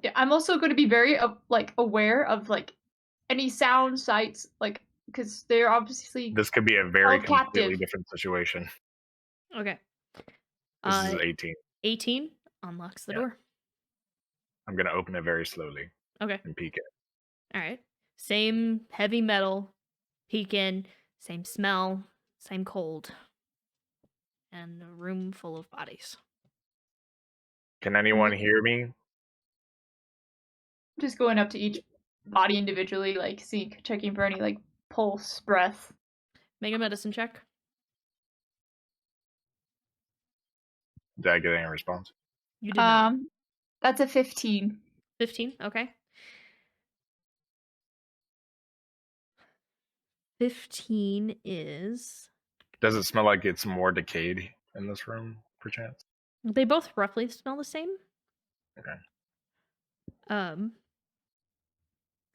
D: Yeah, I'm also going to be very aware of like any sound sights, like because they're obviously
F: This could be a very
D: held
F: completely
D: captive.
F: different situation.
A: Okay.
F: This is 18.
A: 18 unlocks the
F: Yeah.
A: door.
F: I'm going to open it very slowly
A: Okay.
F: and peek it.
A: All right. Same heavy metal. Peek in. Same smell. Same cold. And a room full of bodies.
F: Can anyone hear me?
D: Just going up to each body individually, like checking for any like pulse, breath.
A: Make a medicine check.
F: Did I get any response?
A: You did not.
D: That's a 15.
A: 15. Okay. 15 is.
F: Does it smell like it's more decayed in this room, perchance?
A: They both roughly smell the same.
F: Okay.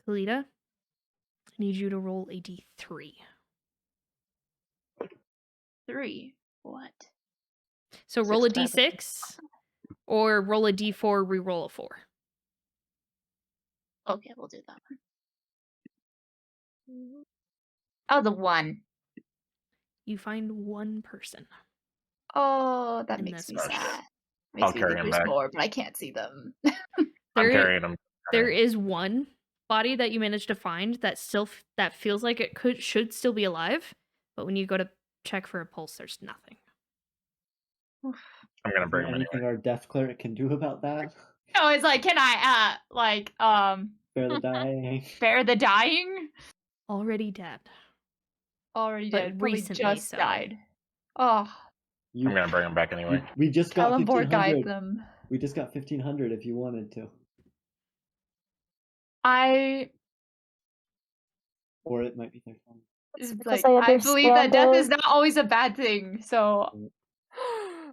A: Kalita, I need you to roll a d3.
D: 3. What?
A: So roll a
D: 6, 7.
A: d6 or roll a d4, re-roll a 4.
D: Okay, we'll do that one. Oh, the 1.
A: You find one person.
D: Oh, that
A: In
D: makes
A: this
D: me
A: rush.
D: sad.
F: I'll
D: Makes me
F: carry
D: think
F: him
D: there's
F: back.
D: more, but I can't see them.
F: I'm
A: There,
F: carrying him.
A: there is one body that you managed to find that still that feels like it should still be alive, but when you go to check for a pulse, there's nothing.
F: I'm going to bring him
C: anything
F: anyway.
C: our death cleric can do about that?
D: No, it's like, can I
C: Spare the dying.
D: spare the dying?
A: Already dead.
D: Already
A: But
D: dead. Probably
A: recently
D: just
A: so.
D: died. Oh,
C: You,
F: I'm going to bring him back anyway.
C: we just got
D: teleport guide
C: 1500.
D: them.
C: We just got 1500 if you wanted to. Or it might be 600.
G: It's because
D: Like,
G: I
D: I believe that death is
G: understand
D: not always a bad thing. So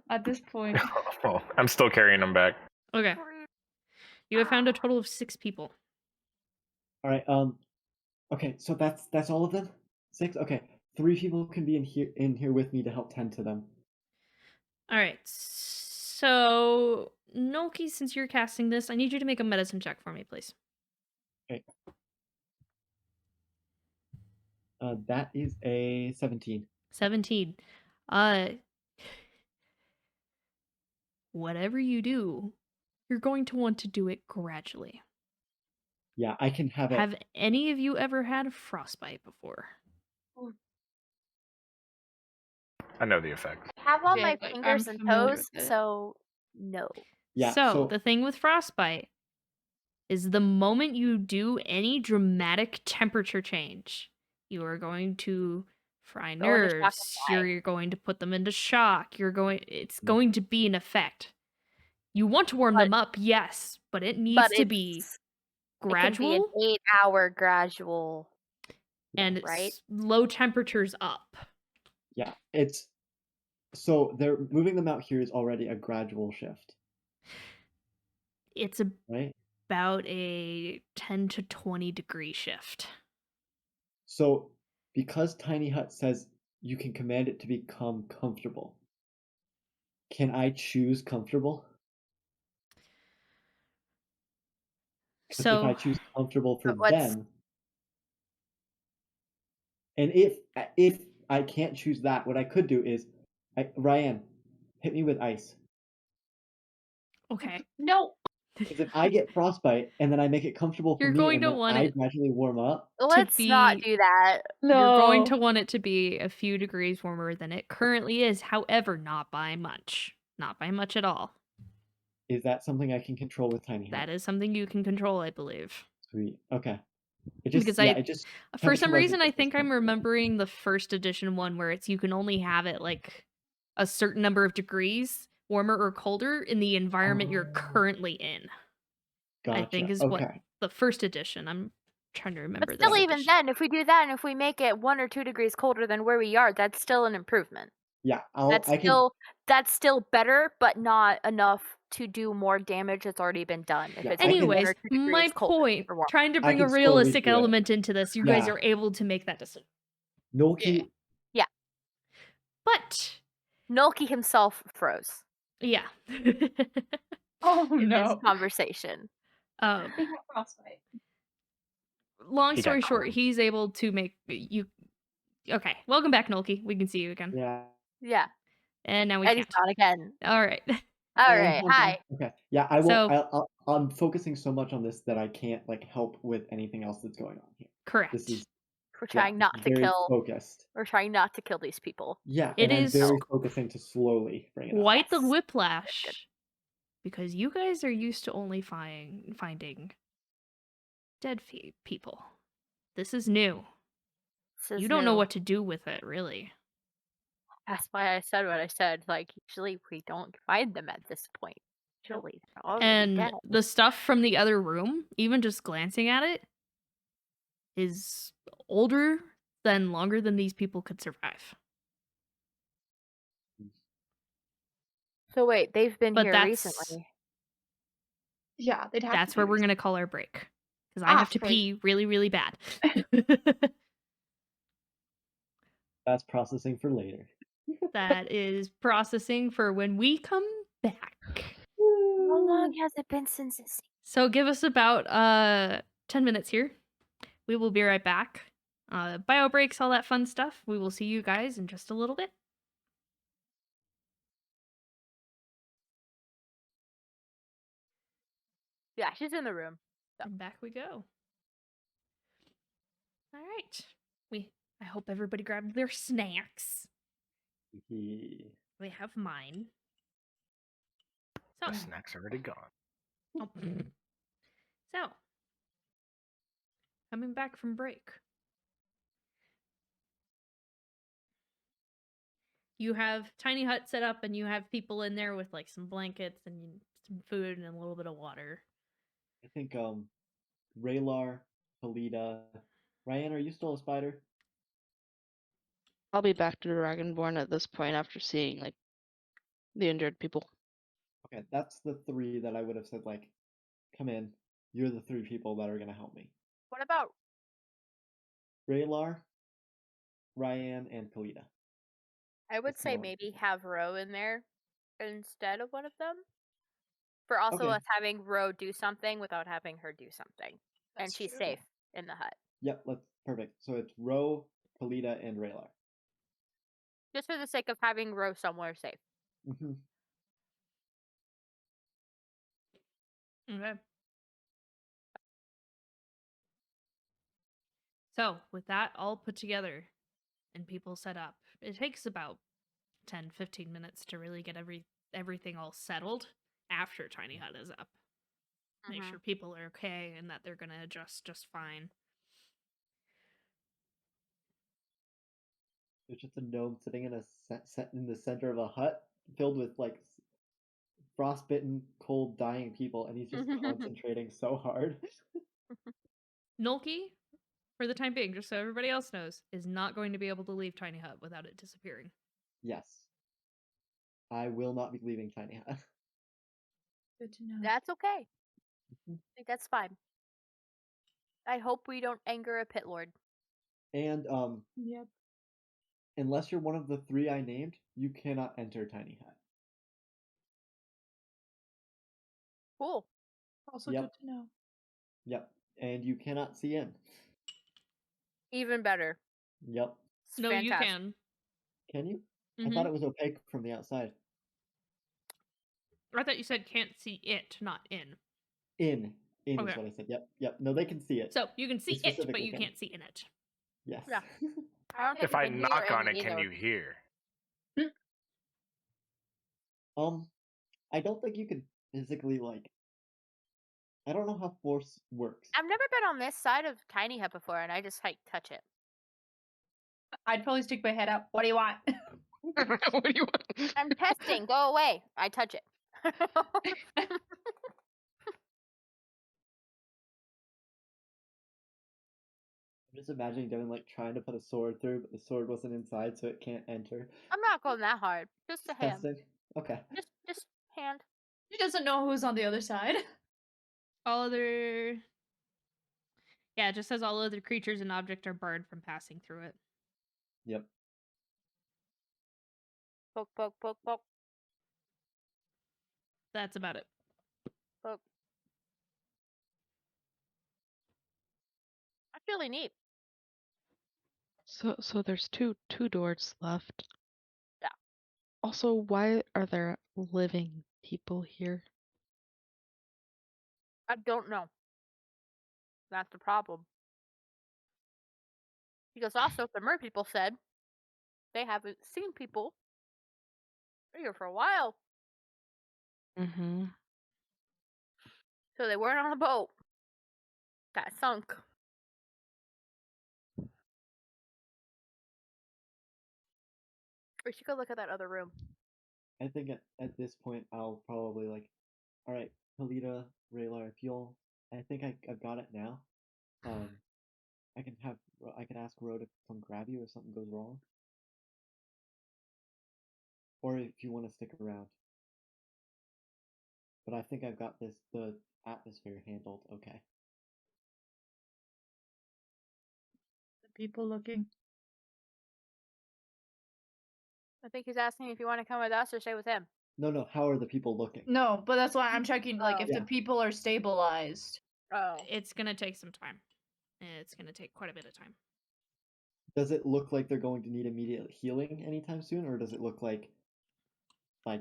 D: at this point,
F: Well, I'm still carrying him back.
A: Okay. You have found a total of 6 people.
C: All right. Okay. So that's all of them. 6. Okay. 3 people can be in here with me to help tend to them.
A: All right. So, Nolky, since you're casting this, I need you to make a medicine check for me, please.
C: Okay. That is a 17.
A: 17. Whatever you do, you're going to want to do it gradually.
C: Yeah, I can have it.
A: Have any of you ever had frostbite before?
F: I know the effect.
B: I have all
D: Yeah,
B: my
D: like,
B: fingers
D: I'm
B: and
D: familiar
B: toes,
D: with it.
B: so no.
C: Yeah.
A: So, the thing with frostbite is the moment you do any dramatic temperature change, you are going to Fry
B: Go into shock and
A: nerves.
B: die.
A: You're going to put them into shock. It's
C: Mm.
A: going to be an effect. You want to warm
B: But-
A: them up, yes, but it
B: But
A: needs to be
B: it can be an
A: gradual
B: 8-hour gradual.
A: and
B: right?
A: low temperatures up.
C: Yeah, it's so they're moving them out here is already a gradual shift,
A: It's
C: right?
A: about a 10 to 20 degree shift.
C: So because Tiny Hut says you can command it to become comfortable, can I choose comfortable? Because if I
A: So,
C: choose comfortable for
B: But what's
C: them, and if I can't choose that, what I could do is, Ryan, hit me with ice.
A: okay,
D: No.
C: Because if I get frostbite and then I make it comfortable for
A: You're
C: me
A: going
C: and
A: to
C: then
A: want
C: I
A: it
C: gradually warm up,
B: let's not
A: be-
B: do that.
D: No.
A: You're going to want it to be a few degrees warmer than it currently is, however, not by much. Not by much at all.
C: is that something I can control with Tiny Hut?
A: That is something you can control, I believe.
C: Sweet. Okay. It
A: Because
C: just it just
A: for some
C: temperature-wise, it
A: reason, I
C: just is
A: think I'm
C: comfortable.
A: remembering the first edition one where it's you can only have it like a certain number of degrees warmer or colder in the environment you're
C: Oh.
A: currently in. I think
C: Gotcha.
A: is what
C: Okay.
A: the first edition. I'm trying to remember
B: But
A: this
B: still, even
A: edition.
B: then, if we do that and if we make it 1 or 2 degrees colder than where we are, that's still an improvement.
C: Yeah,
B: That's still better, but not enough to do more damage that's already been done. If
C: Yeah,
B: it's
C: I
B: like
C: can-
B: 1
A: Anyways,
B: or 2 degrees
A: my
B: colder
A: point,
B: or warmer.
A: trying to
C: I
A: bring a
C: can slowly
A: realistic
C: do it.
A: element into this, you guys
C: Yeah.
A: are able to make that decision.
C: Nolki,
A: But
B: Nolki himself froze
D: Oh
A: yeah.
B: in this
D: no.
B: conversation.
A: um,
D: They have frostbite.
A: long
F: He got
A: story short,
F: cold.
A: he's able to make you. Okay, welcome back, Nolki. We can see you again,
C: yeah.
B: Yeah,
A: and now we
B: and
A: can't.
B: he's gone again.
A: All right.
B: All right, hi.
C: Okay. Yeah, I will.
A: So-
C: I'm focusing so much on this that I can't like help with anything else that's going on here.
A: Correct.
C: This is
B: We're trying not to
C: very
B: kill.
C: focused.
B: We're trying not to kill these people.
C: Yeah,
A: It
C: and I'm
A: is-
C: very focusing to slowly bring it up.
A: Quite the
B: Yes.
A: whiplash, because you guys are used to only finding dead people. This is new.
B: This is
A: You don't know
B: new.
A: what to do with it, really.
B: That's why I said what I said. Like, usually we don't find them at this point. Usually they're already
A: And
B: dead.
A: the stuff from the other room, even just glancing at it, is older than longer than these people could survive.
B: So wait, they've been
A: But
B: here
A: that's-
B: recently.
D: Yeah, they'd have
A: That's
D: to
A: where
D: be
A: we're gonna call our break. Because I have to
D: great.
A: pee really, really bad.
C: That's processing for later.
A: That is processing for when we come back.
B: How long has it been since this?
A: So give us about 10 minutes here. We will be right back. Bio breaks, all that fun stuff. We will see you guys in just a little bit.
B: Yeah, she's in the room.
A: And back we go. All right. I hope everybody grabbed their snacks.
C: He-
A: They have mine. So,
F: The snack's already gone.
A: oh. So, coming back from break. You have tiny hut set up and you have people in there with like some blankets and some food and a little bit of water.
C: I think Raylar, Kalita, Ryan, are you still a spider?
E: I'll be back to Dragonborn at this point after seeing like the injured people.
C: Okay, that's the 3 that I would have said like, come in. You're the 3 people that are gonna help me.
B: What about
C: Raylar, Ryan, and Kalita.
B: I would
C: That's
B: say
C: more-
B: maybe have Ro in there instead of one of them. For also
C: Okay.
B: us having Ro do something without having her do something. And
D: That's
B: she's
D: true.
B: safe in the hut.
C: Yep, perfect. So it's Ro, Kalita, and Raylar.
B: Just for the sake of having Ro somewhere safe.
C: Mm-hmm.
A: Okay. So, with that all put together and people set up, it takes about 10-15 minutes to really get everything all settled after Tiny Hut is up. Make
B: Mhm.
A: sure people are okay and that they're going to adjust just fine.
C: There's just a gnome sitting in in the center of a hut filled with like frostbitten, cold, dying people, and he's just concentrating so hard.
A: Nulky, for the time being, just so everybody else knows, is not going to be able to leave Tiny Hut without it disappearing.
C: Yes. I will not be leaving Tiny Hut.
D: Good to know.
B: That's okay. I think that's fine. I hope we don't anger a pit lord.
C: And
D: Yep.
C: unless you're one of the 3 I named, you cannot enter Tiny Hut.
B: Cool.
D: Also
C: Yep.
D: good to know.
C: Yep. And you cannot see in.
B: Even better.
C: Yep.
B: It's
A: No,
B: fantastic.
A: you can.
C: Can you? I
A: Mhm.
C: thought it was opaque from the outside.
A: I thought you said can't see it, not in.
C: In is
A: Okay.
C: what I said. Yep. No, they can see it.
A: So you can see it, but
C: specifically
A: you
C: can.
A: can't see in it.
C: Yes.
B: Yeah. I don't think
F: If
B: you
F: I
B: can hear
F: knock
B: in
F: on it, can
B: either.
F: you hear?
C: I don't think you can physically I don't know how force works.
B: I've never been on this side of Tiny Hut before, and I just touch it.
D: I'd probably stick my head up. What do you want?
E: What do you want?
B: I'm testing. Go away. I touch it.
C: I'm just imagining Devin trying to put a sword through, but the sword wasn't inside, so it can't enter.
B: I'm not going that hard. Just a hand.
C: Testing. Okay.
B: Just hand.
D: He doesn't know who's on the other side.
A: All other... Yeah, it just says all other creatures and objects are barred from passing through it.
C: Yep.
B: Poke, poke, poke, poke,
A: That's about it.
B: poke. That's really neat.
E: So there's two doors left.
B: Yeah.
E: Also, why are there living people here?
B: I don't know. That's the problem. Because also, the mer people said they haven't seen people here for a while.
E: Mm-hmm.
B: So they weren't on the boat. Got sunk. We should go look at that other room.
C: I think at this point I'll probably all right, Kalita, Raylar, if you'll, I think I've got it now. I can ask Ro to come grab you if something goes wrong, or if you want to stick around. But I think I've got the atmosphere handled okay.
D: The people looking.
B: I think he's asking if you want to come with us or stay with him.
C: No, how are the people looking?
D: No, but that's why I'm checking if
C: Yeah.
D: the people are stabilized.
B: Oh.
A: It's gonna take some time. It's gonna take quite a bit of time.
C: Does it look like they're going to need immediate healing anytime soon, or does it look like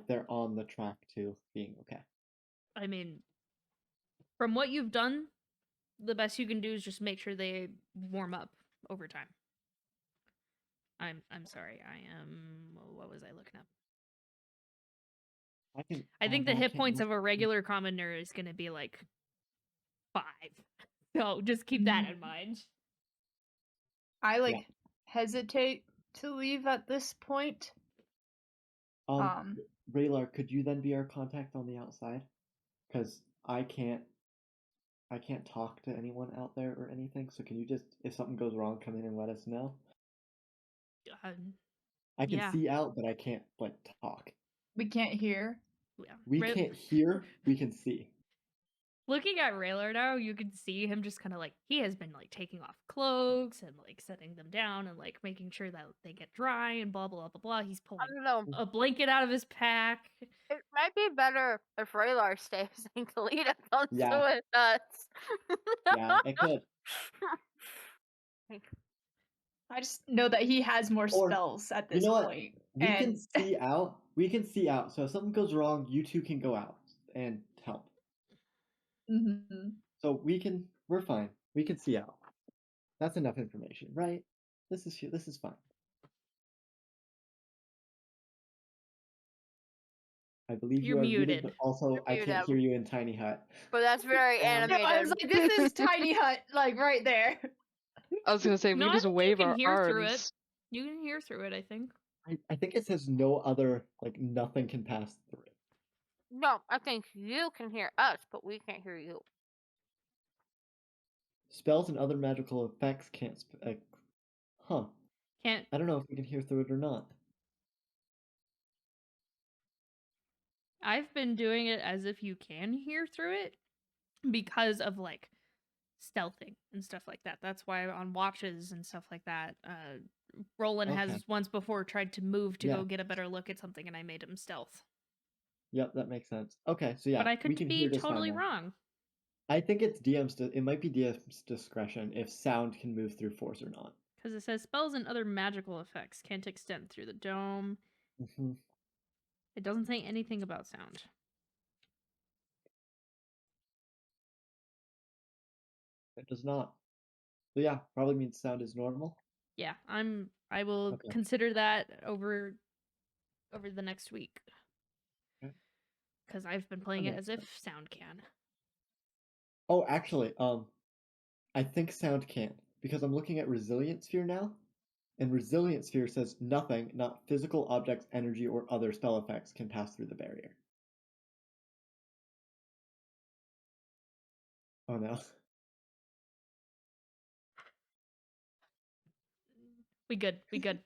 C: they're on the track to being okay?
A: I mean, from what you've done, the best you can do is just make sure they warm up over time. I'm sorry. What was I looking up? I think the hit points of a regular commoner is going to be 5. So just keep that in mind.
D: I hesitate to leave at this point.
C: Raylar, could you then be our contact on the outside? Because I can't talk to anyone out there or anything. So can you just, if something goes wrong, come in and let us know? I can see out, but I can't talk.
D: We can't hear.
A: Yeah.
C: We can't hear. We can see.
A: Looking at Raylar now, you can see him just kind of he has been taking off cloaks and setting them down and making sure that they get dry and blah blah blah blah. He's pulling
B: I don't know.
A: a blanket out of his pack.
B: It might be better if Raylar stays and Kalita comes
C: Yeah.
B: with us.
C: Yeah, it could.
D: I just know that he has more
C: Or,
D: spells at this
C: you know what?
D: point.
C: We can see out. We can see out. So if something goes wrong, you two can go out and help.
D: Mm-hmm.
C: So we're fine. We can see out. That's enough information, right? This is fine. I believe
A: You're
C: you are
A: muted.
C: but also I can't hear you in Tiny Hut.
B: But that's very animated.
D: I was like, this is Tiny Hut, right there.
E: I was gonna say we
A: No, I
E: just
A: think you
E: wave
A: can
E: our
A: hear through
E: arms.
A: it. You can hear through it, I think.
C: I think it says no other, like nothing can pass through.
B: No, I think you can hear us, but we can't hear you.
C: Spells and other magical effects can't. Huh.
A: Can't.
C: I don't know if we can hear through it or not.
A: I've been doing it as if you can hear through it because of like stealthing and stuff like that. That's why on watches and stuff like that, Roland
C: Okay.
A: has once before tried to move to
C: Yeah.
A: go get a better look at something, and I made him stealth.
C: Yep, that makes sense. Okay, so yeah,
A: But I
C: we
A: could
C: can
A: be
C: hear just fine
A: totally
C: now.
A: wrong.
C: I think it's it might be DM's discretion if sound can move through force or not.
A: Because it says spells and other magical effects can't extend through the dome.
C: Hmm.
A: It doesn't say anything about sound.
C: It does not. So yeah, probably means sound is normal.
A: Yeah, I will
C: Okay.
A: consider that over the next week.
C: Okay.
A: Because I've been playing
C: That
A: it
C: makes
A: as if
C: sense.
A: sound can.
C: Oh, actually, I think sound can because I'm looking at Resilient Sphere now, and Resilient Sphere says nothing, not physical objects, energy, or other spell effects can pass through the barrier. Oh no.
A: We good. We good.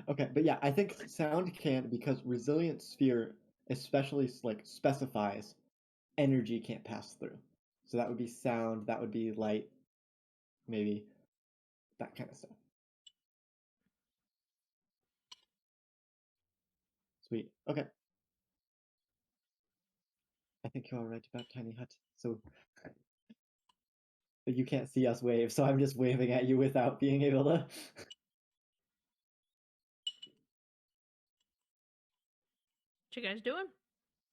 C: Okay, but yeah, I think sound can because Resilient Sphere especially like specifies energy can't pass through. So that would be sound, that would be light, maybe that kind of stuff. Sweet. Okay. I think you are right about Tiny Hut. So you can't see us wave, so I'm just waving at you without being able to.
A: What you guys doing?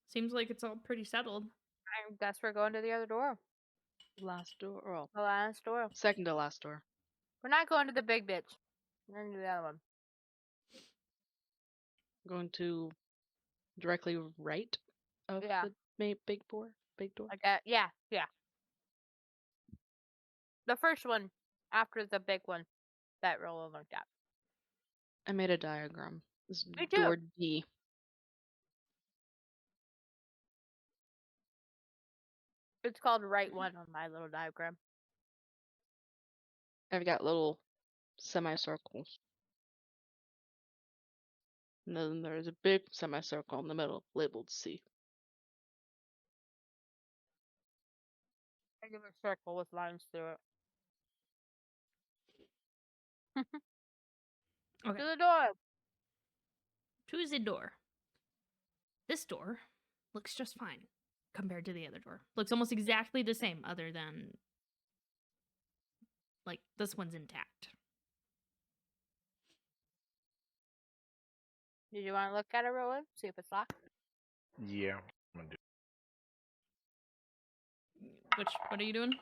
A: Seems like it's all pretty settled.
B: I guess we're going to the other door.
E: Last door. Oh,
B: The last door.
E: second to last door.
B: We're not going to the big bitch. We're going to the other one.
E: Going to directly right of
B: Yeah.
E: the big door. Big door.
B: Yeah. The first one after the big one that Roland looked at.
E: I made a diagram. This is
B: Me too.
E: door D.
B: It's called right one on my little diagram.
E: I've got little semicircles. And then there's a big semicircle in the middle labeled C.
B: I give a circle with lines through it.
A: Okay.
B: To the door.
A: To the door. This door looks just fine compared to the other door. Looks almost exactly the same, other than like this one's intact.
B: Did you want to look at it, Roland? See if it's locked?
F: Yeah, I'm gonna do.
A: What are you doing?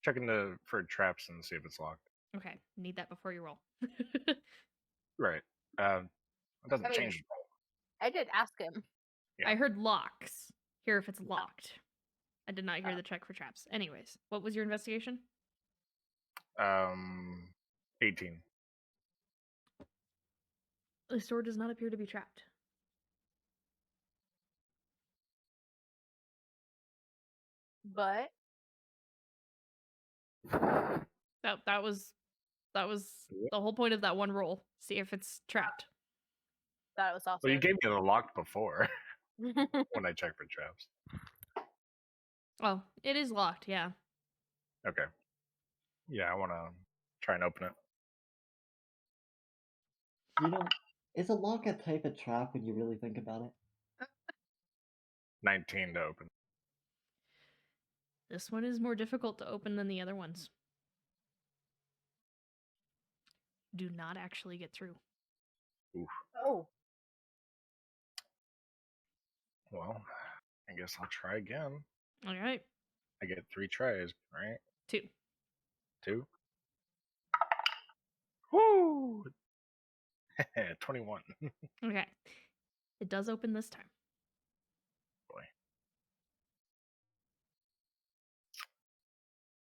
F: Checking for traps and see if it's locked.
A: Okay, need that before you roll.
F: Right. It doesn't
B: I mean-
F: change the roll.
B: I did ask him.
F: Yeah.
A: I heard locks. Hear if it's locked. I did not hear the check for traps. Anyways, what was your investigation?
F: 18.
A: This door does not appear to be trapped.
B: But
A: That was the whole point of that one roll. See if it's trapped.
B: thought it was also.
F: Well, you gave me the locked before when I checked for traps.
A: Oh, it is locked, yeah.
F: Okay. Yeah, I want to try and open it.
C: You know, is a lock a type of trap when you really think about it?
F: 19 to open.
A: This one is more difficult to open than the other ones. Do not actually get through.
F: Oof.
B: Oh.
F: Well, I guess I'll try again.
A: All right.
F: I get 3 tries, right?
A: 2.
F: 2. Woo! 21.
A: Okay. It does open this time.
F: Boy.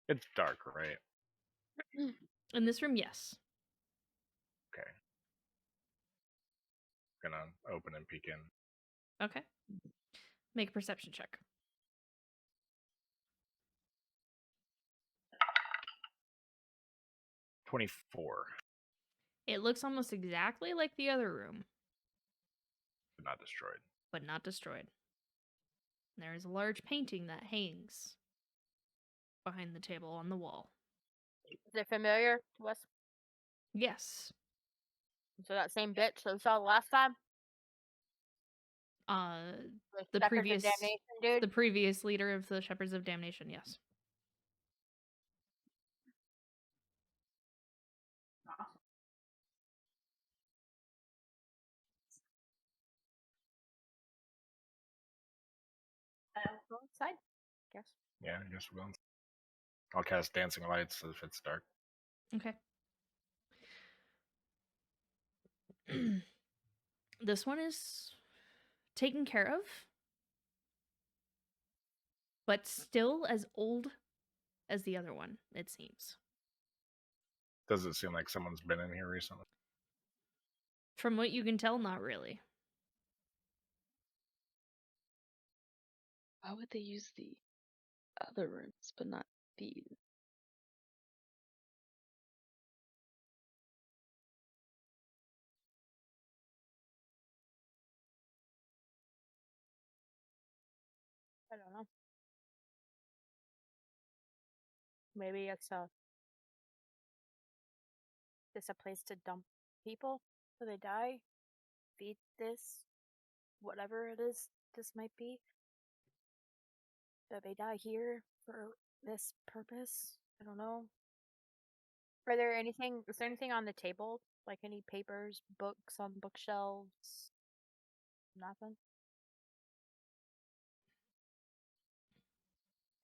F: It's dark, right?
A: In this room, yes.
F: gonna open and peek in.
A: Okay. Make a perception check.
F: 24,
A: It looks almost exactly like the other room,
F: but not destroyed.
A: but not destroyed. There is a large painting that hangs behind the table on the wall.
B: Is it familiar to us?
A: Yes.
B: So that same bitch that we saw last time?
A: The
B: Shepherds of
A: previous
B: Damnation dude?
A: the previous leader of the Shepherds of Damnation, yes.
B: Go inside. Guess.
F: Yeah, I guess we'll. I'll cast dancing lights if it's dark.
A: Okay. This one is taken care of, but still as old as the other one, it seems.
F: Does it seem like someone's been in here recently?
A: From what you can tell, not really.
E: Why would they use the other rooms but not these?
B: I don't know. Maybe it's a place to dump people so they die. Feed this, whatever it is this might be. That they die here for this purpose. I don't know. Is there anything on the table? Like any papers, books on bookshelves? Nothing?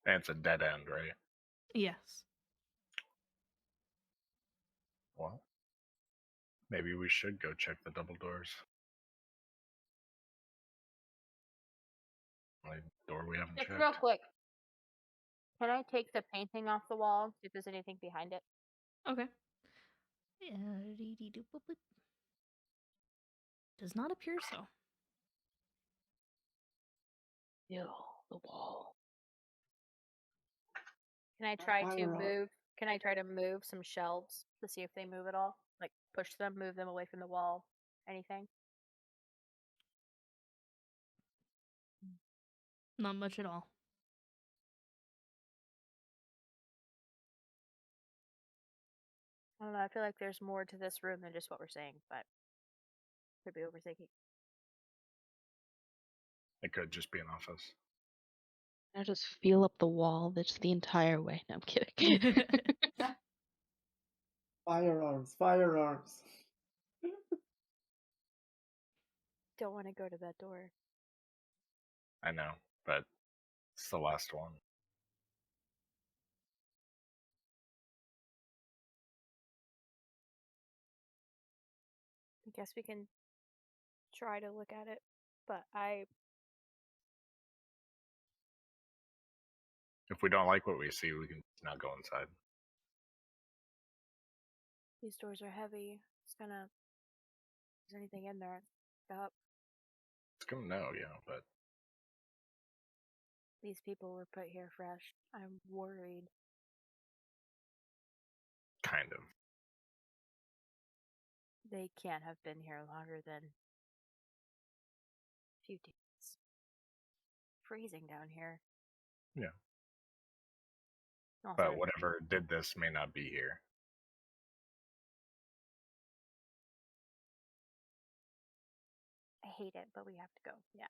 F: And it's a dead end, right?
A: Yes.
F: Well, maybe we should go check the double doors. Only door we haven't
B: Just
F: checked.
B: real quick. Can I take the painting off the wall? See if there's anything behind it.
A: Okay. Does not appear so.
E: Ew, the wall.
B: Can I try to
C: Fire up.
B: move? Can I try to move some shelves to see if they move at all? Like push them, move them away from the wall. Anything?
A: Not much at all.
B: I don't know. I feel like there's more to this room than just what we're saying, but could be overthinking.
F: It could just be an office.
E: I just feel up the wall that's the entire way. No, I'm kidding.
C: Firearms, firearms.
B: Don't want to go to that door.
F: I know, but it's the last one.
B: I guess we can try to look at it, but
F: If we don't like what we see, we can not go inside.
B: these doors are heavy. Is there anything in there? Up.
F: It's gonna know, yeah, but
B: These people were put here fresh. I'm worried.
F: kind of.
B: They can't have been here longer than a few days. Freezing down here.
F: Yeah.
B: Also,
F: But whatever did this may not be here.
B: I hate it, but we have to go. Yeah.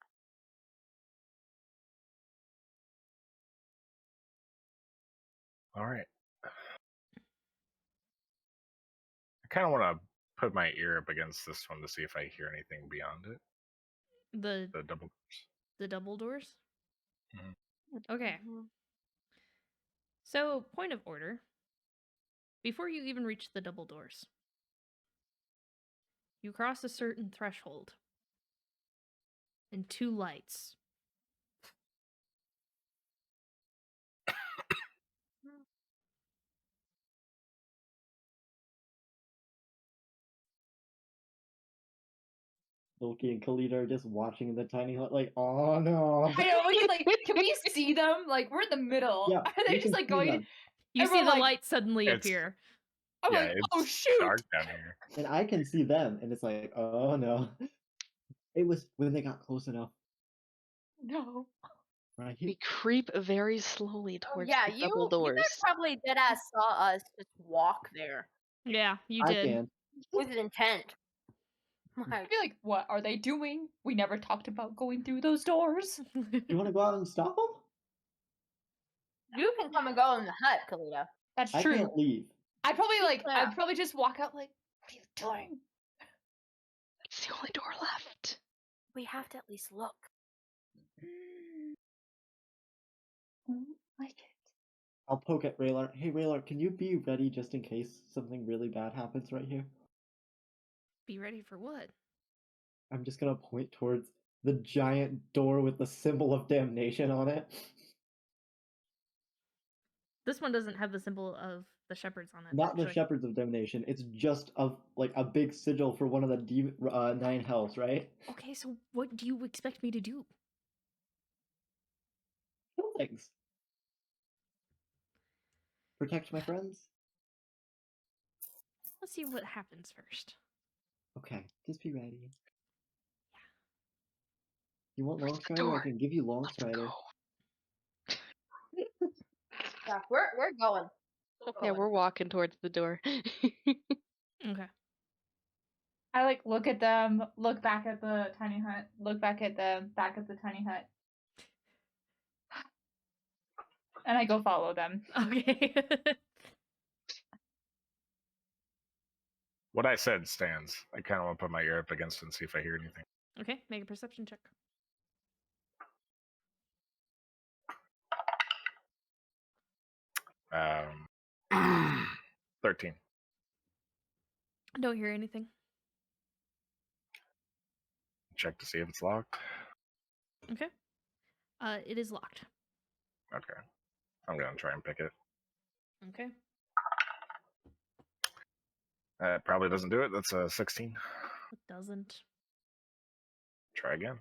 F: All right. I kind of want to put my ear up against this one to see if I hear anything beyond it.
A: The
F: The double doors.
A: the double doors?
F: Mhm.
A: Okay.
B: Mhm.
A: So, point of order. Before you even reach the double doors, you cross a certain threshold. And two lights.
C: Loki and Kalita are just watching the tiny hut, like, oh no.
D: I know. We can can we see them? Like we're in the middle.
C: Yeah,
D: Are
C: we
D: they just
C: can
D: like
C: see
D: going?
C: them.
A: You
D: And
A: see
D: we're
A: the
D: like-
A: light suddenly
F: It's-
A: appear.
D: I'm
F: yeah,
D: like,
F: it's
D: oh shoot!
F: dark down here.
C: And I can see them, and it's like, oh no. It was when they got close enough.
D: No.
C: Right
E: We
C: here.
E: creep very slowly
B: Oh,
E: towards
B: yeah,
E: the
B: you
E: double
B: you guys
E: doors.
B: probably deadass saw us just walk there
A: Yeah, you
C: I
A: did.
C: can.
B: with an intent.
D: I'd
B: Like,
D: be like, what are they doing? We never talked about going through those doors.
C: You want to go out and stop them?
B: you can come and go in the hut, Kalita.
D: That's
C: I
D: true.
C: can't leave.
D: I'd probably
B: Yeah.
D: I'd probably just walk out like, what are you doing?
E: It's the only door left.
B: We have to at least look.
D: Like it.
C: I'll poke at Raylar. Hey, Raylar, can you be ready just in case something really bad happens right here?
A: Be ready for what?
C: I'm just gonna point towards the giant door with the symbol of damnation on it.
A: This one doesn't have the symbol of the shepherds on it.
C: Not the
A: actually.
C: shepherds of damnation. It's just a big sigil for one of the 9 hells, right?
A: Okay, so what do you expect me to do?
C: Kill things. Protect my friends.
A: Let's see what happens first.
C: Okay, just be ready. You want
E: Where's
C: Long
E: the
C: Strider? I
E: door?
C: can give you Long
E: Let's
C: Strider.
E: go.
B: Yeah, we're going.
E: Yeah, we're walking towards the door.
A: Okay.
D: I look at them, look back at the tiny hut, look back at them, back at the tiny hut. And I go follow them.
A: Okay.
F: What I said stands. I kind of want to put my ear up against it and see if I hear anything.
A: Okay, make a perception check.
F: Um, 13.
A: Don't hear anything.
F: Check to see if it's locked.
A: Okay. It is locked.
F: Okay. I'm gonna try and pick it.
A: Okay.
F: That probably doesn't do it. That's a 16.
A: It doesn't.
F: Try again.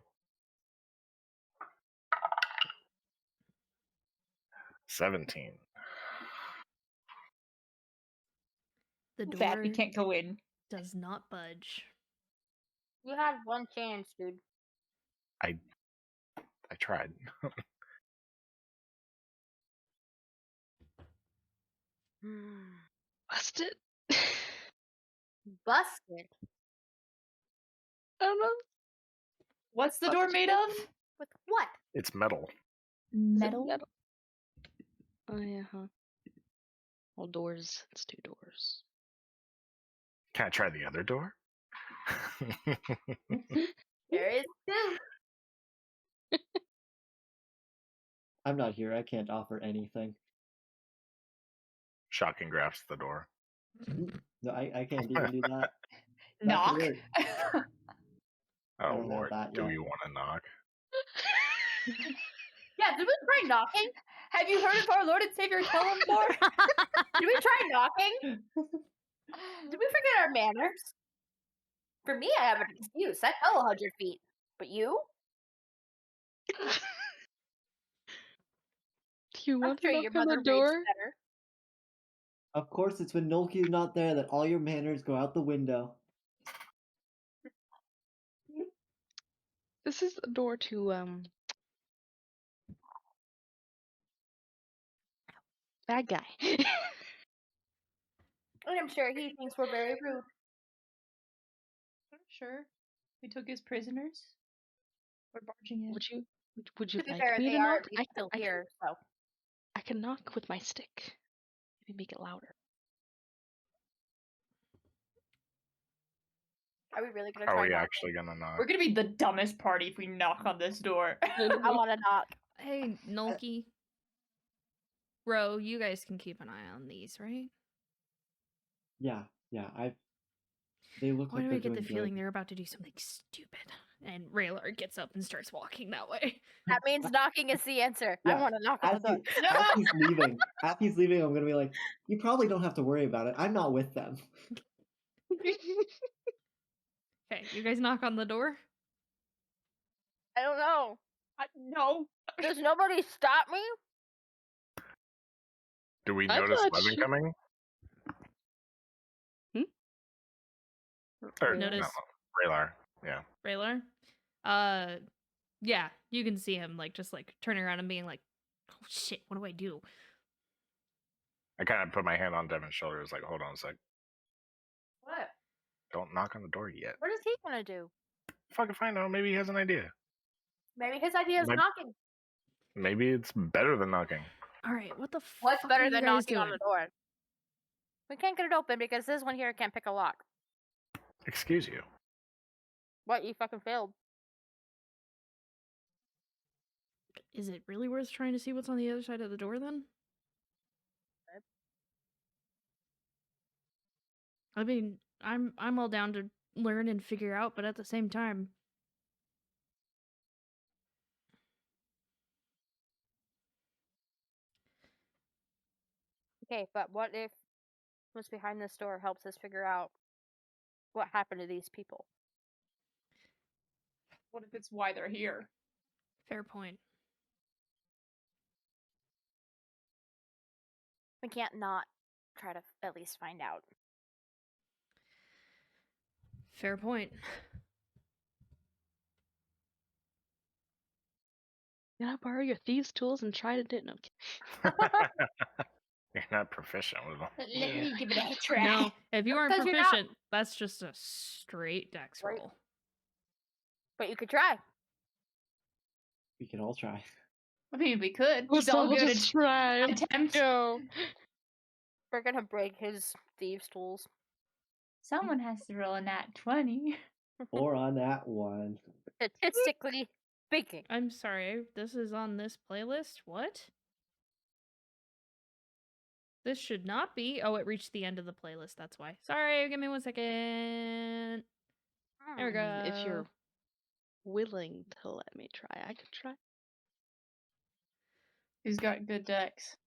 F: 17.
A: The
D: Too bad we
A: door
D: can't go in.
A: does not budge.
B: You had one chance, dude.
F: I tried.
E: Bust it.
B: Busted.
E: I don't know.
D: What's the door made of?
B: With what?
F: It's metal.
E: Is it
D: Metal.
E: Oh yeah, huh. Well, doors. It's 2 doors.
F: Can I try the other door?
B: There is two.
C: I'm not here. I can't offer anything.
F: Shocking grasps the door.
C: No, I can't even do that. That
D: Knock.
C: could work. I
F: Oh
C: don't have
F: lord,
C: that
F: do
C: yet.
F: you want to knock?
B: Yeah, did we try knocking?
D: Have you heard of our Lord and Savior Kellamore?
B: Did we try knocking? Did we forget our manners? For me, I have an excuse. I fell 100 feet. But you?
E: Do you
B: I'm
E: want
B: sure
E: to
B: your
E: knock on
B: mother
E: the
B: raised
E: door?
B: better.
C: Of course, it's when Nolki's not there that all your manners go out the window.
E: This is a door to bad guy.
B: And I'm sure he thinks we're very rude.
D: Sure. We took his prisoners. We're barging in.
E: Would you
B: To be
E: like
B: fair,
E: me
B: they
E: to
B: are
E: knock?
B: at least still here, so.
E: I can knock with my stick. Maybe make it louder.
B: Are we really gonna
F: Are
B: try
F: we
B: knocking?
F: actually gonna knock?
D: We're gonna be the dumbest party if we knock on this door.
B: I want to knock.
A: Hey, Nolki. Ro, you guys can keep an eye on these, right?
C: Yeah, they look
A: Why
C: like
A: do
C: they're
A: I get
C: doing
A: the feeling
C: good.
A: they're about to do something stupid? And Raylar gets up and starts walking that way.
B: That means knocking is the answer.
C: Yeah,
B: I want to knock on
C: As,
B: the door.
C: as he's leaving, I'm gonna be like, you probably don't have to worry about it. I'm not with them.
A: Okay, you guys knock on the door?
B: I don't know.
D: No.
B: Does nobody stop me?
F: Do we
E: I
F: notice
E: got
F: Levin
E: you.
F: coming? Or,
E: Raylar?
A: Notice
F: no, Raylar. Yeah.
A: Raylar. Yeah, you can see him like just like turning around and being like, "Oh shit, what do I do?"
F: I kind of put my hand on Devin's shoulder. It's like, hold on a sec.
B: What?
F: Don't knock on the door yet.
B: What is he gonna do?
F: Fuck if I know. Maybe he has an idea.
B: Maybe his idea is
F: Might-
B: knocking.
F: Maybe it's better than knocking.
A: All right, what the
B: What's
A: fuck
B: better
A: are you
B: than
A: guys
B: knocking
A: doing?
B: on the door? We can't get it open because this one here can't pick a lock.
F: Excuse you.
B: What? You fucking failed.
A: Is it really worth trying to see what's on the other side of the door then? I mean, I'm all down to learn and figure out, but at the same time,
B: Okay, but what if what's behind this door helps us figure out what happened to these people?
D: What if it's why they're here?
A: fair point.
B: We can't not try to at least find out.
A: Fair point.
E: Can I borrow your thieves' tools and try to do it? No,
F: You're not proficient with them.
D: Let me give it a try.
A: No, if you aren't
B: 'Cause you're not-
A: proficient, that's just a straight dex
B: Right.
A: roll.
B: But you could try.
C: We can all try.
D: I mean, we could.
E: let's
D: He's all
E: all
D: good
E: just try.
D: at attempt.
E: Go.
B: We're gonna break his thieves' tools.
D: Someone has to roll a nat 20.
C: Or on that one.
B: Statistically speaking.
A: I'm sorry, this is on this playlist? What? This should not be. Oh, it reached the end of the playlist, that's why. Sorry, give me 1 second. There we go.
E: I mean, if you're willing to let me try, I could try.
D: Who's got good decks?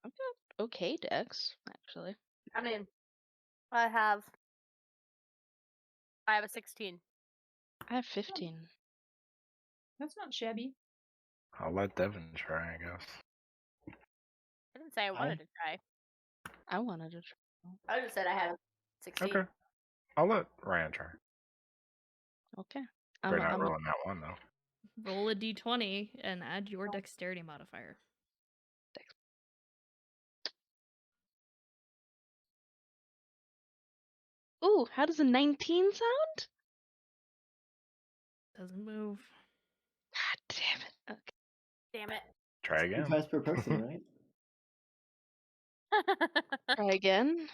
E: I've got okay decks, actually.
B: I mean, I have a 16.
E: I have 15.
D: That's not shabby.
F: I'll let Devin try, I guess.
B: I didn't say I wanted to try.
E: I wanted to try.
B: I just said I had a 16.
F: Okay. I'll let Ryan try.
E: Okay.
F: We're not
E: I'm a-
F: rolling that one, though.
A: Roll a d20 and add your dexterity modifier.
E: Ooh, how does a 19 sound?
A: Doesn't move.
E: God damn it. Okay.
B: Damn it.
F: Try
C: Two
F: again.
C: tries per person, right?
E: Try again.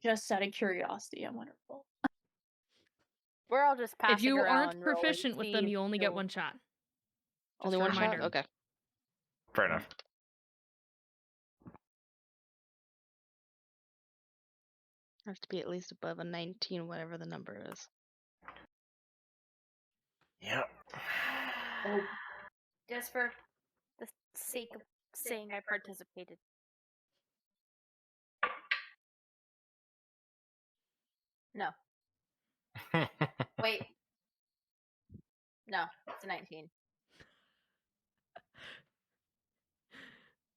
D: Just out of curiosity, I wonder.
B: We're all just passing
A: If you
B: around
A: aren't
B: rolling
A: proficient with them,
B: thieves'
A: you only get
B: tools.
A: one shot.
E: Only
A: Just a
E: one shot?
A: reminder.
E: Okay.
F: Fair enough.
E: Has to be at least above a 19, whatever the number is.
F: Yep.
B: Oh. Just for the sake of saying I participated. No. Wait. No, it's a 19.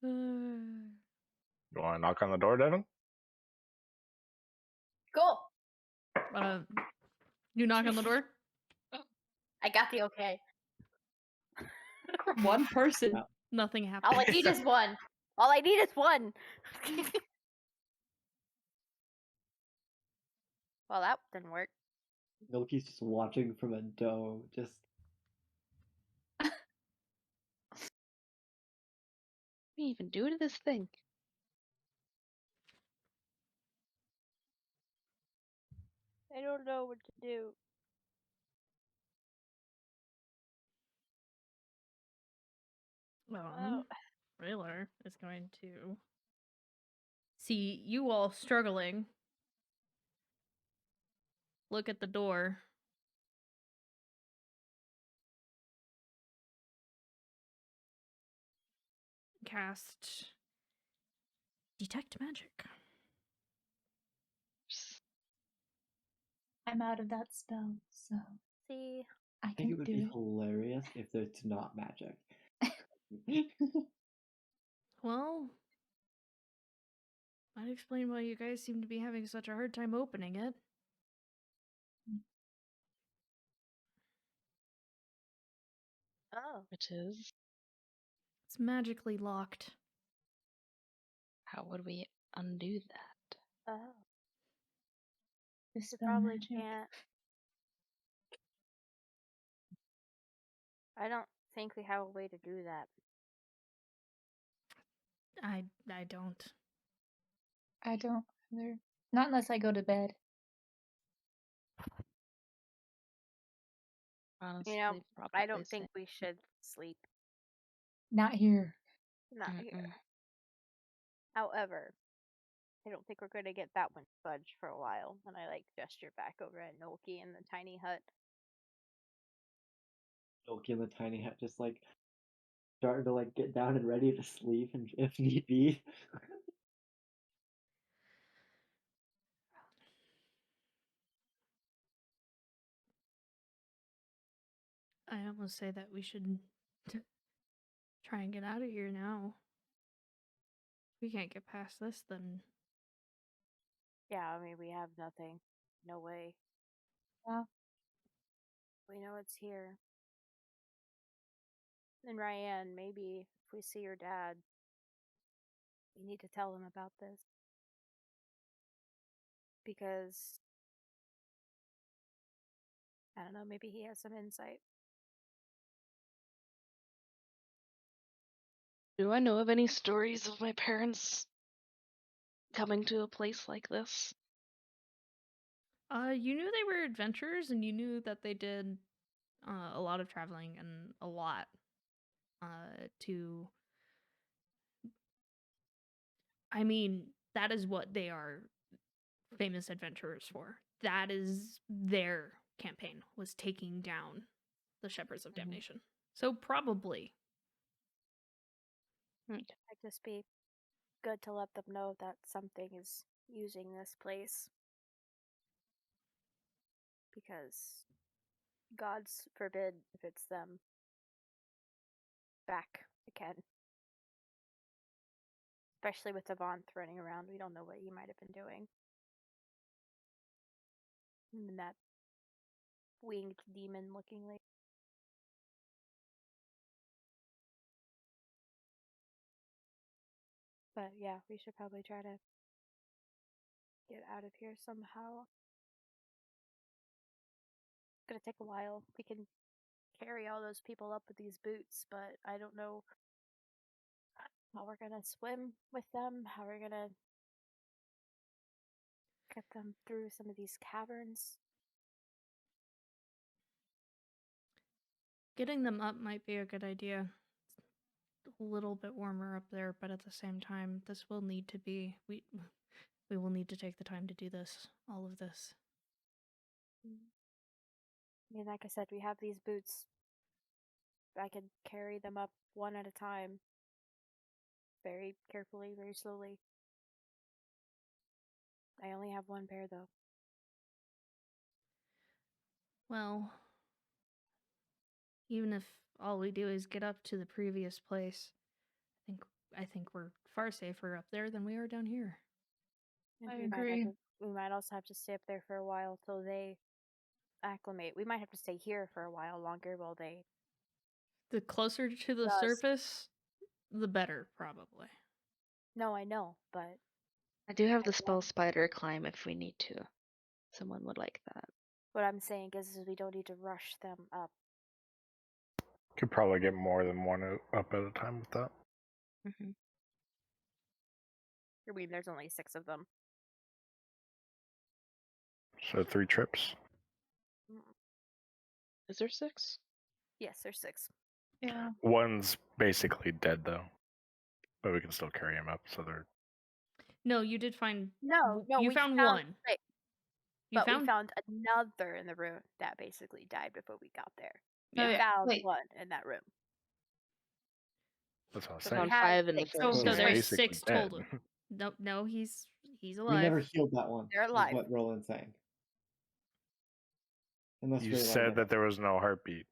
F: You want to knock on the door, Devin?
B: Cool.
A: You knock on the door?
B: I got the okay.
D: From one person.
C: Yeah.
A: Nothing happens.
B: All I need is one. All I need is one. Well, that didn't work.
C: Milky's just watching from a dough, just
E: What do you even do to this thing?
B: I don't know what to do.
A: Raylar is going to see you all struggling. Look at the door. Cast Detect Magic.
D: I'm out of that spell, so
B: See,
D: I
C: I think it
D: can
C: would
D: do
C: be
D: it.
C: hilarious if it's not magic.
A: Well, I'd explain why you guys seem to be having such a hard time opening it.
B: Oh.
E: It is.
A: It's magically locked.
E: How would we undo that?
B: Oh. You
D: Dispel
B: probably
D: magic.
B: can't. I don't think we have a way to do that.
A: I don't.
D: I don't either. Not unless I go to bed.
E: Honestly,
B: You know,
E: probably
B: I don't think
E: same.
B: we should sleep.
D: Not here.
B: Not
E: Mm-mm.
B: here. However, I don't think we're going to get that one fudge for a while. And I gesture back over at Nolki in the tiny hut.
C: Loki in the tiny hut just starting to get down and ready to sleep and if need be.
A: I almost say that we should try and get out of here now. If we can't get past this, then
B: Yeah, I mean, we have nothing. No way.
D: Yeah.
B: We know it's here. And Ryan, maybe if we see your dad, we need to tell him about this. Because, I don't know, maybe he has some insight.
E: Do I know of any stories of my parents coming to a place like this?
A: you knew they were adventurers, and you knew that they did a lot of traveling and a lot to. I mean, that is what they are famous adventurers for. That is their campaign, was taking down the Shepherds of
B: Mhm.
A: Damnation. So probably.
B: Might just be good to let them know that something is using this place. Because gods forbid if it's them back again. Especially with Devant running around, we don't know what he might have been doing. And that winged demon looking like. But yeah, we should probably try to get out of here somehow. It's gonna take a while. We can carry all those people up with these boots, but I don't know how we're gonna swim with them, how we're gonna get them through some of these caverns.
A: Getting them up might be a good idea. It's a little bit warmer up there, but at the same time, this will need to be we will need to take the time to do this, all of this.
B: I mean, like I said, we have these boots. I can carry them up one at a time. Very carefully, very slowly. I only have one pair though.
A: Well, even if all we do is get up to the previous place, I think we're far safer up there than we are down here.
B: And
D: I
B: we
D: agree.
B: we might also have to stay up there for a while till they acclimate. We might have to stay here for a while longer while they.
A: The closer to the
B: Yes.
A: surface, the better, probably.
B: No, I know, but
E: I do have the
B: I
E: spell
B: want-
E: spider climb if we need to. Someone would like that.
B: what I'm saying is we don't need to rush them up.
F: Could probably get more than one up at a time with that.
E: Mm-hmm.
B: I mean, there's only 6 of them.
F: So 3 trips.
E: Is there 6?
B: Yes, there's 6.
D: Yeah.
F: One's basically dead though, but we can still carry him up. So they're
A: No, you did find.
B: No,
A: you
B: we
A: found one.
B: Wait,
A: You
B: but
A: found.
B: we found another in the room that basically died before we got there. We
D: Oh, yeah.
B: found
D: Wait.
B: one in that room.
F: that's what I was
B: So
F: saying.
B: we
E: Found
B: had
E: 5 in the
B: 6.
E: first.
A: So
C: So
A: there's
F: basically
A: 6
F: dead.
A: total. No, he's alive.
C: We never healed that one.
B: They're
C: Is
B: alive.
C: what Roland's saying. in the
F: You
C: straight line.
F: said that there was no heartbeat.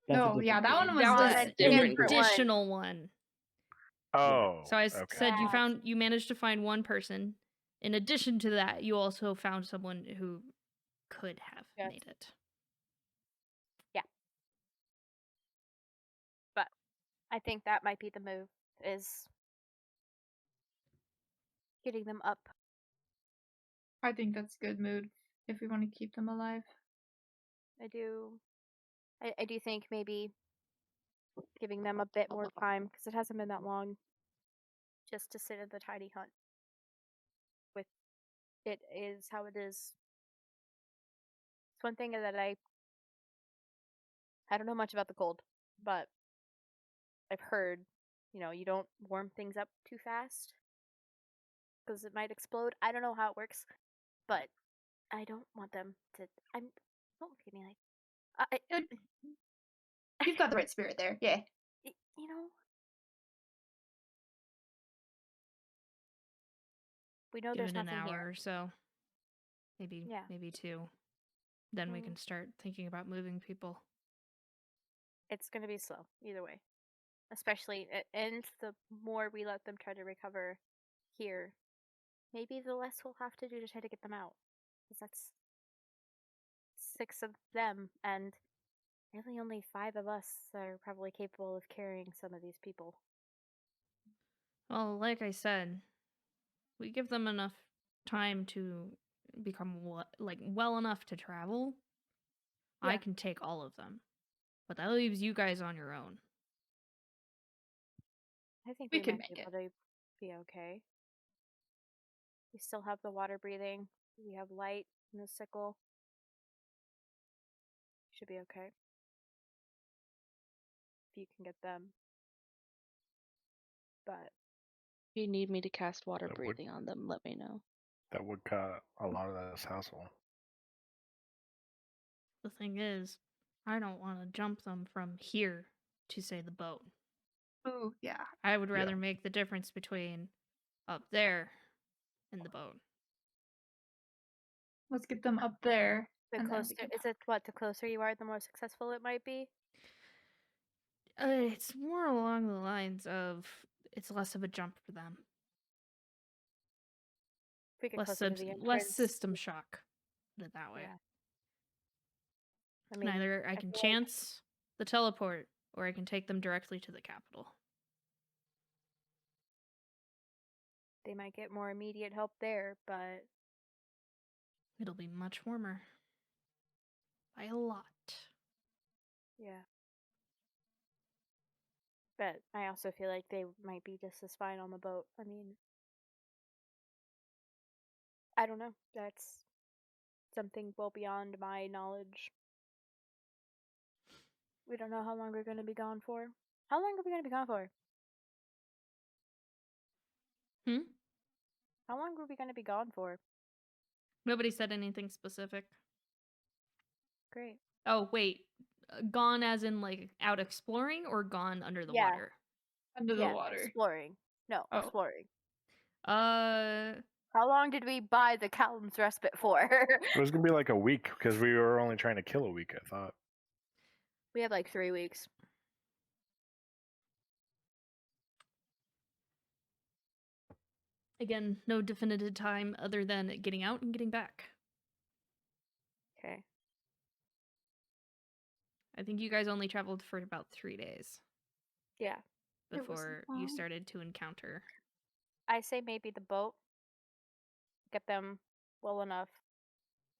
C: That's a
D: No, yeah,
C: different
D: that
C: game.
D: one was
A: That was
B: a
A: an
B: different one.
A: additional one.
F: Oh,
A: So I
F: okay.
A: said
B: Yeah.
A: you managed to find one person. In addition to that, you also found someone who could have
B: Yes.
A: made it.
B: I think that might be the move, is getting them up.
D: I think that's a good mood if we want to keep them alive.
B: I do think maybe giving them a bit more time, because it hasn't been that long, just to sit in the tiny hut. With it is how it is. It's one thing that I don't know much about the cold, but I've heard, you don't warm things up too fast because it might explode. I don't know how it works, but I don't want them to. Don't look at me like.
D: You've got the right spirit there. Yeah.
B: You know, we know
A: Give
B: there's
A: it an
B: nothing
A: hour
B: here.
A: or so. Maybe
B: Yeah.
A: maybe 2. Then we
B: Mm.
A: can start thinking about moving people.
B: It's gonna be slow either way, especially and the more we let them try to recover here, maybe the less we'll have to do to try to get them out, because that's 6 of them and really only 5 of us that are probably capable of carrying some of these people.
A: Well, like I said, we give them enough time to become well enough to travel. I
B: Yeah.
A: can take all of them, but that leaves you guys on your own.
B: I think
D: We
B: we
D: can
B: might
D: make
B: be
D: it.
B: able to be okay. We still have the water breathing. We have light and the sickle. Should be okay. If you can get them. But
E: If you need me to cast water
F: That would-
E: breathing on them, let me know.
F: That would cut a lot of this hassle.
A: The thing is, I don't want to jump them from here to, say, the boat.
D: Ooh, yeah.
A: I would
F: Yeah.
A: rather make the difference between up there and the boat.
D: Let's get them up there.
B: the
D: and then we
B: closer
D: can-
B: is it what the closer you are, the more successful it might be?
A: It's more along the lines of it's less of a jump for them.
B: If we get
A: Less,
B: closer to the
A: less
B: entrance.
A: system shock. Put it that way.
B: Yeah. I mean,
A: Either I
B: I
A: can
B: feel like
A: chance the teleport, or I can take them directly to the capital.
B: they might get more immediate help there, but
A: It'll be much warmer. By a lot.
B: yeah. But I also feel like they might be just as fine on the boat. I mean, I don't know. That's something well beyond my knowledge. We don't know how long we're going to be gone for. How long are we going to be gone for?
A: Hmm?
B: How long were we going to be gone for?
A: Nobody said anything specific.
B: Great.
A: Oh, wait. Gone as in, like, out exploring, or gone under the
B: Yeah.
A: water?
D: Under the
B: Yeah,
D: water.
B: exploring. No,
D: Oh.
B: exploring.
A: Uh,
B: How long did we buy the Callum's respite for?
F: It was gonna be like a week because we were only trying to kill a week. I thought.
B: We have like 3 weeks.
A: again, no definitive time other than getting out and getting back.
B: Okay.
A: I think you guys only traveled for about 3 days
B: Yeah.
D: It wasn't
A: before you
D: long.
A: started to encounter.
B: I say maybe the boat. Get them well enough.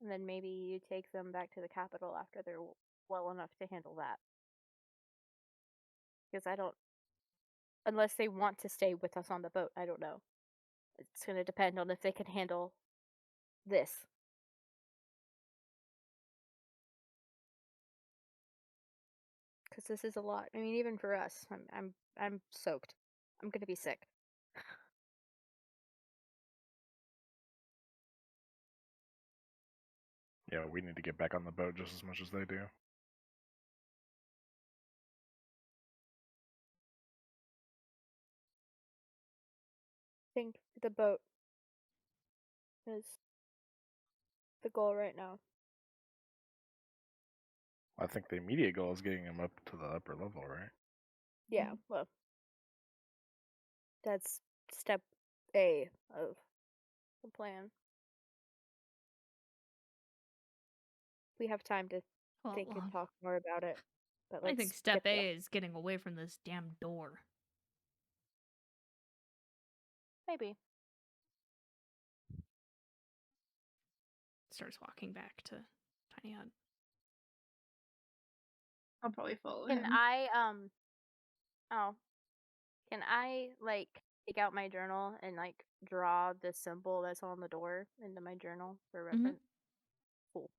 B: And then maybe you take them back to the capital after they're well enough to handle that. Because I don't. Unless they want to stay with us on the boat, I don't know. It's going to depend on if they can handle this. Because this is a lot. I mean, even for us, I'm soaked. I'm gonna be sick.
F: Yeah, we need to get back on the boat just as much as they do.
B: I think the boat is the goal right now.
F: I think the immediate goal is getting him up to the upper level, right?
B: Yeah, well, that's step A of the plan. We have time to think
A: Well,
B: and talk more about it. But
A: I
B: let's
A: think step
B: get there.
A: A is getting away from this damn door.
B: Maybe.
A: Starts walking back to Tiny Hut.
D: I'll probably follow
B: Can
D: him.
B: can I like take out my journal and like draw the symbol that's on the door into my journal for reference? Cool.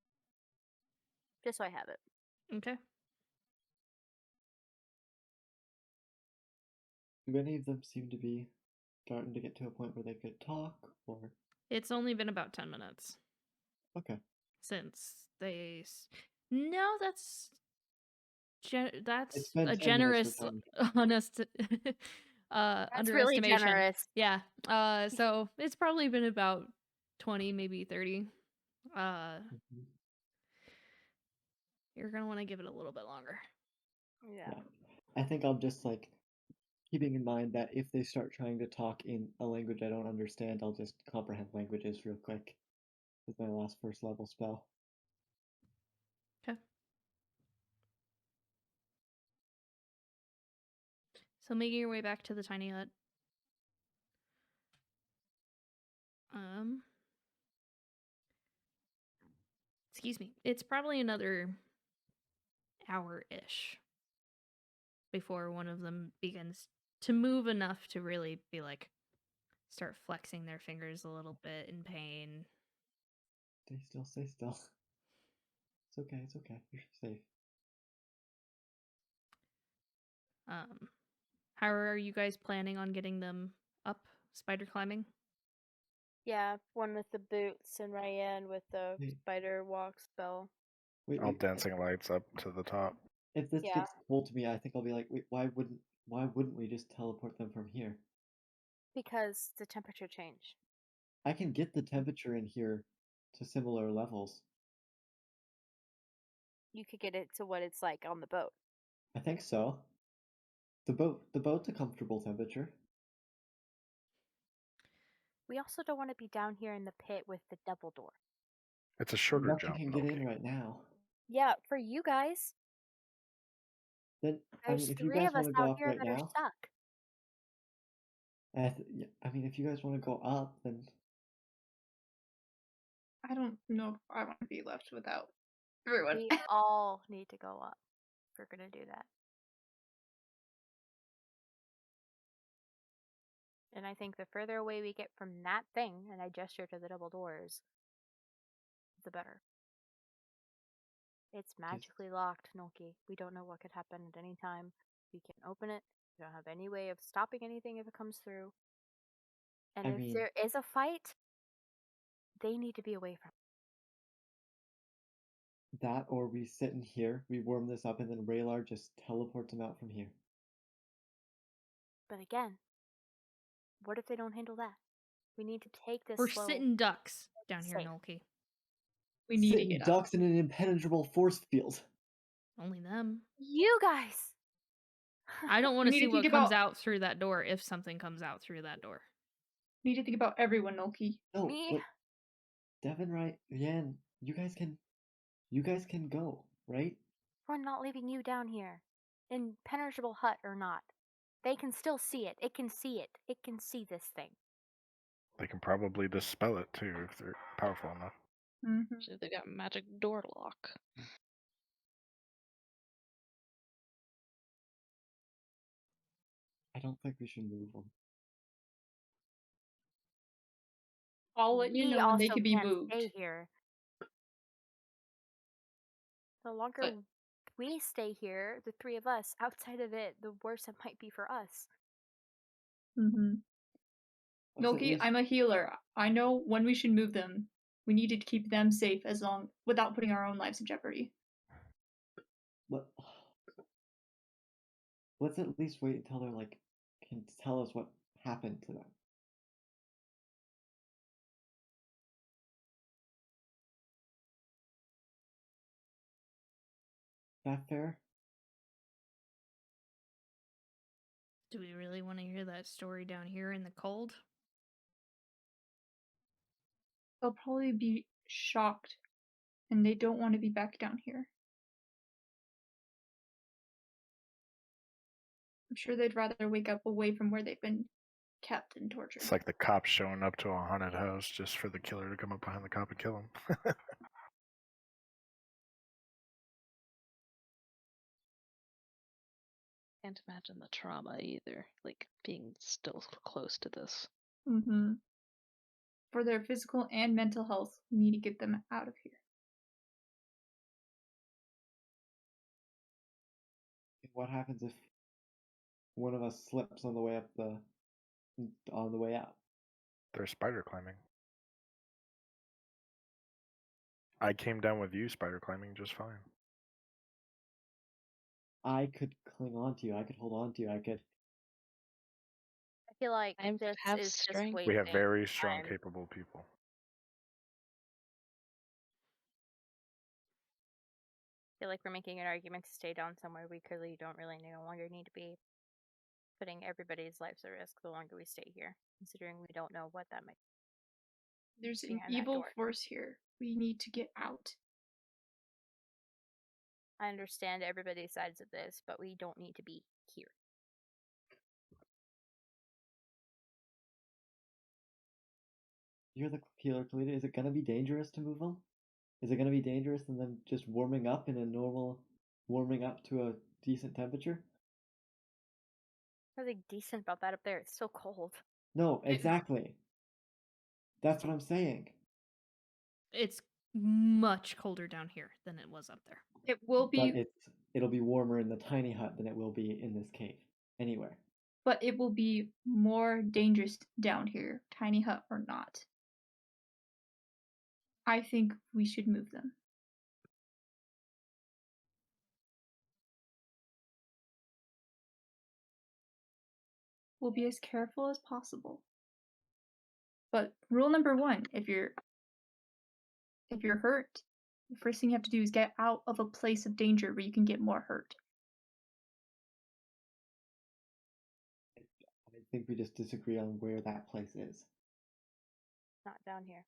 B: Just so I have it.
A: Okay.
C: Do any of them seem to be starting to get to a point where they could talk, or
A: It's only been about 10 minutes
C: okay?
A: since they. No, that's
C: It's
A: that's
C: been
A: a
C: 10 minutes for
A: generous,
C: Tiny.
A: honest,
B: That's really
A: underestimation.
B: generous.
A: Yeah. So it's probably been about 20, maybe 30.
C: Mhm.
A: You're gonna want to give it a little bit longer.
B: Yeah.
C: I think I'll just like keeping in mind that if they start trying to talk in a language I don't understand, I'll just comprehend languages real quick with my last first level spell.
A: Okay. So making your way back to the tiny hut. Excuse me. It's probably another hour-ish before one of them begins to move enough to really be like, start flexing their fingers a little bit in pain.
C: Stay still, stay still. It's okay, it's okay. You're safe.
A: How are you guys planning on getting them up spider climbing?
B: Yeah, one with the boots and Ryan with the
C: Wait,
B: spider walk spell.
C: wait,
F: All
C: wait.
F: dancing lights up to the top.
C: If this
B: Yeah.
C: gets told to me, I think I'll be like, wait, why wouldn't we just teleport them from here?
B: Because the temperature changed.
C: I can get the temperature in here to similar levels.
B: You could get it to what it's like on the boat.
C: I think so. The boat's a comfortable temperature.
B: We also don't want to be down here in the pit with the double door.
F: It's a shorter
C: Nothing
F: jump.
C: can get in
F: Okay.
C: right now.
B: Yeah, for you guys.
C: Then I
B: There's
C: mean, if you
B: 3
C: guys
B: of us
C: want to go
B: out
C: up
B: here
C: right
B: that are
C: now,
B: stuck.
C: I mean, if you guys want to go up, then
D: I don't know if I want to be left without everyone.
B: We all need to go up if we're gonna do that. And I think the further away we get from that thing, and I gesture to the double doors, the better. It's magically locked, Nolki. We don't know what could happen at any time. We can open it. We don't have any way of stopping anything if it comes through. And
C: I
B: if
C: mean,
B: there is a fight, they need to be away from it.
C: that or we sit in here, we warm this up, and then Raylar just teleports them out from here.
B: But again, what if they don't handle that? We need to take this
A: We're
B: slow.
A: sitting ducks down here,
B: safe.
A: Nolki.
D: We need to
C: Sitting
D: get up.
C: ducks in an impenetrable force field.
A: Only them.
B: You guys!
A: I don't want
D: We
A: to
D: need
A: see
D: to
A: what
D: think
A: comes
D: about-
A: out through that door if something comes out through that door.
D: Need to think about everyone, Nolki.
C: No,
B: Me?
C: but Devin, right? Yan, you guys can go, right?
B: We're not leaving you down here. Impenetrable hut or not. They can still see it. It can see it. It can see this thing.
F: They can probably dispel it too if they're powerful enough.
D: Mm-hmm.
E: So they got magic door lock.
C: I don't think we should move them.
D: I'll let you
B: We
D: know when they
B: also
D: can be
B: can't
D: moved.
B: stay here. The longer
D: But-
B: we stay here, the 3 of us, outside of it, the worse it might be for us.
D: Mm-hmm.
C: Let's at
D: Nolki,
C: least-
D: I'm a healer. I know when we should move them. We need to keep them safe without putting our own lives in jeopardy.
C: Let, let's at least wait until they're like can tell us what happened to them. that fair?
A: Do we really want to hear that story down here in the cold?
D: They'll probably be shocked, and they don't want to be back down here. I'm sure they'd rather wake up away from where they've been kept and tortured.
F: It's like the cops showing up to a haunted house just for the killer to come up behind the cop and kill him.
E: Can't imagine the trauma either, like being still close to this.
D: Mm-hmm. For their physical and mental health, we need to get them out of here.
C: What happens if one of us slips on the way out?
F: They're spider climbing. I came down with you spider climbing just fine.
C: I could cling on to you. I could hold on to you. I could.
B: I feel like
E: I
B: this
E: have
B: is just
E: strength.
B: wasting
F: We have very strong,
B: time.
F: capable people.
B: I feel like we're making an argument to stay down somewhere we clearly don't really no longer need to be. Putting everybody's lives at risk the longer we stay here, considering we don't know what that might be.
D: There's an
B: Behind that
D: evil
B: door.
D: force here. We need to get out.
B: I understand everybody's sides of this, but we don't need to be here.
C: You're the healer, Kalita. Is it gonna be dangerous to move them? Is it gonna be dangerous and then just warming up in a normal, warming up to a decent temperature?
B: Nothing decent about that up there. It's so cold.
C: No, exactly. That's what I'm saying.
A: It's much colder down here than it was up there.
D: It will be,
C: But it'll be warmer in the tiny hut than it will be in this cave. Anywhere.
D: but it will be more dangerous down here, tiny hut or not. I think we should move them. We'll be as careful as possible. But rule number 1, if you're hurt, the first thing you have to do is get out of a place of danger where you can get more hurt.
C: I think we just disagree on where that place is.
B: Not down here.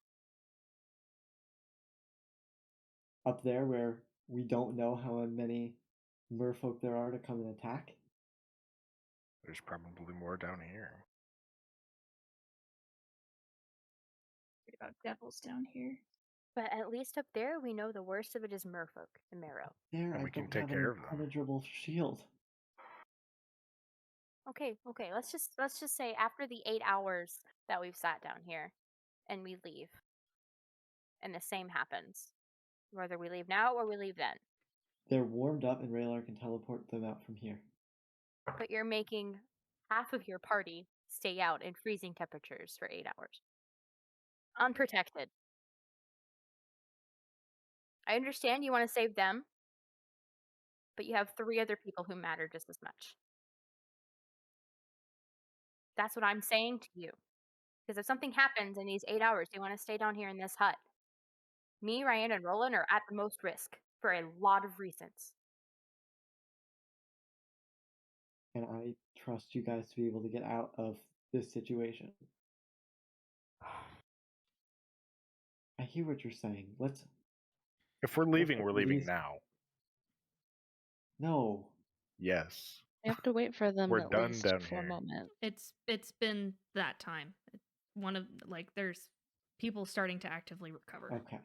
C: Up there where we don't know how many merfolk there are to come and attack.
F: There's probably more down here.
D: Worried about devils down here.
B: But at least up there, we know the worst of it is merfolk and marrow.
C: There,
F: And
C: I
F: we can
C: don't
F: take
C: have
F: care
C: an
F: of them.
C: impenetrable shield.
B: Okay. Let's just say after the 8 hours that we've sat down here, and we leave, and the same happens, whether we leave now or we leave then.
C: They're warmed up and Raylar can teleport them out from here.
B: But you're making half of your party stay out in freezing temperatures for 8 hours. Unprotected. I understand you want to save them, but you have 3 other people who matter just as much. That's what I'm saying to you. Because if something happens in these 8 hours, you want to stay down here in this hut. Me, Ryan, and Roland are at the most risk for a lot of reasons.
C: And I trust you guys to be able to get out of this situation. I hear what you're saying.
F: If we're leaving,
C: at
F: we're leaving
C: least-
F: now.
C: No.
F: Yes.
E: We have to wait for them
F: We're
E: at
F: done
E: least
F: down
E: for a
F: here.
E: moment.
A: It's been that time. One of there's people starting to actively recover.
C: Okay.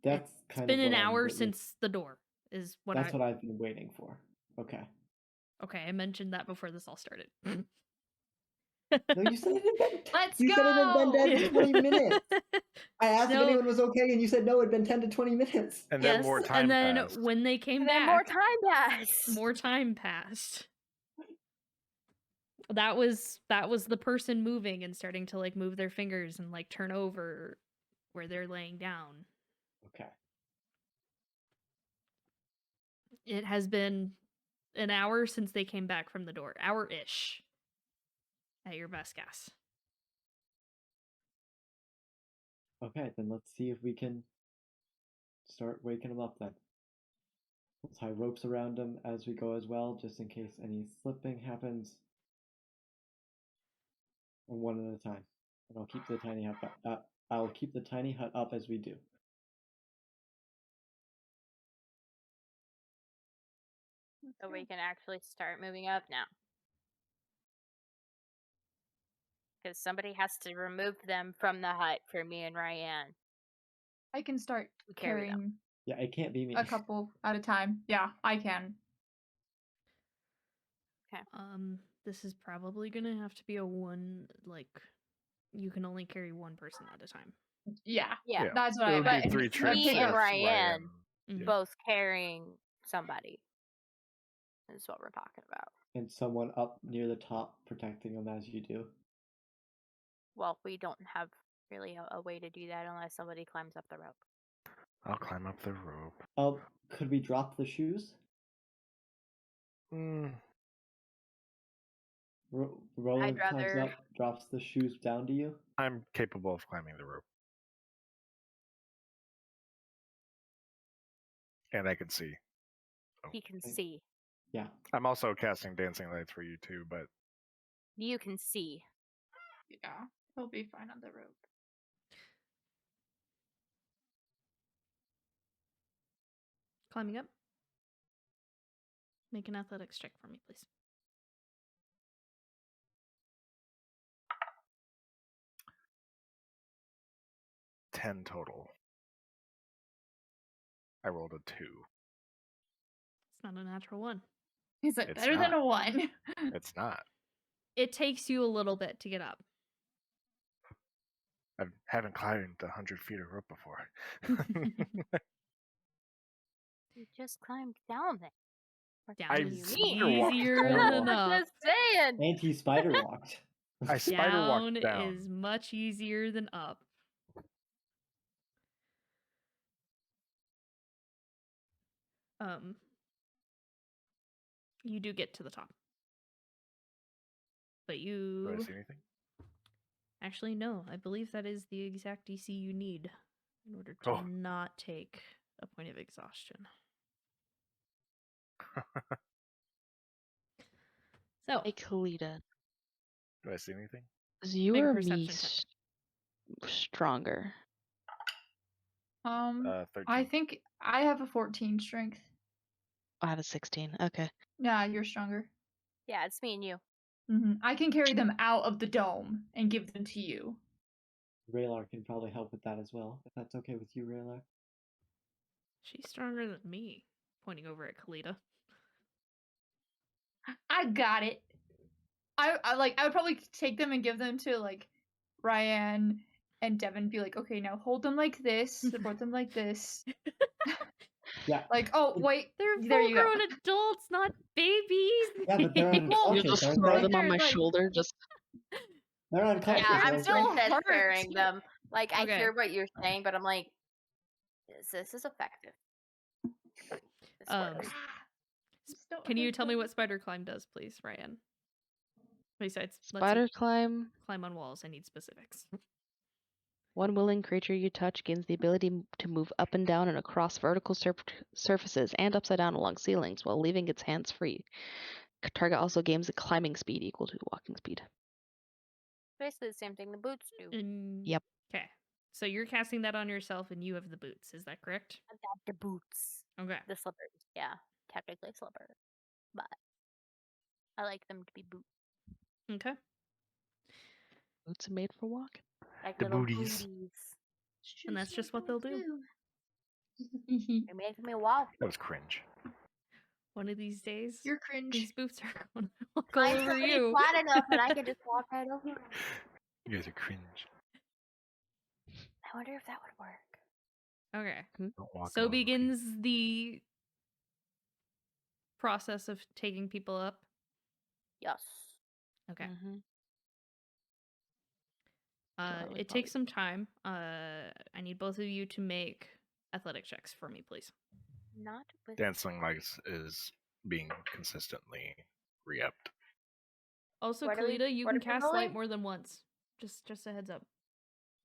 C: That's
A: It's
C: kind
A: been
C: of
A: an
C: what I'm
A: hour
C: waiting-
A: since the door is what
C: That's
A: I
C: what I've been waiting for. Okay.
A: Okay, I mentioned that before this all started.
C: No, you said it had been.
D: Let's
C: You said it had been
D: go!
C: 10 to 20 minutes. I asked if
A: No.
C: anyone was okay, and you said no. It'd been 10 to 20 minutes.
F: And then
A: Yes,
F: more time
A: and then
F: passed.
A: when they came
B: And
A: back,
B: then more time passed.
A: more time passed. That was the person moving and starting to move their fingers and turn over where they're laying down.
C: Okay.
A: It has been an hour since they came back from the door. Hour-ish. At your best guess.
C: Okay, then let's see if we can start waking them up then. tie ropes around them as we go as well, just in case any slipping happens. And one at a time. And I'll keep the tiny hut up. I'll keep the tiny hut up as we do.
B: So we can actually start moving up now. Because somebody has to remove them from the hut for me and Ryan.
D: I can start
B: We carry them.
D: carrying
C: Yeah, it can't be me.
D: a couple at a time. Yeah, I can.
A: This is probably gonna have to be a one, like, you can only carry one person at a time.
D: Yeah,
B: Yeah.
D: that's what
F: It
D: I
F: would
D: meant.
F: be 3
B: it's
F: trips.
B: me and
F: if
B: Ryan
A: Mhm.
B: both carrying somebody. Is what we're talking about.
C: And someone up near the top protecting them as you do.
B: Well, we don't have really a way to do that unless somebody climbs up the rope.
F: I'll climb up the rope.
C: Could we drop the shoes?
F: Mm,
C: Roland
B: I'd
C: climbs
B: rather-
C: up, drops the shoes down to you.
F: I'm capable of climbing the rope. And I can see.
B: He can
C: Okay.
B: see.
C: Yeah.
F: I'm also casting dancing lights for you too, but
B: You can see.
D: Yeah, he'll be fine on the rope.
A: Climbing up. Make an athletics check for me, please.
F: ten total. I rolled a 2.
A: It's not a natural one.
D: Is it
F: It's
D: better than
F: not.
D: a 1?
F: It's not.
A: It takes you a little bit to get up.
F: I haven't climbed 100 feet of rope before.
B: You just climbed down there. What
A: Down
F: I
B: do
A: is
B: you mean?
F: spider walked
A: easier
F: down.
A: than up.
B: Just saying.
C: And he spider walked.
F: I spider
A: Down
F: walked down.
A: is much easier than up. You do get to the top. But
F: Do I
A: you
F: see anything?
A: actually no, I believe that is the exact DC you need in order to
F: Oh.
A: not take a point of exhaustion. So,
E: Hey, Kalita,
F: Do I see anything?
E: is you
A: Make a
E: or me
A: perception check.
E: stronger?
F: 13.
D: I think I have a 14 strength.
E: I have a 16. Okay.
D: Yeah, you're stronger.
B: Yeah, it's me and you.
D: I can carry them out of the dome and give them to you.
C: Raylar can probably help with that as well, if that's okay with you, Raylar.
A: She's stronger than me. Pointing over at Kalita.
D: I got it. I would probably take them and give them to like Ryan and Devin. Be like, okay, now hold them like this, support them like this.
C: Yeah.
D: Like, oh wait,
A: They're
D: there you go.
A: full-grown adults, not babies.
C: Yeah, but they're
B: Well,
E: You
C: unconscious,
E: just
C: aren't
E: throw
C: they?
E: them on my
D: They're, like-
E: shoulder. Just
C: They're unconscious.
B: Yeah, I'm
C: aren't
B: still
C: they?
D: hurt.
B: carrying them. Like, I
A: Okay.
B: hear what you're saying, but I'm like, this is effective. This works.
A: Can you tell me what spider climb does, please, Ryan? Besides,
E: spider climb.
A: climb on walls. I need specifics.
E: One willing creature you touch gains the ability to move up and down and across vertical surfaces and upside down along ceilings while leaving its hands free. Target also gains a climbing speed equal to walking speed.
B: Basically the same thing the boots do.
E: Yep.
A: Okay. So you're casting that on yourself and you have the boots. Is that correct?
B: I got the boots.
A: Okay.
B: The slippers. Yeah, technically slippers. But I like them to be boots.
A: Okay.
E: Boots are made for walking.
B: Like
F: The
B: little
F: booties.
A: And that's just what they'll do.
B: They're making me walk.
F: That was cringe.
A: One of these days,
D: You're cringe.
A: these boots are going to walk all
B: Find
A: over
B: somebody
A: you.
B: flat enough and I can just walk right over them.
F: You guys are cringe.
B: I wonder if that would work.
A: Okay.
F: Don't walk
A: So
F: all over me.
A: begins the process of taking people up.
B: Yes.
A: Okay.
E: Mm-hmm. would
A: It takes some time. I need both of you to make athletic checks for me, please.
B: Not with
F: Dancing Lights is being consistently re-upped.
A: Also,
B: What are we-
A: Kalita, you
B: what
A: can
B: are we
A: cast
B: rolling?
A: light more than once. Just a heads up.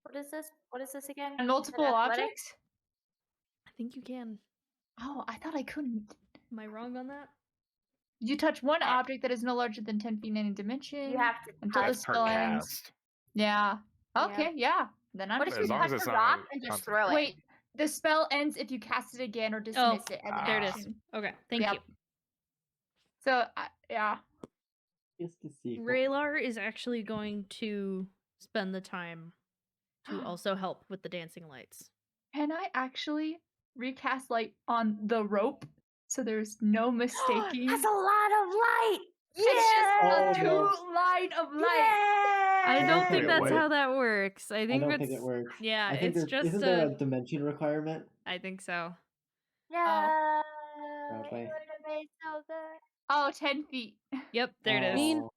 B: What is this? What is this again?
D: And multiple
B: Is it athletic?
D: objects?
A: I think you can.
D: Oh, I thought I couldn't.
A: Am I wrong on that?
D: You touch one object that is no larger than 10 feet in any dimension.
B: You have to
D: until the
F: That's per
D: spell ends.
F: cast.
D: Yeah.
B: Yeah.
D: Okay, yeah. Then I'm
B: What if
D: just
B: you
F: As long
B: touch
F: as
B: a
F: it's
B: rock
F: not
B: and just
F: constant.
B: throw it?
D: Wait, the spell ends if you cast it again or dismiss it as an
A: There it is.
D: action.
A: Okay, thank
D: Yep.
A: you.
D: So, yeah.
C: Just to see.
A: Raylar is actually going to spend the time to also help with the dancing lights.
D: Can I actually recast light on the rope so there's no mistaking?
B: That's a lot of light.
D: It's just
C: Oh,
D: a
C: no.
D: line of light.
A: I
C: I
A: don't
C: don't
A: think
C: think
A: that's
F: it
A: how that works. I
C: I
A: think
C: don't
A: it's
C: think it works.
A: yeah,
C: I think
A: it's
C: there,
A: just
C: isn't there a dimension requirement?
A: I think so.
B: Yeah.
C: Sadly.
B: It would have made so good.
D: Oh, 10 feet.
A: Yep, there it is.
E: mean-
C: Oh,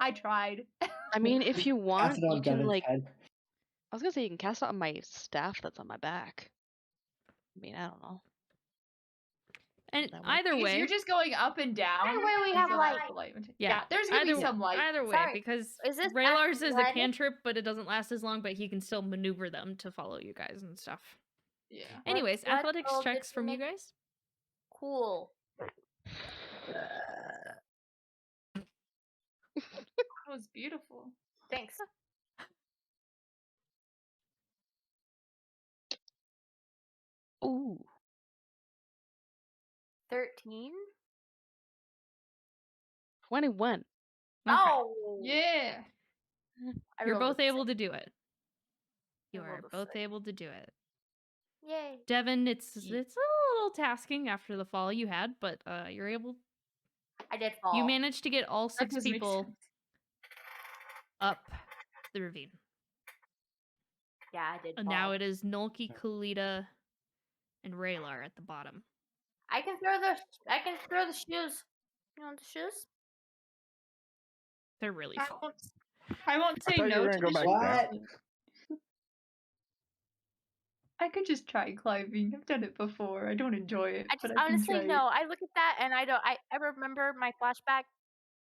D: I tried.
E: I mean, if you want,
C: cast it on
E: you can
C: Devin's
E: like.
C: head.
E: I was gonna say you can cast it on my staff that's on my back. I mean, I don't know.
A: And
E: That work?
A: either
D: Because
A: way,
D: you're just going up and down.
B: Either way, we have
D: until
B: light.
D: the light went-
A: Yeah,
D: there's gonna be
A: either,
D: some light.
A: either way,
B: Sorry,
A: because
B: is this
A: Raylar's is a
B: athletic?
A: cantrip, but it doesn't last as long, but he can still maneuver them to follow you guys and stuff.
D: Yeah.
A: Anyways,
B: what
A: athletics
B: roll did
A: checks
B: you
A: from you
B: make?
A: guys.
B: Cool.
D: That was beautiful.
B: Thanks.
E: Ooh.
B: 13?
E: 21.
A: Okay.
B: Oh!
D: Yeah.
B: I
A: You're
B: rolled a
A: both able to do it. You
B: I
A: are
B: rolled a
A: both
B: 6.
A: able to do it.
B: Yay.
A: Devin, it's
E: Ye-
A: a little tasking after the fall you had, but you're able.
B: I did fall.
A: You managed to get all
D: That
A: 6
D: does make
A: people
D: sense.
A: up the ravine.
B: Yeah, I did
A: And
B: fall.
A: now it is Nolki, Kalita, and Raylar at the bottom.
B: I can throw the shoes. You want the shoes?
A: They're really
D: I
A: fun.
D: won't say
F: thought you
D: no
F: were
D: to
F: gonna go
D: the
F: back
D: shoes.
C: What?
D: I could just try climbing. I've done it before. I don't enjoy it,
B: I
D: but
B: just
D: I can
B: honestly
D: try
B: no. I look at that and I don't. I remember my flashback.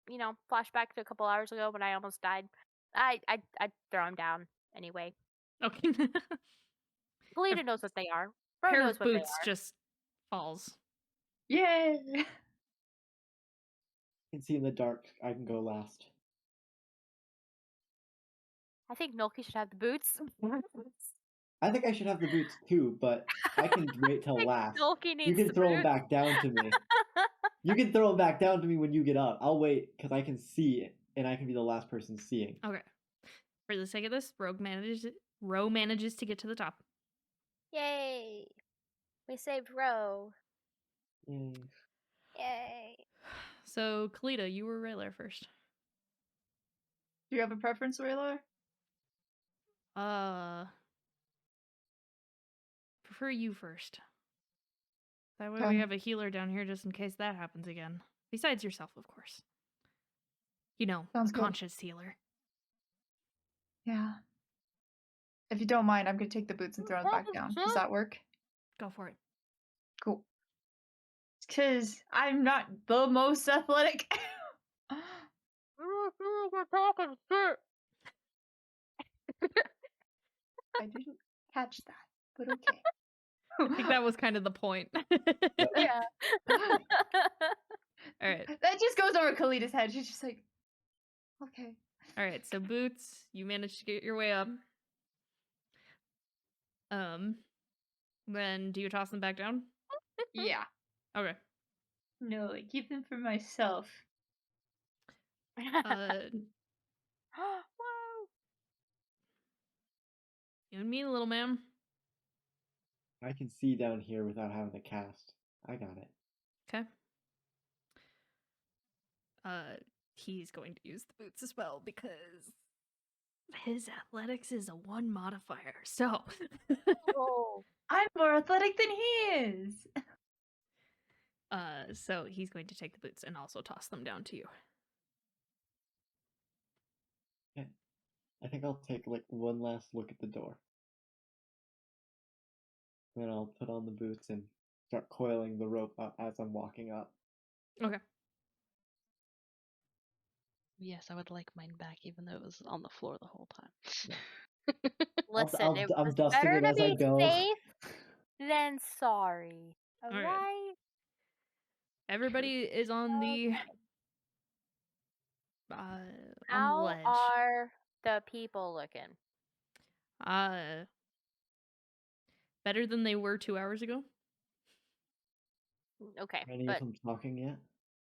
B: You know, flashback to a couple hours ago when I almost died. I'd throw them down anyway.
A: Okay.
B: Kalita knows what they are. Bro
A: Pair
B: knows
A: of
B: what they
A: boots
B: are.
A: just falls.
D: it. Yay!
C: I can see in the dark. I can go last.
B: I think Nolki should have the boots.
C: I think I should have the boots too, but I can wait till last.
B: Nolki
C: You
B: needs
C: can
B: the
C: throw them
B: boots.
C: back down to me. You can throw them back down to me when you get up. I'll wait because I can see it, and I can be the last person seeing.
A: Okay. For the sake of this, Roe manages to get to the top.
B: Yay! We saved Ro.
C: Yay.
B: Yay!
A: So, Kalita, you were Raylar first.
D: Do you have a preference, Raylar?
A: Prefer you first. That way
D: Okay.
A: we have a healer down here just in case that happens again. Besides yourself, of course. You know,
D: Sounds
A: a
D: good.
A: conscious healer.
D: Yeah. If you don't mind, I'm gonna take the boots and throw them back down. Does that work?
A: Go for it.
D: Cool. Because I'm not the most athletic.
B: We're talking shit.
D: I didn't catch that, but okay.
A: I think that was kind of the point.
B: Yeah.
A: All right.
D: That just goes over Kalita's head. She's just like, okay.
A: All right. So, Boots, you managed to get your way up. Then do you toss them back down?
D: Yeah.
A: Okay.
D: No, I keep them for myself.
A: Uh,
B: Whoa.
A: you and me, little man.
C: I can see down here without having to cast. I got it.
A: Okay. He's going to use the boots as well because his athletics is a 1 modifier. So,
B: Oh.
D: I'm more athletic than he is.
A: so he's going to take the boots and also toss them down to you.
C: I think I'll take like one last look at the door. Then I'll put on the boots and start coiling the rope up as I'm walking up.
A: Okay.
E: Yes, I would like mine back, even though it was on the floor the whole time.
B: Listen,
C: I'm
B: it
C: I'm
B: was
C: dusting
B: better
C: it
B: to
C: as I
B: be
C: go.
B: safe than sorry.
A: right.
B: Alright?
A: everybody is on the
B: How
A: ledge.
B: are the people looking?
A: Better than they were 2 hours ago.
B: Okay,
C: Any
B: but
C: of them talking yet?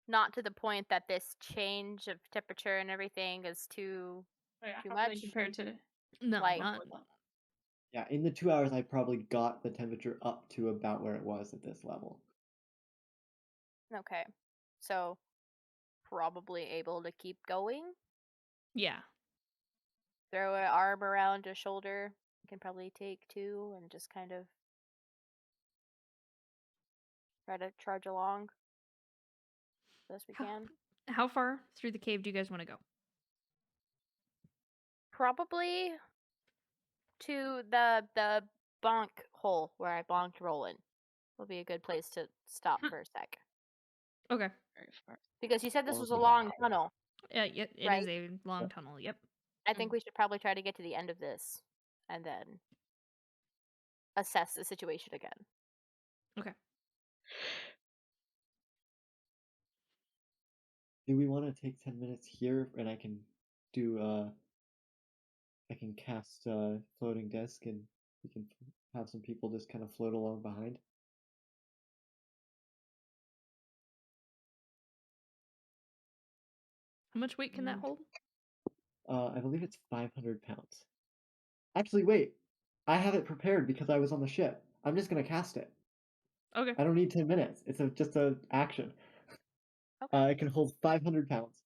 B: not to the point that this change of temperature and everything is too
D: Yeah,
B: Too
D: how are they
B: much?
D: compared to
A: No,
B: Like-
A: not.
C: Yeah, in the 2 hours, I probably got the temperature up to about where it was at this level.
B: okay. So probably able to keep going.
A: Yeah.
B: Throw an arm around a shoulder. You can probably take two and just kind of try to trudge along as best we can.
A: How far through the cave do you guys want to go?
B: Probably to the bonk hole where I bonked Roland. Will be a good place to stop for a sec.
A: Okay.
E: Very far.
B: Because you said this
C: Or
B: was a
C: the-
B: long tunnel.
A: Yeah, it is
B: Right.
A: a long tunnel. Yep.
B: I think we should probably try to get to the end of this and then assess the situation again.
A: Okay.
C: Do we want to take 10 minutes here and I can do I can cast floating disc and we can have some people just kind of float along behind?
A: How much weight can that hold?
C: I believe it's 500 pounds. Actually, wait. I have it prepared because I was on the ship. I'm just gonna cast it.
A: Okay.
C: I don't need 10 minutes. It's just a action.
B: Okay.
C: It can hold 500 pounds.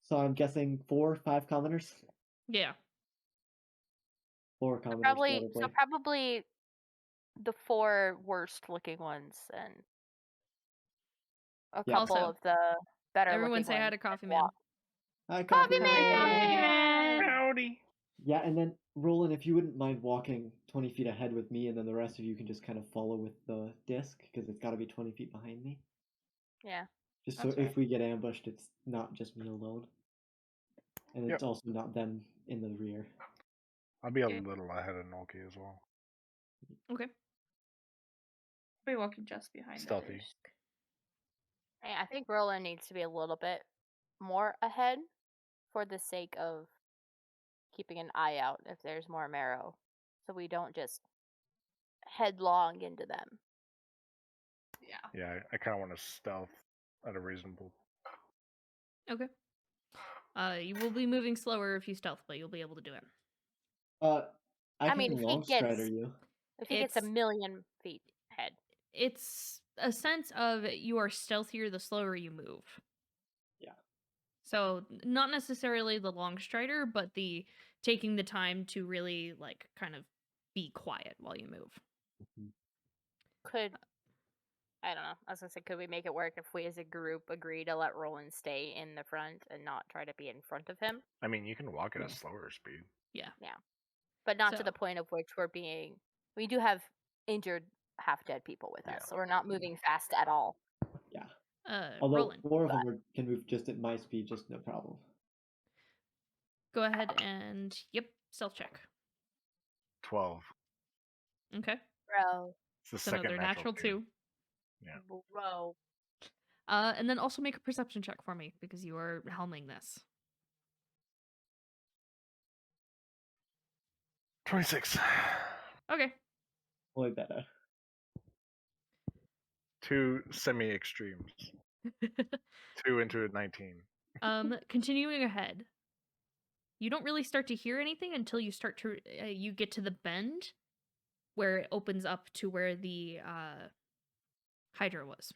C: So I'm guessing 5 commoners?
A: Yeah.
C: 4 commoners,
B: Probably
C: probably.
B: probably the four worst looking ones and a
C: Yeah.
B: couple
A: Also,
B: of the better
A: Everyone
B: looking
A: say hi
B: ones.
A: to Coffee
B: that
A: Man.
B: walk.
C: Hi,
B: Coffee
C: Coffee
B: Man!
F: Howdy.
C: Yeah, and then Roland, if you wouldn't mind walking 20 feet ahead with me, and then the rest of you can just kind of follow with the disc, because it's got to be 20 feet behind me.
B: Yeah.
C: Just
D: That's
C: so
D: right.
C: if we get ambushed, it's not just me alone. And
F: Yep.
C: it's also not them in the rear.
F: I'll be a
D: Yeah.
F: little ahead of Nolki as well.
A: Okay.
D: I'll be walking just behind the
F: Stealthy.
D: disc.
B: Hey, I think Roland needs to be a little bit more ahead for the sake of keeping an eye out if there's more marrow. So we don't just headlong into them.
D: Yeah.
F: Yeah, I kind of want to stealth at a reasonable.
A: Okay. You will be moving slower if you stealth, but you'll be able to do it.
C: I
B: I
C: can
B: mean, if he
C: long strider
B: gets-
C: you.
B: If he gets a
A: It's-
B: million feet ahead.
A: It's a sense of you are stealthier the slower you move.
C: Yeah.
A: So not necessarily the long strider, but the taking the time to really like kind of be quiet while you move.
B: Could I don't know. I was gonna say, could we make it work if we as a group agree to let Roland stay in the front and not try to be in front of him?
F: I mean, you can walk at a
C: Yeah.
F: slower speed.
B: But not to
A: So-
B: the point of which we do have injured, half dead people with
F: Yeah.
B: us. So we're not moving fast at all.
C: Yeah. Although
A: Roland,
C: 4 of them can move just at my speed, just no problem.
A: go ahead and stealth check.
F: 12.
B: Bro.
A: Okay.
F: It's the
A: It's
F: second
A: another natural two.
F: Yeah.
B: Bro.
A: And then also make a perception check for me because you are helming this.
F: 26.
A: Okay.
C: Way better.
F: 2 semi-extremes. 2 into a 19.
A: Continuing ahead. You don't really start to hear anything until you start to you get to the bend where it opens up to where the Hydra was.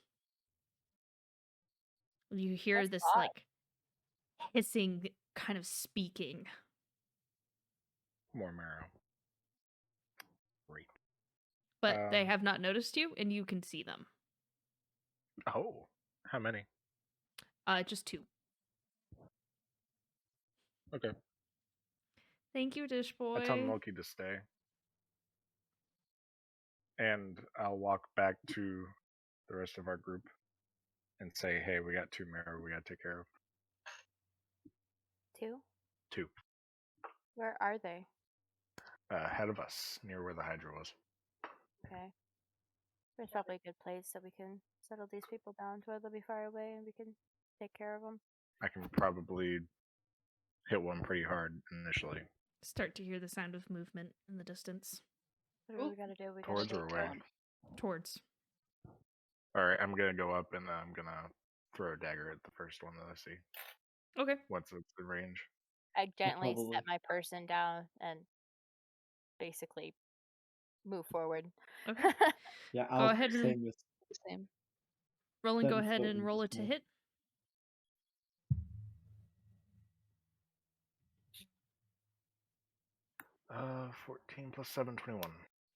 A: You hear
B: That's
A: this
B: odd.
A: like hissing kind of speaking.
F: More marrow. Great.
A: But they
F: Um,
A: have not noticed you and you can see them.
F: Oh, how many?
A: Just two.
F: Okay.
A: Thank you, Dish Boy.
F: I tell Loki to stay. And I'll walk back to the rest of our group and say, hey, we got 2 marrow we gotta take care of.
B: 2?
F: 2.
B: Where are they?
F: Ahead of us, near where the Hydra was.
B: Okay. There's probably a good place that we can settle these people down to where they'll be far away and we can take care of them.
F: I can probably hit one pretty hard initially.
A: Start to hear the sound of movement in the distance.
B: What do we gotta do? We gotta
F: Towards
B: take
F: or away?
A: Towards.
F: Alright, I'm gonna go up and I'm gonna throw a dagger at the first one that I see.
A: Okay.
F: Once it's in range.
B: I gently
C: probably-
B: set my person down and basically move forward.
A: Okay.
C: Yeah,
A: Go
C: I'll
A: ahead and-
C: same with
E: Same.
A: Roland, go
C: Then
A: ahead
C: float
A: and
C: into
A: roll it to
C: smoke.
A: hit.
F: Uh, 14 plus 7, 21.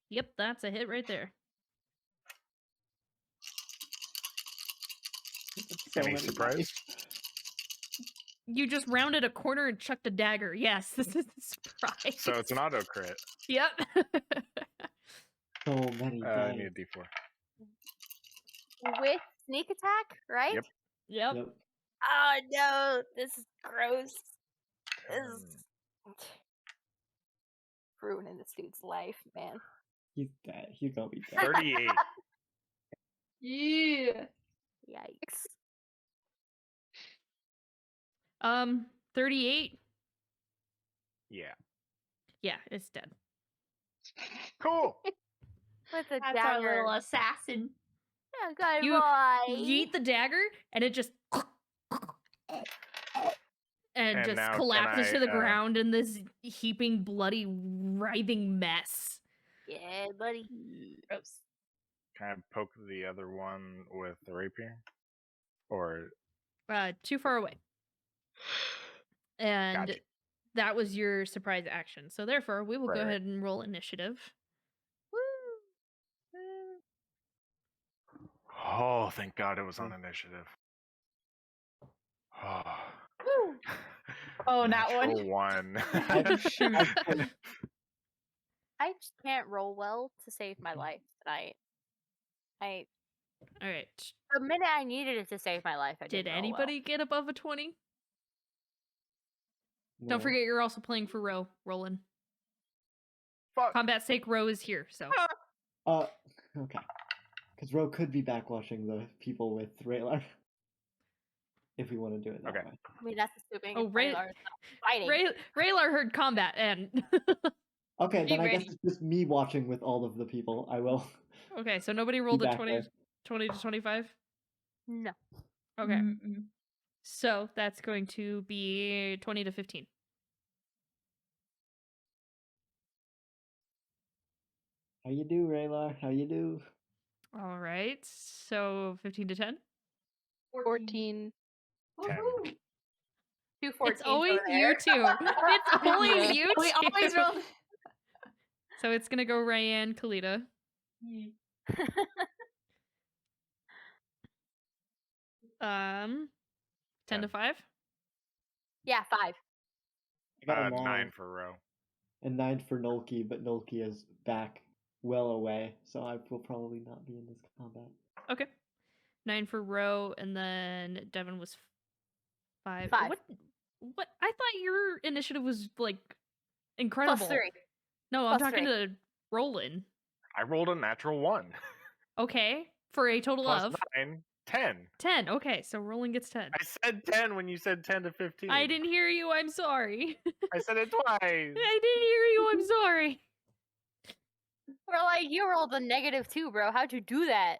A: Yep, that's a hit right there.
C: so
F: Any
C: many
F: surprise?
C: dice.
A: You just rounded a corner and chucked a dagger. Yes, this is a surprise.
F: So it's an auto crit.
A: Yep.
C: So many
F: I
C: dice.
F: need a d4.
B: With sneak attack, right?
F: Yep.
A: Yep.
C: Yep.
B: Oh no, this is gross. This is ruining this dude's life, man.
C: He's dead. He's gonna be dead.
F: 38.
D: Yeah.
B: Yikes.
A: 38.
F: Yeah.
A: Yeah, it's dead.
F: Cool.
B: With a
D: That's our
B: dagger.
D: little assassin.
B: Oh, good
A: You
B: boy.
A: Yeet the dagger, and it just and just
F: now can
A: collapses
F: I,
A: to the ground in this heaping, bloody, writhing mess.
B: Yeah, buddy.
D: Gross.
F: Can I poke the other one with the rapier? Or
A: Too far away. And
F: Gotcha.
A: that was your surprise action. So therefore, we will go
F: Right.
A: ahead and roll initiative.
F: oh, thank God it was on initiative. Oh,
D: Oh, not one.
F: Natural one.
A: Oh, shoot.
B: I just can't roll well to save my life tonight.
A: All right.
B: The minute I needed it to save my life, I
A: Did
B: didn't roll well.
A: anybody get above a 20? Don't
C: Well,
A: forget you're also playing for Ro, Roland.
F: Fuck.
A: Combat sake, Ro is here, so.
C: Okay. Because Ro could be backwashing the people with Raylar. If we want to do it that
F: Okay.
C: way.
B: I mean, that's assuming
A: Oh,
B: if
A: Ray-
B: Raylar's not fighting.
A: Raylar heard combat, and.
C: Okay,
D: Be
C: then I guess
D: ready.
C: it's just me watching with all of the people. I will.
A: Okay, so nobody rolled a
C: back
A: 20,
C: there.
A: 20 to 25?
B: No.
A: Okay.
D: Mm-mm.
A: So that's going to be 20 to 15.
C: How you do, Raylar? How you do?
A: All right. So 15 to 10?
E: 14.
F: 10.
D: Woohoo.
B: 2
A: It's
B: 14s
A: always
B: over there.
A: you two. It's always
E: Yeah.
A: you
D: We
A: two.
D: always roll.
A: So it's going to go Rayanne, Kalita. Um, 10 to 5?
B: Yeah, 5.
C: I got a
F: 9
C: 9
F: for row.
C: and 9 for Nolki, but Nolki is back well away, so I will probably not be in this combat.
A: Okay. 9 for Ro, and then Devin was 5.
B: 5.
A: What? I thought your initiative was, like, incredible.
B: Plus 3.
A: No, I'm
B: Plus
A: talking
B: 3.
A: to Roland.
F: I rolled a natural 1.
A: Okay. For a total
F: Plus
A: of
F: 9, 10.
A: 10. Okay, so Roland gets 10.
F: I said 10 when you said 10 to 15.
A: I didn't hear you. I'm sorry.
F: I said it twice.
A: I didn't hear you. I'm sorry.
B: We're like, you rolled a -2, bro. How'd you do that?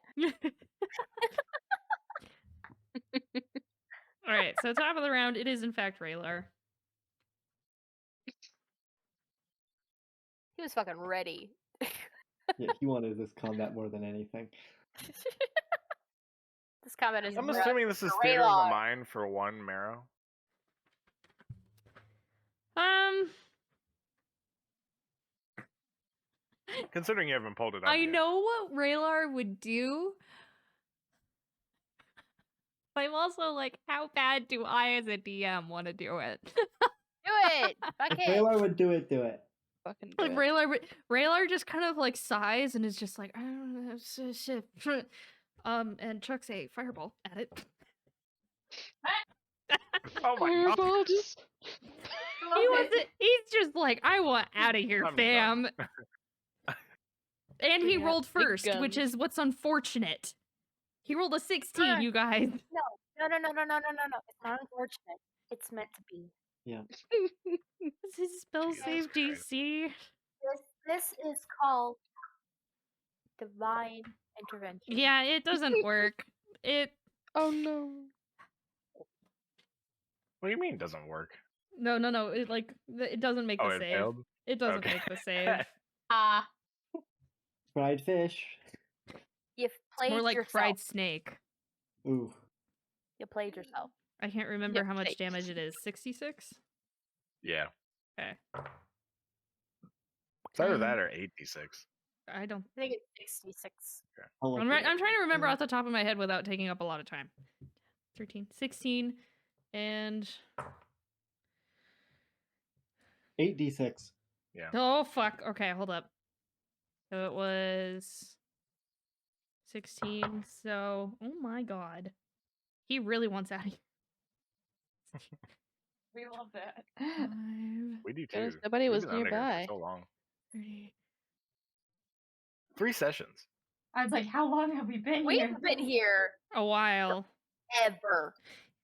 A: All right, so top of the round, it is in fact Raylar.
B: He was fucking ready.
C: Yeah, he wanted this combat more than anything.
B: This comment is
F: I'm
B: rough.
F: assuming this is
B: for
F: theater of
B: Raylar.
F: the mind for 1 marrow. Considering you haven't pulled it up
A: I
F: yet.
A: know what Raylar would do. But I'm also like, how bad do I as a DM want to do it?
B: Do it! Fuck
C: If
B: it!
C: Raylar would do it, do it.
E: Fucking do
A: Like
E: it.
A: Raylar just kind of like sighs and is just like, I don't know, shit. And chucks a fireball at it.
F: Oh my god.
E: Fireball just...
A: He's just like, I want out of here,
F: I'm
A: fam.
F: done.
A: And he
E: Bring out
A: rolled
E: big
A: first, which
E: guns.
A: is what's unfortunate. He rolled a 16, you guys.
B: No. It's not unfortunate. It's meant to be.
A: What's his spell
F: Jesus
A: save
F: Christ.
A: DC?
B: This is called divine intervention.
A: Yeah, it doesn't work. It
E: Oh no.
F: What do you mean doesn't work?
A: no. It doesn't make
F: Oh,
A: the
F: it
A: save.
F: failed?
A: It doesn't
F: Okay.
A: make the save.
D: Ah.
C: Fried fish.
B: You've
A: It's
B: played
A: more like
B: yourself.
A: fried snake.
C: Ooh.
B: You played yourself.
A: I can't remember
E: Yep,
A: how much
E: fake.
A: damage it is. 66?
F: Yeah.
A: Okay.
F: It's either that or 8d6.
A: I don't.
B: I think it's 66.
C: I'll look
A: I'm
C: it up.
A: trying to remember off the top of my head without taking up a lot of time. 13, 16, and
C: 8d6.
F: Yeah.
A: oh fuck. Okay, hold up. So it was 16. So oh my god, he really wants out of here.
D: We love that.
A: 5,
F: We do
E: Goodness,
F: too.
E: nobody
F: We've
E: was
F: been under here
E: nearby.
F: for so long.
A: 30.
F: 3 sessions.
D: I was like, how long have we been here?
B: We've been here
A: A while.
B: ever.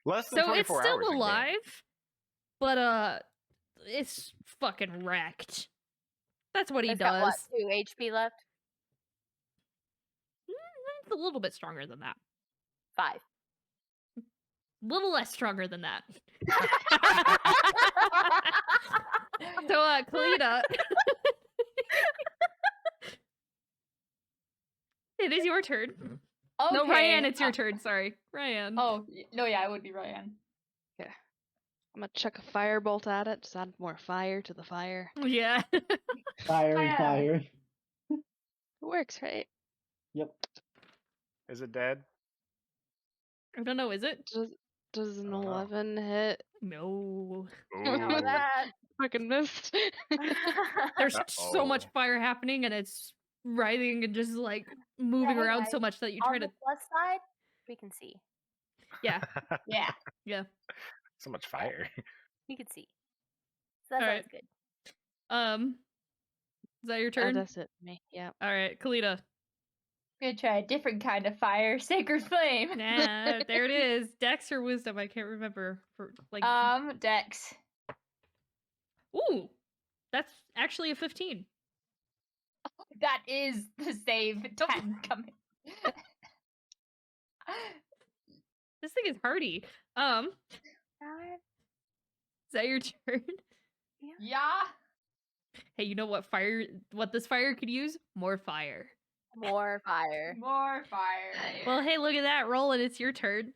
F: Less than
A: So it's
F: 24 hours.
A: still
F: in game.
A: alive, but it's fucking wrecked. That's what he
B: It's got,
A: does.
B: 2 HP left?
A: It's a little bit stronger than that.
B: 5.
A: A little less stronger than that. So, Kalita, it is your turn. No,
D: Okay.
A: Ryan, it's your turn. Sorry, Ryan.
D: Oh, no, yeah, it would be Ryan.
E: I'm gonna chuck a firebolt at it. Just add more fire to the fire.
A: Yeah.
C: Fire and
D: Yeah.
C: fire.
E: It works, right?
C: Yep.
F: Is it dead?
A: I don't know. Is it?
E: Does an
F: I don't know.
E: 11 hit?
A: No.
B: Know
F: Ooh.
B: that.
E: Fucking missed.
A: There's so
F: Uh-oh.
A: much fire happening, and it's writhing and just like moving
B: Hey,
A: around
B: guys,
A: so much that you
B: On
A: try
B: the
A: to.
B: plus side, we can see.
A: Yeah.
D: Yeah.
A: Yeah.
F: So much fire.
B: We can see. So that's
A: All
B: always
A: right.
B: good.
A: Is that your turn?
E: That's it for me. Yeah.
A: All right, Kalita.
D: We're gonna try a different kind of fire, sacred flame.
A: Nah, there it is. Dex or wisdom? I can't remember. For like,
D: Dex.
A: ooh, that's actually a 15.
D: That is the save 10 coming.
A: This thing is hardy. Is that your turn?
D: Yeah.
A: Hey, you know what what this fire could use? More fire.
B: More fire.
D: More fire.
A: Well, hey, look at that. Roland, it's your turn.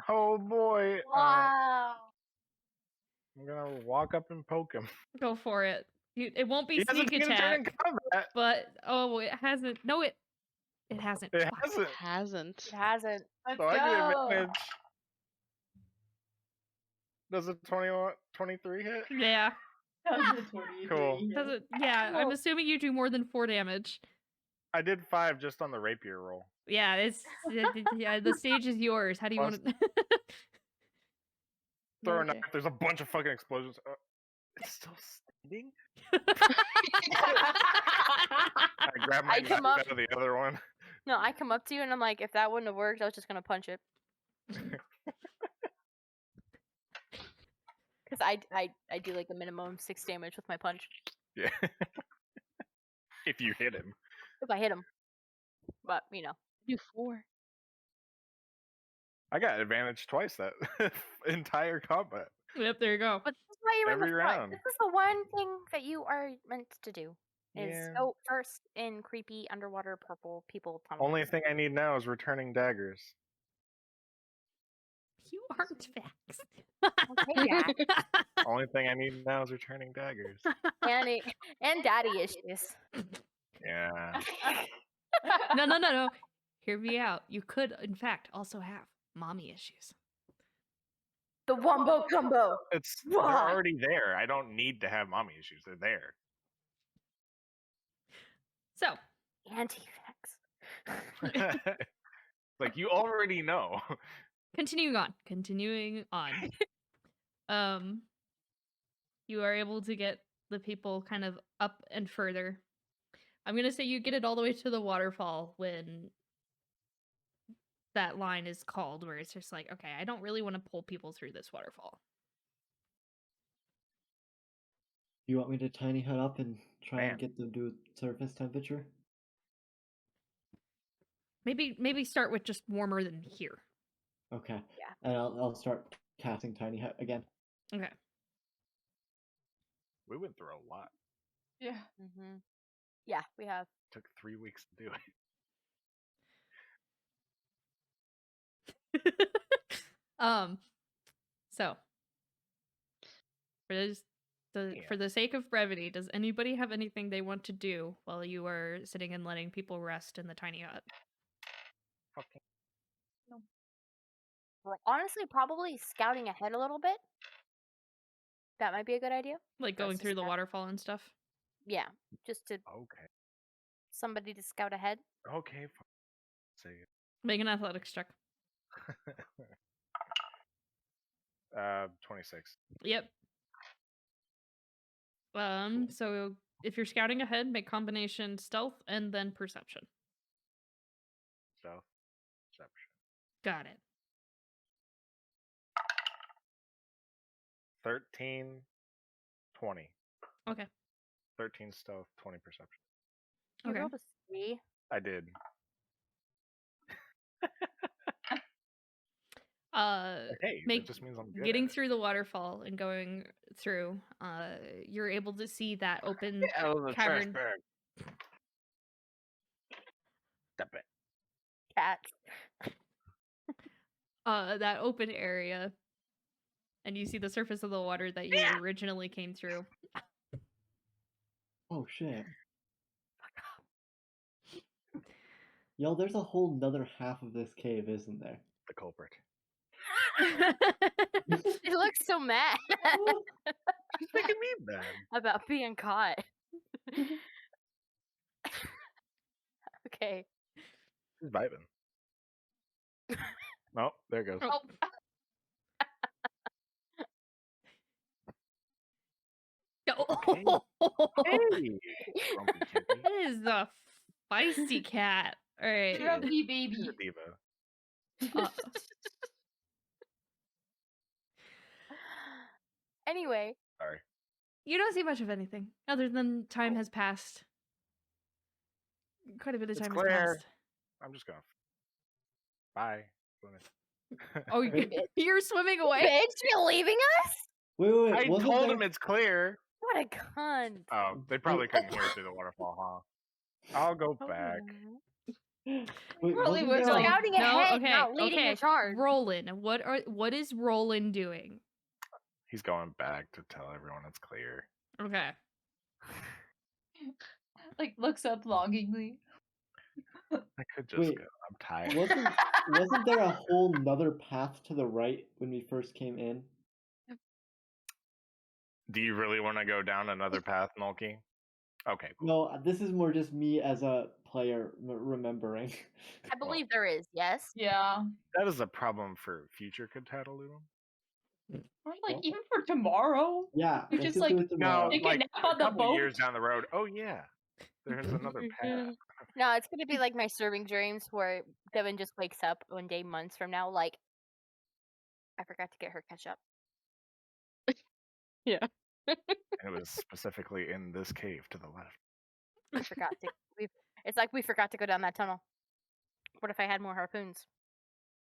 F: Oh boy.
B: Wow.
F: I'm gonna walk up and poke him.
A: Go for it. It won't be
F: He hasn't
A: sneak
F: taken a turn in
A: attack,
F: combat.
A: but oh, it hasn't. No, it hasn't.
F: It
A: Fuck.
F: hasn't.
E: Hasn't.
B: It hasn't.
D: Let's
F: So I get
D: go.
F: advantage. Does a 23 hit?
A: Yeah.
D: That was a 23.
F: Cool.
A: Does it? Yeah. I'm assuming you do more than 4 damage.
F: I did 5 just on the rapier roll.
A: Yeah, yeah. The stage is yours. How do you
F: Plus-
A: want to?
F: Throw a
A: Okay.
F: knife. There's a bunch of fucking explosions. It's still standing. I grab my
B: I
F: knife
B: come up-
F: out of the other one.
B: No, I come up to you and I'm like, if that wouldn't have worked, I was just gonna punch it. Because I do like a minimum 6 damage with my punch
F: Yeah. If you hit him.
B: if I hit him. But you know,
E: Do 4.
F: I got advantage twice that entire combat.
A: Yep, there you go.
B: but this is why you're in
F: Every
B: the front.
F: round.
B: This is the one thing that you are meant to do. Is
F: Yeah.
B: go first in creepy underwater purple people tunnels.
F: Only thing I need now is returning daggers.
A: You aren't Vax.
B: Okay, yeah.
F: Only thing I need now is returning daggers.
B: and daddy issues.
F: Yeah.
A: No. Hear me out. You could, in fact, also have mommy issues.
B: The wombo combo.
F: They're
B: Why?
F: already there. I don't need to have mommy issues. They're there.
A: So,
B: Anti-vax.
F: Like you already know.
A: continuing on. You are able to get the people kind of up and further. I'm gonna say you get it all the way to the waterfall when that line is called, where it's just like, okay, I don't really want to pull people through this waterfall.
C: You want me to tiny hut up and try
F: Man.
C: and get them to surface temperature?
A: Maybe start with just warmer than here.
C: Okay.
B: Yeah.
C: And I'll start casting tiny hut again.
A: Okay.
F: We went through a lot.
D: Yeah.
B: Mm-hmm. Yeah, we have.
F: Took 3 weeks to do it.
A: So for for the sake of brevity, does anybody have anything they want to do while you are sitting and letting people rest in the tiny hut?
F: Okay.
B: Well, honestly, probably scouting ahead a little bit. That might be a good idea.
A: Like
B: For us
A: going
B: to
A: through the
B: scout.
A: waterfall and stuff?
B: Yeah, just to
F: Okay.
B: somebody to scout ahead.
F: Okay. Say it.
A: Make an athletics check.
F: 26.
A: Yep. So if you're scouting ahead, make combination stealth and then perception.
F: Stealth. Perception.
A: Got it.
F: 13, 20.
A: Okay.
F: 13 stealth, 20 perception.
B: You
A: Okay.
B: rolled a 3.
F: I did. Hey, that just means I'm good.
A: Getting through the waterfall and going through, you're able to see that open cavern.
F: bag. Step it.
B: Cats.
A: That open area, and you see the surface of the water that you originally came through.
C: Oh shit. Yo, there's a whole nother half of this cave, isn't there?
F: The culprit.
B: She looks so mad
F: She's making me mad.
B: about being caught. Okay.
F: She's vibing. Oh, there it goes.
A: Oh.
F: Okay. Hey, grumpy kitty.
A: That is a feisty cat. All right.
D: Grumpy
F: She's
D: baby.
F: a diva.
B: Anyway,
F: Sorry.
A: You don't see much of anything other than time has passed. Quite a bit of
F: It's
A: time
F: clear.
A: has passed.
F: I'm just going. Bye.
A: Oh, you're swimming away?
B: bitch, you're leaving us?
C: Wait.
F: I
C: wasn't
F: told
C: there...
F: him it's clear.
B: What a cunt.
F: Oh, they probably couldn't hear through the waterfall, huh? I'll go back.
C: Wait,
D: Probably
C: wasn't
D: was
C: there a-
D: like-
B: Scouting ahead, not leading
A: okay.
B: the charge.
A: Roland, what is Roland doing?
F: He's going back to tell everyone it's clear.
A: Okay.
D: Like looks up longingly.
F: I could just
C: Wait.
F: go. I'm tired.
C: wasn't there a whole nother path to the right when we first came in?
F: Do you really want to go down another path, Nulky? Okay, cool.
C: No, this is more just me as a player remembering.
B: I believe there is, yes.
D: Yeah.
F: That is a problem for future Cantata, Lutum.
D: Or like even for tomorrow.
C: Yeah,
D: We
C: let's
D: just
C: just
D: like
C: do it tomorrow.
D: take a
F: like
D: nap on
F: a
D: the
F: couple
D: boat.
F: years down the road. Oh yeah, there's another path.
B: No, it's gonna be like my serving dreams where Devin just wakes up one day months from now, like, I forgot to get her ketchup.
E: Yeah.
F: And it was specifically in this cave to the left.
B: I forgot to. It's like we forgot to go down that tunnel. What if I had more harpoons?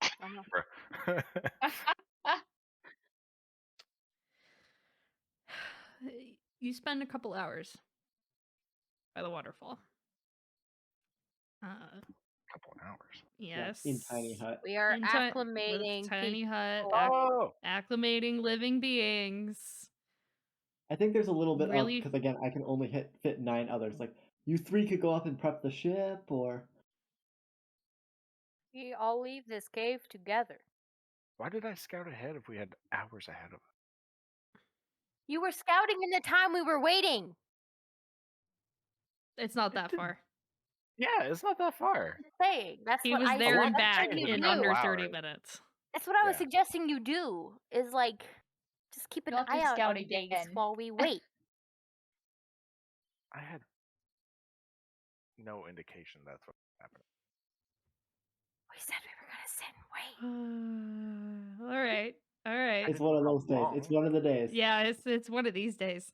B: I don't know.
A: You spend a couple hours by the waterfall.
F: Couple of hours.
A: Yes.
C: In tiny hut.
B: We are
A: In
B: acclimating.
A: with tiny hut,
F: Oh,
A: acclimating living beings.
C: I think there's a little bit
A: Really?
C: because again, I can only fit 9 others. Like you 3 could go up and prep the ship, or
B: We all leave this cave together.
F: why did I scout ahead if we had hours ahead of us?
B: You were scouting in the time we were waiting.
A: It's not that far.
F: Yeah, it's not that far.
B: I'm saying that's
A: He
B: what
A: was
B: I
A: there and
B: suggested
A: back
B: you
A: in
B: do.
A: under
F: Wow.
A: 30 minutes.
B: That's what I was
F: Yeah.
B: suggesting you do. Is like, just keep an
D: You'll have to
B: eye out
D: scout
B: on things
D: again.
B: while we wait.
F: I had no indication that's what happened.
B: We said we were gonna Listen, wait.
A: All right. All right.
C: It's one of those days. It's one of the days.
A: Yeah, it's one of these days.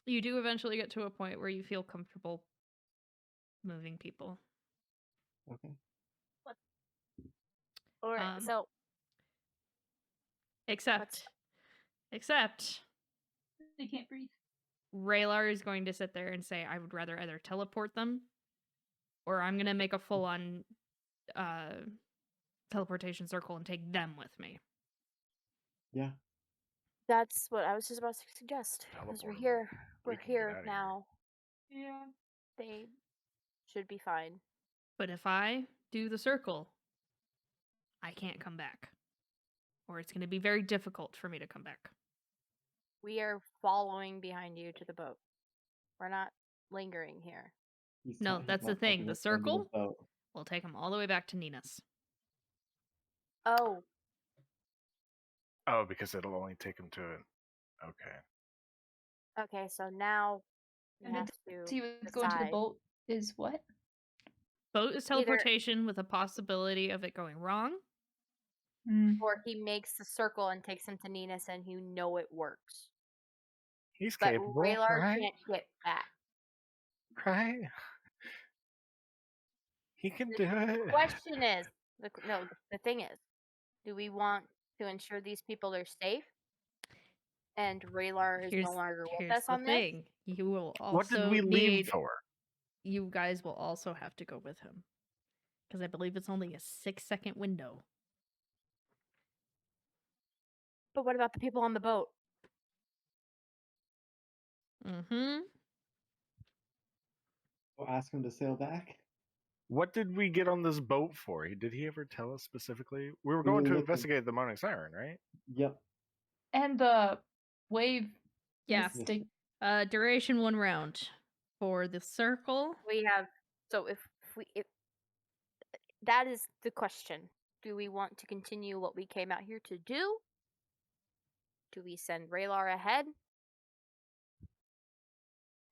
A: You do eventually get to a point where you feel comfortable moving people.
C: Okay.
B: All right,
A: Um,
B: so
A: Except
D: They can't breathe.
A: Raylar is going to sit there and say, I would rather either teleport them or I'm going to make a full on teleportation circle and take them with me.
C: Yeah.
B: that's what I was just about to suggest. Because we're
F: Teleport 'em.
B: here.
F: We
B: We're
F: can get
B: here
F: outta here.
B: now.
D: Yeah.
B: They should be fine.
A: But if I do the circle, I can't come back. Or it's going to be very difficult for me to come back.
B: We are following behind you to the boat. We're not lingering here.
C: He's
A: No,
C: he's
A: that's the
C: not
A: thing.
C: taking
A: The
C: us under
A: circle
C: boat.
A: will take them all the way back to Nina's.
B: Oh,
F: Oh, because it'll only take him to it. Okay.
B: okay. So now we
D: And
B: have
D: the
B: to
D: he was going to the
B: decide.
D: boat is what?
A: Boat is
B: Either-
A: teleportation with a possibility of it going wrong.
B: Or he makes the circle and takes him to Nina's, and you know it works.
F: He's
B: But
F: capable,
B: Raylar
F: right?
B: can't get back.
F: Right? He can
B: The
F: do it.
B: question is, the thing is, do we want to ensure these people are safe? And Raylar is no longer with
A: Here's
B: us
A: the
B: on this?
A: thing. You will
F: What did
A: also
F: we leave
A: need.
F: for?
A: You guys will also have to go with him. Because I believe it's only a 6-second window.
B: But what about the people on the boat?
A: Mm-hmm.
C: We'll ask him to sail back.
F: What did we get on this boat for? Did he ever tell us specifically? We were
C: We
F: going
C: were
F: to
C: looking-
F: investigate the Morning Siren, right?
C: Yep.
D: And the wave.
A: Yeah.
D: Mystic.
A: Duration 1 round. For the circle,
B: We have if that is the question. Do we want to continue what we came out here to do? Do we send Raylar ahead?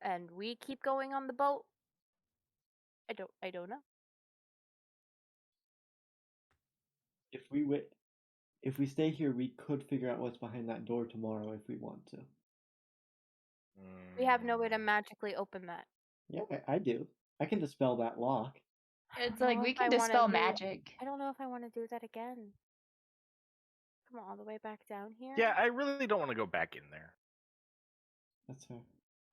B: And we keep going on the boat? I don't know.
C: If we stay here, we could figure out what's behind that door tomorrow if we want to.
B: We have no way to magically open that.
C: Yeah, I do. I can dispel that lock.
B: I
D: It's
B: don't
D: like
B: know
D: we
B: if I
D: can
B: wanna
D: dispel
B: do-
D: magic.
B: I don't know if I want to do that again. Come all the way back down here.
F: Yeah, I really don't want to go back in there.
C: That's fair.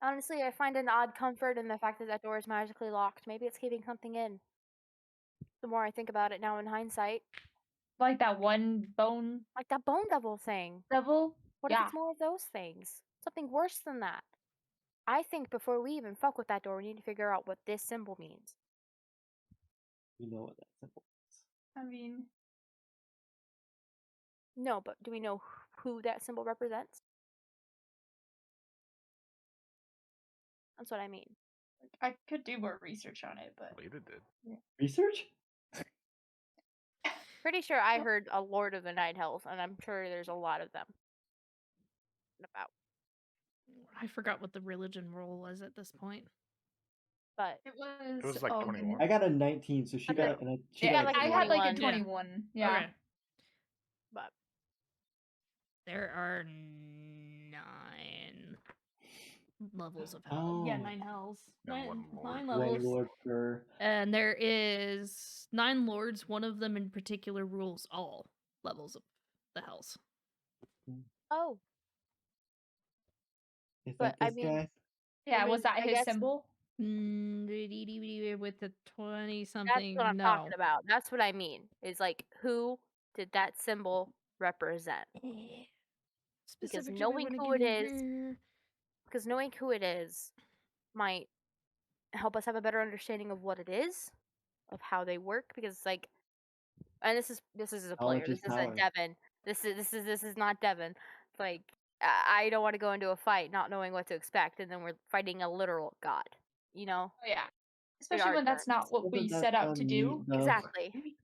B: Honestly, I find an odd comfort in the fact that that door is magically locked. Maybe it's keeping something in. The more I think about it now in hindsight,
D: Like that one bone
B: like that bone devil thing.
D: devil.
B: What if it's more of those things? Something worse than that. I think before we even fuck with that door, we need to figure out what this symbol means.
C: We know what that symbol is.
D: I mean,
B: No, but do we know who that symbol represents? That's what I mean.
D: I could do more research on it, but
F: Lita did.
C: Research?
B: Pretty sure I heard a Lord of the Night Hells, and I'm sure there's a lot of them. About,
A: I forgot what the religion roll was at this point.
B: but
D: it was.
F: It was like 21.
C: I got a 19, so she
B: Okay.
C: got a. She
D: Yeah,
C: got
B: like
C: a
D: I had like a
B: 21.
D: 21. Yeah.
A: Okay.
B: but
A: There are 9 levels of hell. Yeah,
C: Oh.
A: 9 hells.
F: And
A: 9,
F: one lord.
A: 9
C: One
A: levels.
C: lord per.
A: And there is 9 lords. One of them in particular rules all levels of the hells.
B: oh,
C: Is
B: But,
C: that
B: I
C: this
B: mean-
C: guy?
D: Yeah, was that
B: I
D: his
B: guess-
D: symbol?
A: With the 20
B: that's
A: something.
B: what I'm
A: No.
B: talking about. That's what I mean. Is like, who did that symbol represent?
A: Specific to
B: knowing
A: we
B: who
A: wanna
B: it
A: get
B: is-
A: here.
B: Because knowing who it is might help us have a better understanding of what it is, of how they work. Because like, and this is a player.
C: Knowledge is
B: This isn't
C: power.
B: Devin. This is not Devin. It's like, I don't want to go into a fight not knowing what to expect, and then we're fighting a literal god. You know?
D: Oh, yeah. Especially
B: our
D: when that's not
B: terms.
D: what we
C: Doesn't that
D: set out
C: sound
D: to do.
C: neat, though?
B: Exactly.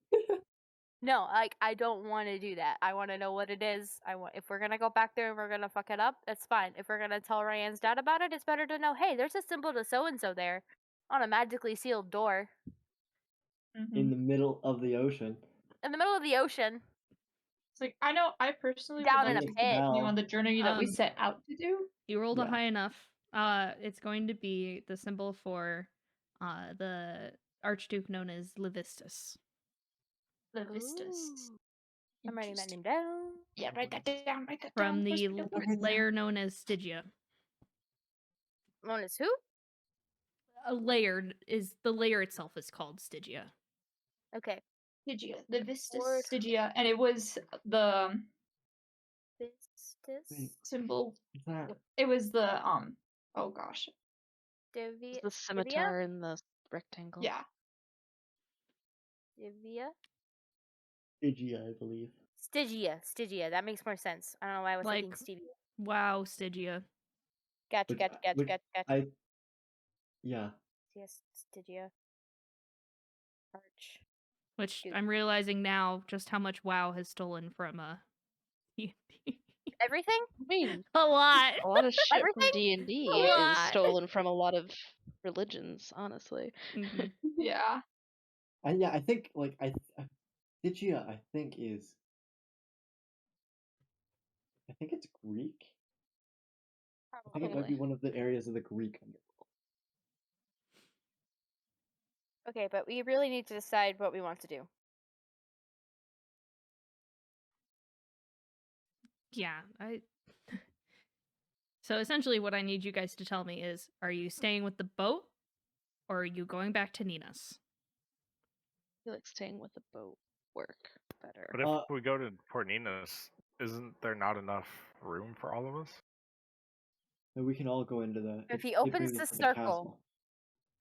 B: No, like I don't want to do that. I want to know what it is. If we're gonna go back there and we're gonna fuck it up, that's fine. If we're gonna tell Ryan's dad about it, it's better to know. Hey, there's a symbol to so and so there, on a magically sealed door.
C: in the middle of the ocean.
B: In the middle of the ocean,
D: It's like I know I personally
B: down
D: would
B: in
D: like
B: a
D: to
B: pit.
D: continue on the journey that we
A: Um,
D: set out to do.
A: You rolled a
C: Yeah.
A: high enough. It's going to be the symbol for the Archduke known as Levistus.
D: The vistas.
B: Ooh. I'm writing that name down.
D: Yeah, write that down. Write that
A: From
D: down.
A: the
D: Where's
C: Okay.
A: layer known as Stygia.
B: Known as who?
A: A layer is the layer itself is called Stygia.
B: Okay.
D: Stygia, the Vistus
B: Lord.
D: Stygia, and it was the
B: Vistus.
D: symbol.
C: What's that?
D: It was the Oh gosh,
B: Divia.
E: The scimitar in the rectangle.
D: yeah.
B: Divia.
C: Stygia, I believe.
B: Stygia. That makes more sense. I don't know why I was thinking
A: Like-
B: Stevie.
A: Wow, Stygia.
B: Gotcha.
C: Yeah.
B: Yes, Stygia. Arch.
A: Which
B: Dude.
A: I'm realizing now just how much WoW has stolen from
B: Everything?
E: I mean,
A: a lot.
E: a lot of shit from
B: Everything?
E: D&D
A: A
E: is
A: lot.
E: stolen from a lot of religions, honestly.
A: Mhm.
D: Yeah.
C: I think like Stygia, I think it's Greek. I think it might be
E: Probably.
C: one of the areas of the Greek underworld.
B: Okay, but we really need to decide what we want to do.
A: Yeah, So essentially what I need you guys to tell me is, are you staying with the boat or are you going back to Nina's?
E: I feel like staying with the boat work better.
F: But if we go to Port Ninas, isn't there not enough room for all of us?
C: And we can all go into the.
B: If he
C: it
B: opens
C: brings
B: the
C: us to
B: circle,
C: castle.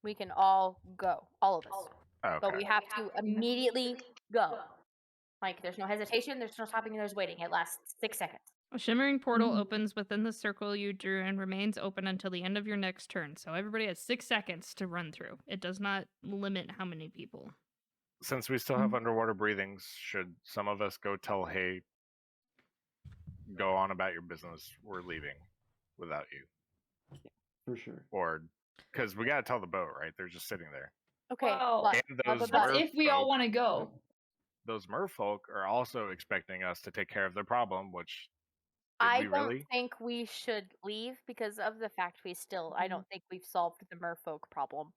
B: we can all go. All of us.
F: Okay.
B: But we have to immediately go. Like, there's no hesitation, there's no stopping, there's waiting. It lasts 6 seconds.
A: A shimmering portal
D: Mhm.
A: opens within the circle you drew and remains open until the end of your next turn. So everybody has 6 seconds to run through. It does not limit how many people.
F: Since we still have underwater breathings, should some of us go tell Hey, go on about your business, we're leaving without you?
C: For sure.
F: Or, because we gotta tell the boat, right? They're just sitting there.
B: Okay,
D: Well,
B: but,
F: And
B: but,
F: those
B: but,
D: But if we all
F: merfolk-
D: want to go,
F: those merfolk are also expecting us to take care of their problem, which
B: I
F: we
B: don't
F: really?
B: think we should leave because of the fact I
D: Mhm.
B: don't think we've solved the merfolk problem.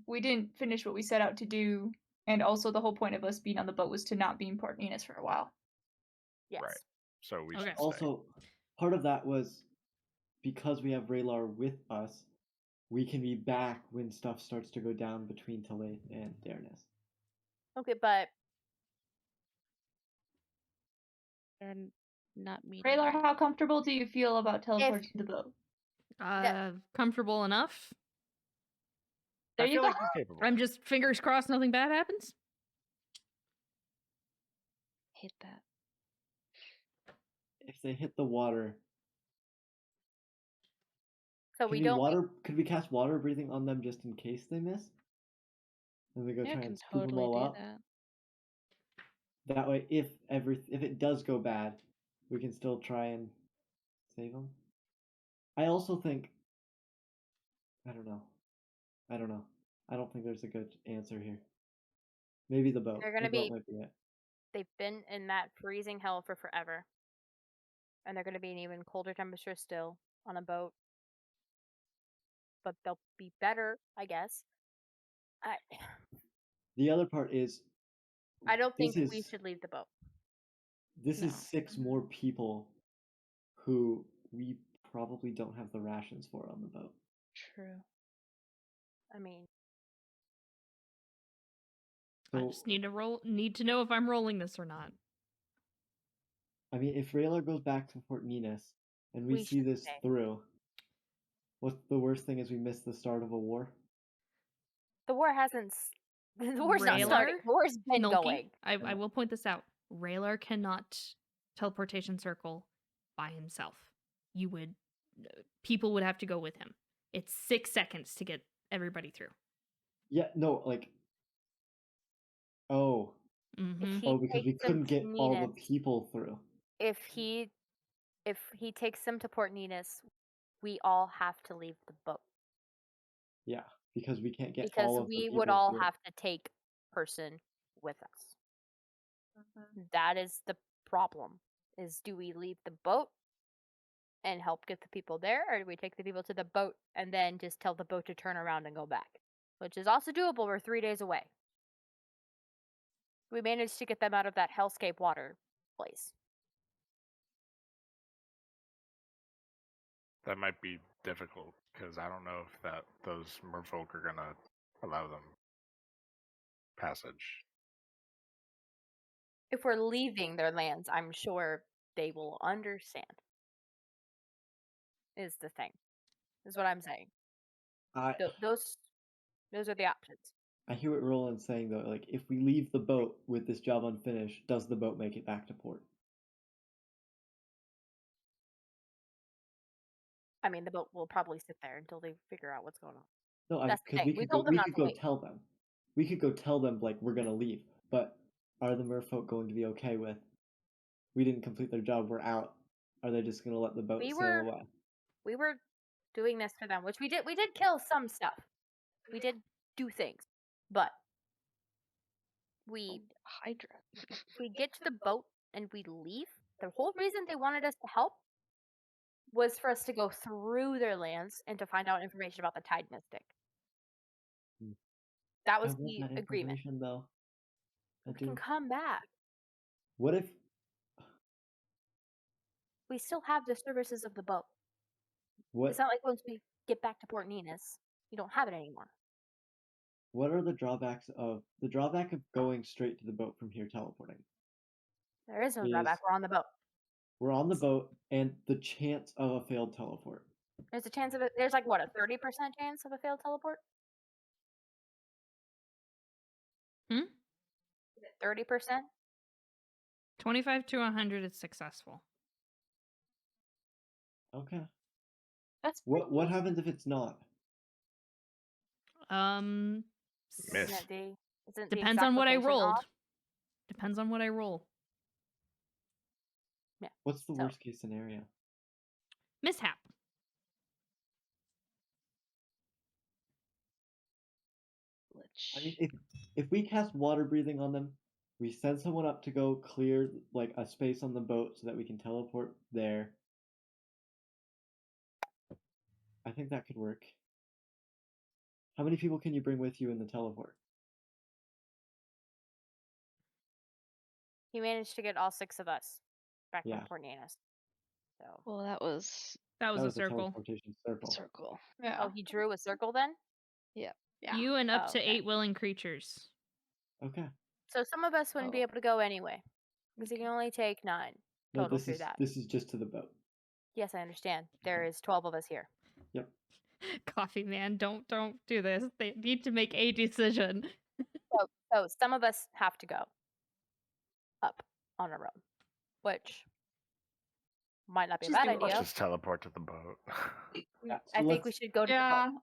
D: we didn't finish what we set out to do, and also the whole point of us being on the boat was to not be in Port Ninas for a while.
B: Yes.
F: Right. So we
A: Okay.
F: should stay.
C: Also, part of that was because we have Raylar with us, we can be back when stuff starts to go down between Talith and Dairness.
B: Okay, but
E: They're not meeting.
D: Raylar, how comfortable do you feel about teleporting the boat?
A: Comfortable enough.
D: There
F: I
D: you
F: feel
D: go.
F: like he's capable.
A: I'm just fingers crossed nothing bad happens.
E: Hate that.
C: If they hit the water,
B: so
C: could
B: we
C: we
B: don't.
C: could we cast water breathing on them just in case they miss? And we go
E: Yeah,
C: try
E: can
C: and scoop them
E: totally
C: all
E: do
C: up.
E: that.
C: That way, if it does go bad, we can still try and save them. I also think. I don't know. I don't think there's a good answer here. Maybe the boat.
B: They're gonna
C: The boat
B: be-
C: might be it.
B: They've been in that freezing hell for forever, and they're going to be an even colder temperature still on a boat. But they'll be better, I guess.
C: The other part is.
B: I don't think
C: this
B: we
C: is-
B: should leave the boat.
C: This is
E: No.
C: 6 more people who we probably don't have the rations for on the boat.
E: True.
B: I mean,
A: I
C: So,
A: just need to know if I'm rolling this or not.
C: I mean, if Raylar goes back to Fort Ninas and we
B: We
C: see
B: should
C: this
B: stay.
C: through, what's the worst thing is we miss the start of a war?
B: the war hasn't. The war's not
A: Raylar?
B: starting. The war's been
A: Nolki,
B: going.
A: I will point this out. Raylar cannot teleportation circle by himself. People would have to go with him. It's 6 seconds to get everybody through.
C: Yeah, no, like. Oh.
A: Mm-hmm.
B: He
C: Because we
B: takes them
C: couldn't
B: to
C: get all the
B: Ninas.
C: people through.
B: If he takes them to Port Ninas, we all have to leave the boat
C: Yeah, because we can't get
B: because
C: all of the
B: we
C: people
B: would all
C: through.
B: have to take person with us. That is the problem. Is do we leave the boat and help get the people there, or do we take the people to the boat and then just tell the boat to turn around and go back? Which is also doable. We're 3 days away. We managed to get them out of that hellscape water place.
F: That might be difficult because I don't know if those merfolk are gonna allow them passage.
B: If we're leaving their lands, I'm sure they will understand. Is the thing. Is what I'm saying.
C: I
B: Those are the options.
C: I hear what Roland's saying though. Like, if we leave the boat with this job unfinished, does the boat make it back to port?
B: I mean, the boat will probably sit there until they figure out what's going on.
C: No,
B: That's the
C: because
B: thing. We told them
C: we
B: not
C: could
B: to
C: go
B: wait.
C: tell them. We could go tell them like we're gonna leave, but are the merfolk going to be okay with? We didn't complete their job. We're out. Are they just gonna let the boat
B: We
C: sail
B: were
C: away?
B: we were doing this for them, which we did. We did kill some stuff. We did do things, but we
E: Hydra.
B: we get to the boat and we leave. The whole reason they wanted us to help was for us to go through their lands and to find out information about the Tide Mystic.
C: Hmm.
B: That
C: I
B: was
C: want
B: the
C: that
B: agreement.
C: information though. I
B: We can
C: do.
B: come back.
C: What if?
B: We still have the services of the boat.
C: What?
B: It's not like once we get back to Port Nenas, we don't have it anymore.
C: What are the drawbacks of the drawback of going straight to the boat from here teleporting?
B: There is no
C: Is
B: drawback. We're on the boat.
C: we're on the boat and the chance of a failed teleport.
B: There's a chance of it. There's like what, a 30% chance of a failed teleport?
A: Hmm?
B: 30%?
A: 25 to 100 is successful.
C: Okay.
D: That's
C: What happens if it's not?
A: Um,
F: Miss.
B: Isn't the
A: depends
B: exact
A: on what I
B: location
A: rolled.
B: off?
A: Depends on what I roll.
B: Yeah.
C: What's the
B: So-
C: worst case scenario?
A: Mishap.
C: I mean, if we cast water breathing on them, we send someone up to go clear like a space on the boat so that we can teleport there. I think that could work. How many people can you bring with you in the teleport?
B: He managed to get all 6 of us back
C: Yeah.
B: from Port Nenas. So,
E: Well, that was
A: That was
C: That
A: a
C: was a
A: circle.
C: teleportation circle.
E: circle.
D: yeah.
B: oh, he drew a circle then?
D: Yeah.
A: You and up
B: Oh,
A: to
B: okay.
A: 8 willing creatures.
C: Okay.
B: So some of us wouldn't be
E: Oh.
B: able to go anyway, because you can only take 9
C: No,
B: total
C: this
B: through
C: is
B: that.
C: this is just to the boat.
B: Yes, I understand. There
C: Okay.
B: is 12 of us here.
C: Yep.
A: Coffee man, don't do this. They need to make a decision.
B: So some of us have to go up on our own, which might not be a
D: Just
B: bad
D: do it.
F: Let's
B: idea.
F: just teleport to the boat.
C: Yeah,
B: I think we should go to the
D: Yeah.
B: boat.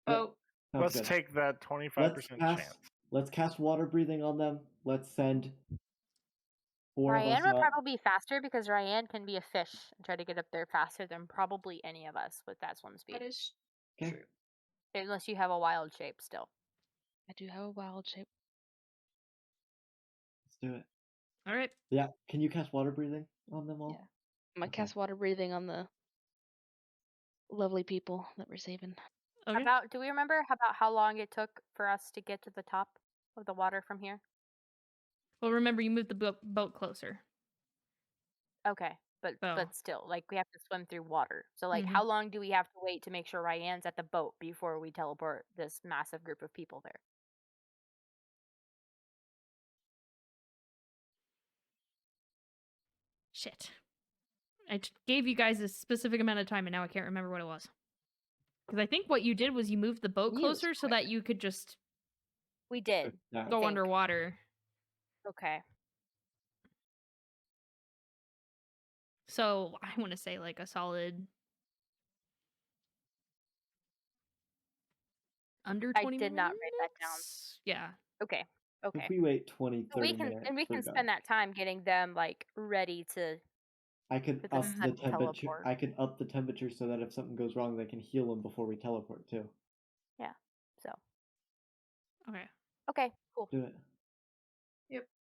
D: Oh,
C: Sounds
F: Let's
C: good.
F: take that 25% chance.
C: Let's cast water breathing on them. Let's send 4 of
B: Ryan
C: us
B: would
C: up.
B: probably be faster because Ryan can be a fish and try to get up there faster than probably any of us with that swim speed.
D: that is
C: Okay.
D: true.
B: Unless you have a wild shape still.
E: I do have a wild shape.
C: Let's do it.
A: All right.
C: Yeah. Can you cast water breathing on them all?
E: Yeah. I'm gonna
C: Okay.
E: cast water breathing on the lovely people that we're saving.
A: Okay.
B: Do we remember about how long it took for us to get to the top of the water from here?
A: Well, remember you moved the boat closer.
B: Okay, but
A: Oh.
B: still, like we have to swim through water. So like,
A: Mhm.
B: how long do we have to wait to make sure Ryan's at the boat before we teleport this massive group of people there?
A: Shit. I gave you guys a specific amount of time, and now I can't remember what it was. Because I think what you did was you moved the boat
E: You was
A: closer so that you could just
B: We did.
C: Yeah.
A: go
B: think.
A: underwater.
B: Okay.
A: So I want to say like a solid under
B: I
A: 20
B: did not write that down.
A: minutes? Yeah.
B: Okay.
C: If
B: Okay.
C: we wait 20,
B: So
C: 30 minutes,
B: we
C: we're
B: can
C: done.
B: spend that time getting them like ready to.
C: I could
B: for
C: up
B: this
C: the
B: sudden
C: temperature.
B: teleport.
C: I could up the temperature so that if something goes wrong, they can heal them before we teleport too.
B: Yeah. So
A: Okay.
B: Okay, cool.
C: Do it.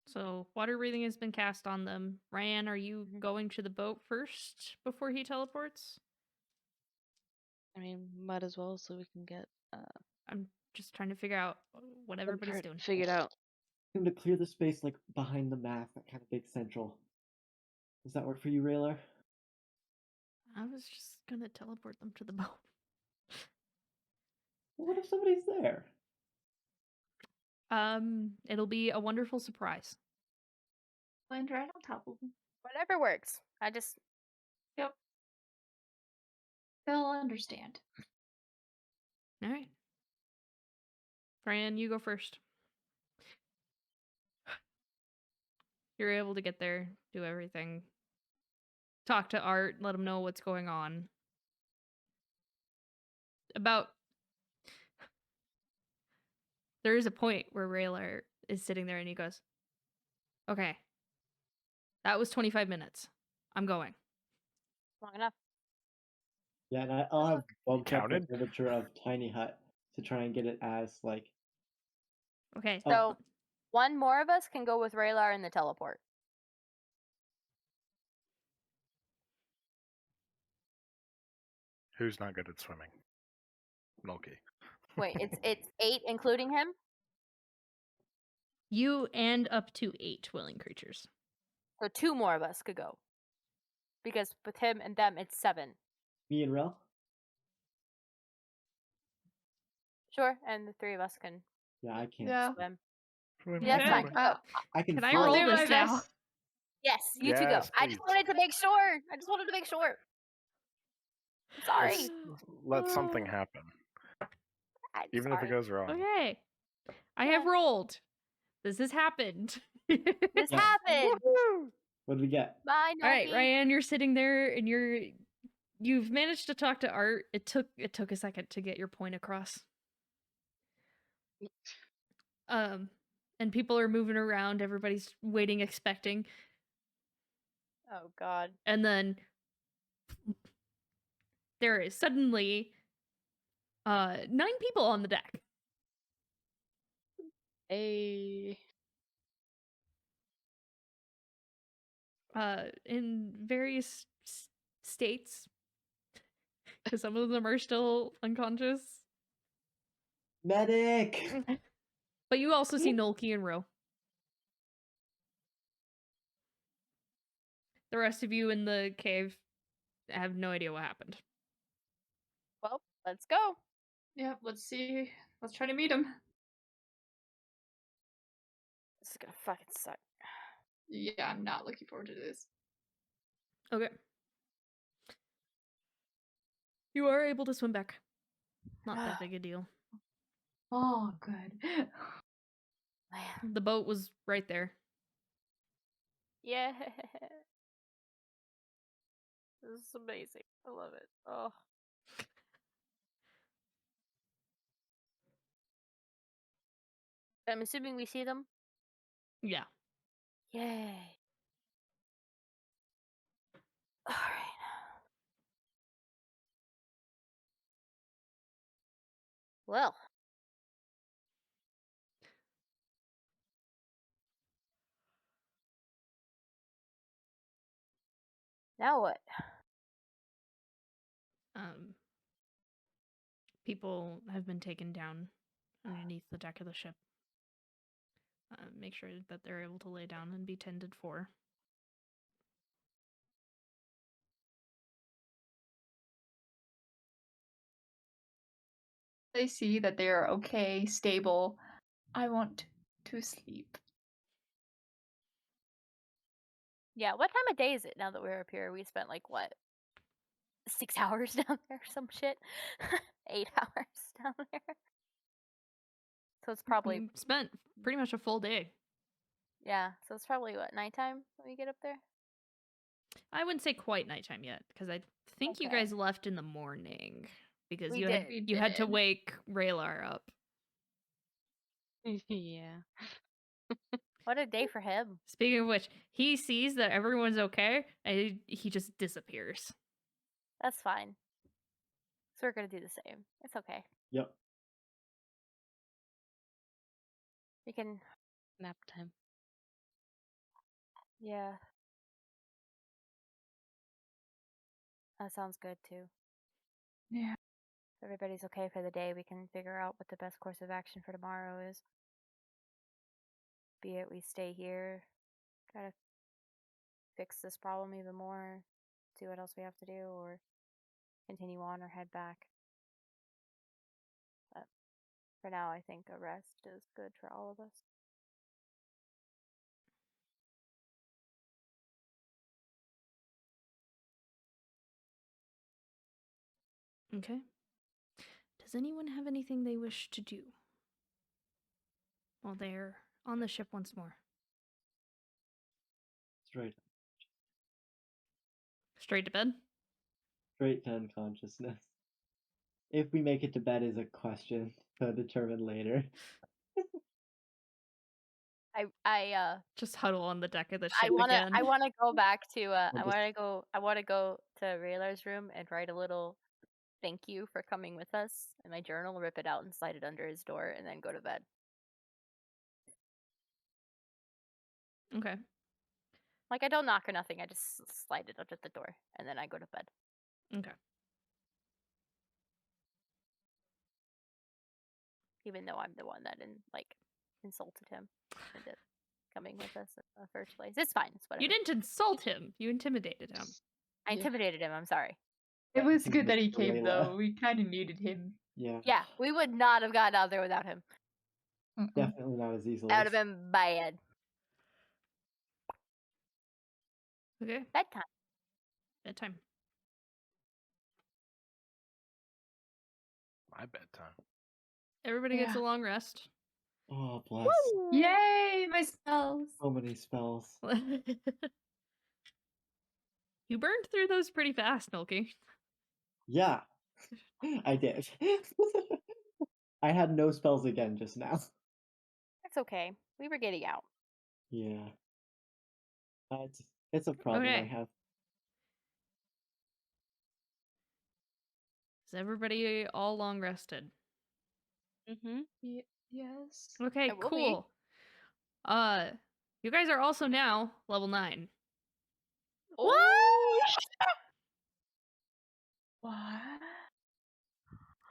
A: So water breathing has been cast on them. Ryan, are you going to the boat first before he teleports?
E: I mean, might as well so we can get
A: I'm just trying to figure out what everybody's
E: part
A: doing.
E: figured out.
C: I'm to clear the space like behind the map, that kind of big central. Does that work for you, Raylar?
A: I was just gonna teleport them to the boat.
C: Well, what if somebody's there?
A: It'll be a wonderful surprise.
D: Land right on top of them.
B: Whatever works. I just
D: Yep. They'll understand.
A: All right. Fran, you go first. You're able to get there, do everything. Talk to Art, let him know what's going on. There is a point where Raylar is sitting there and he goes, okay, that was 25 minutes. I'm going.
B: long enough.
C: Yeah, and I'll have bumped up the
F: Counted?
C: temperature of Tiny Hut to try and get it as like.
A: Okay.
C: Oh.
B: So one more of us can go with Raylar in the teleport.
F: Who's not good at swimming? Milky.
B: Wait, it's 8 including him?
A: You and up to 8 willing creatures.
B: So 2 more of us could go. Because with him and them, it's 7.
C: Me and Rel?
B: Sure, and the 3 of us can
C: Yeah, I can't.
D: Yeah.
B: swim.
F: Swim,
B: Yeah, that's
F: swim,
B: fine.
F: swim.
B: Go.
C: I can.
A: Can I
C: fly.
A: roll
D: I'll do
A: this
D: my
A: now?
D: best.
B: Yes, you two go.
F: Yes,
B: I just
F: please.
B: wanted to make sure. I'm sorry.
F: Let's let something happen,
B: I'm
F: even if it
B: sorry.
F: goes wrong.
A: Okay. I have
B: Yeah.
A: rolled. This has happened.
B: This
C: Yeah.
B: happened.
C: What did we get?
B: Bye,
A: All right,
B: Noki.
A: Ryan, you're sitting there and you've managed to talk to Art. It took a second to get your point across. And people are moving around, everybody's waiting, expecting,
B: Oh God.
A: and then there is suddenly 9 people on the deck.
E: A
A: In various states, because some of them are still unconscious.
C: Medic.
A: But you also see Nolki and Ro. The rest of you in the cave have no idea what happened.
B: Well, let's go.
D: Yep, let's see. Let's try to meet him.
B: This is gonna fucking suck.
D: Yeah, I'm not looking forward to this.
A: Okay. You are able to swim back. Not that big a deal.
D: Oh, good.
B: Man.
A: The boat was right there.
B: Yeah. This is amazing. I love it. Oh. I'm assuming we see them.
A: Yeah.
B: Yay. All right. Well. Now what?
A: People have been taken down underneath the deck of the ship. Make sure that they're able to lay down and be tended for.
D: They see that they are okay, stable. I want to sleep.
B: Yeah, what time of day is it now that we're up here? We spent like what? 6 hours down there, some shit. 8 hours down there. So it's probably
A: You spent pretty much a full day.
B: yeah. So it's probably what, nighttime when we get up there.
A: I wouldn't say quite nighttime yet, because I think you
B: Okay.
A: guys left in the morning because
B: We
A: you
B: did.
A: had you had to
D: did.
A: wake Raylar up.
E: yeah.
B: What a day for him.
A: Speaking of which, he sees that everyone's okay, and he just disappears.
B: That's fine. So we're gonna do the same. It's okay.
C: Yep.
B: We can.
E: Nap time.
B: Yeah. That sounds good too.
D: Yeah.
B: If everybody's okay for the day, we can figure out what the best course of action for tomorrow is. Be it we stay here, try to fix this problem even more, see what else we have to do, or continue on or head back. But for now, I think a rest is good for all of us.
A: Okay. Does anyone have anything they wish to do while they're on the ship once more?
C: Straight
A: Straight to bed?
C: to unconsciousness. If we make it to bed is a question to determine later.
B: I
A: Just huddle on the deck of the
B: I
A: ship again.
B: wanna go back to
C: Or
B: I
C: just-
B: wanna go to Raylar's room and write a little thank you for coming with us in my journal, rip it out and slide it under his door, and then go to bed.
A: Okay.
B: Like I don't knock or nothing, I just slide it under the door and then I go to bed.
A: Okay.
B: Even though I'm the one that insulted him into coming with us in the first place. It's fine, it's whatever.
A: You didn't insult him. You intimidated him.
B: I intimidated him, I'm sorry.
D: It was good that he
C: Mr.
D: came,
C: Layla.
D: though. We kind of needed him.
C: Yeah.
B: Yeah, we would not have gotten out there without him.
D: Mm-mm.
C: Definitely not as easily.
B: That would have been bad.
A: Okay.
B: Bedtime.
A: Bedtime.
F: My bedtime.
A: Everybody gets a
D: Yeah.
A: long rest.
C: Oh, bless.
D: Yay, my spells.
C: So many spells.
A: You burned through those pretty fast, Nulky.
C: Yeah, I did. I had no spells again just now.
B: That's okay. We were getting out.
C: Yeah. It's a problem I
A: Okay.
C: have.
A: Is everybody all long rested?
E: Mm-hmm.
D: Yes.
A: Okay,
B: I will be.
A: cool. You guys are also now level 9.
B: What?
D: What?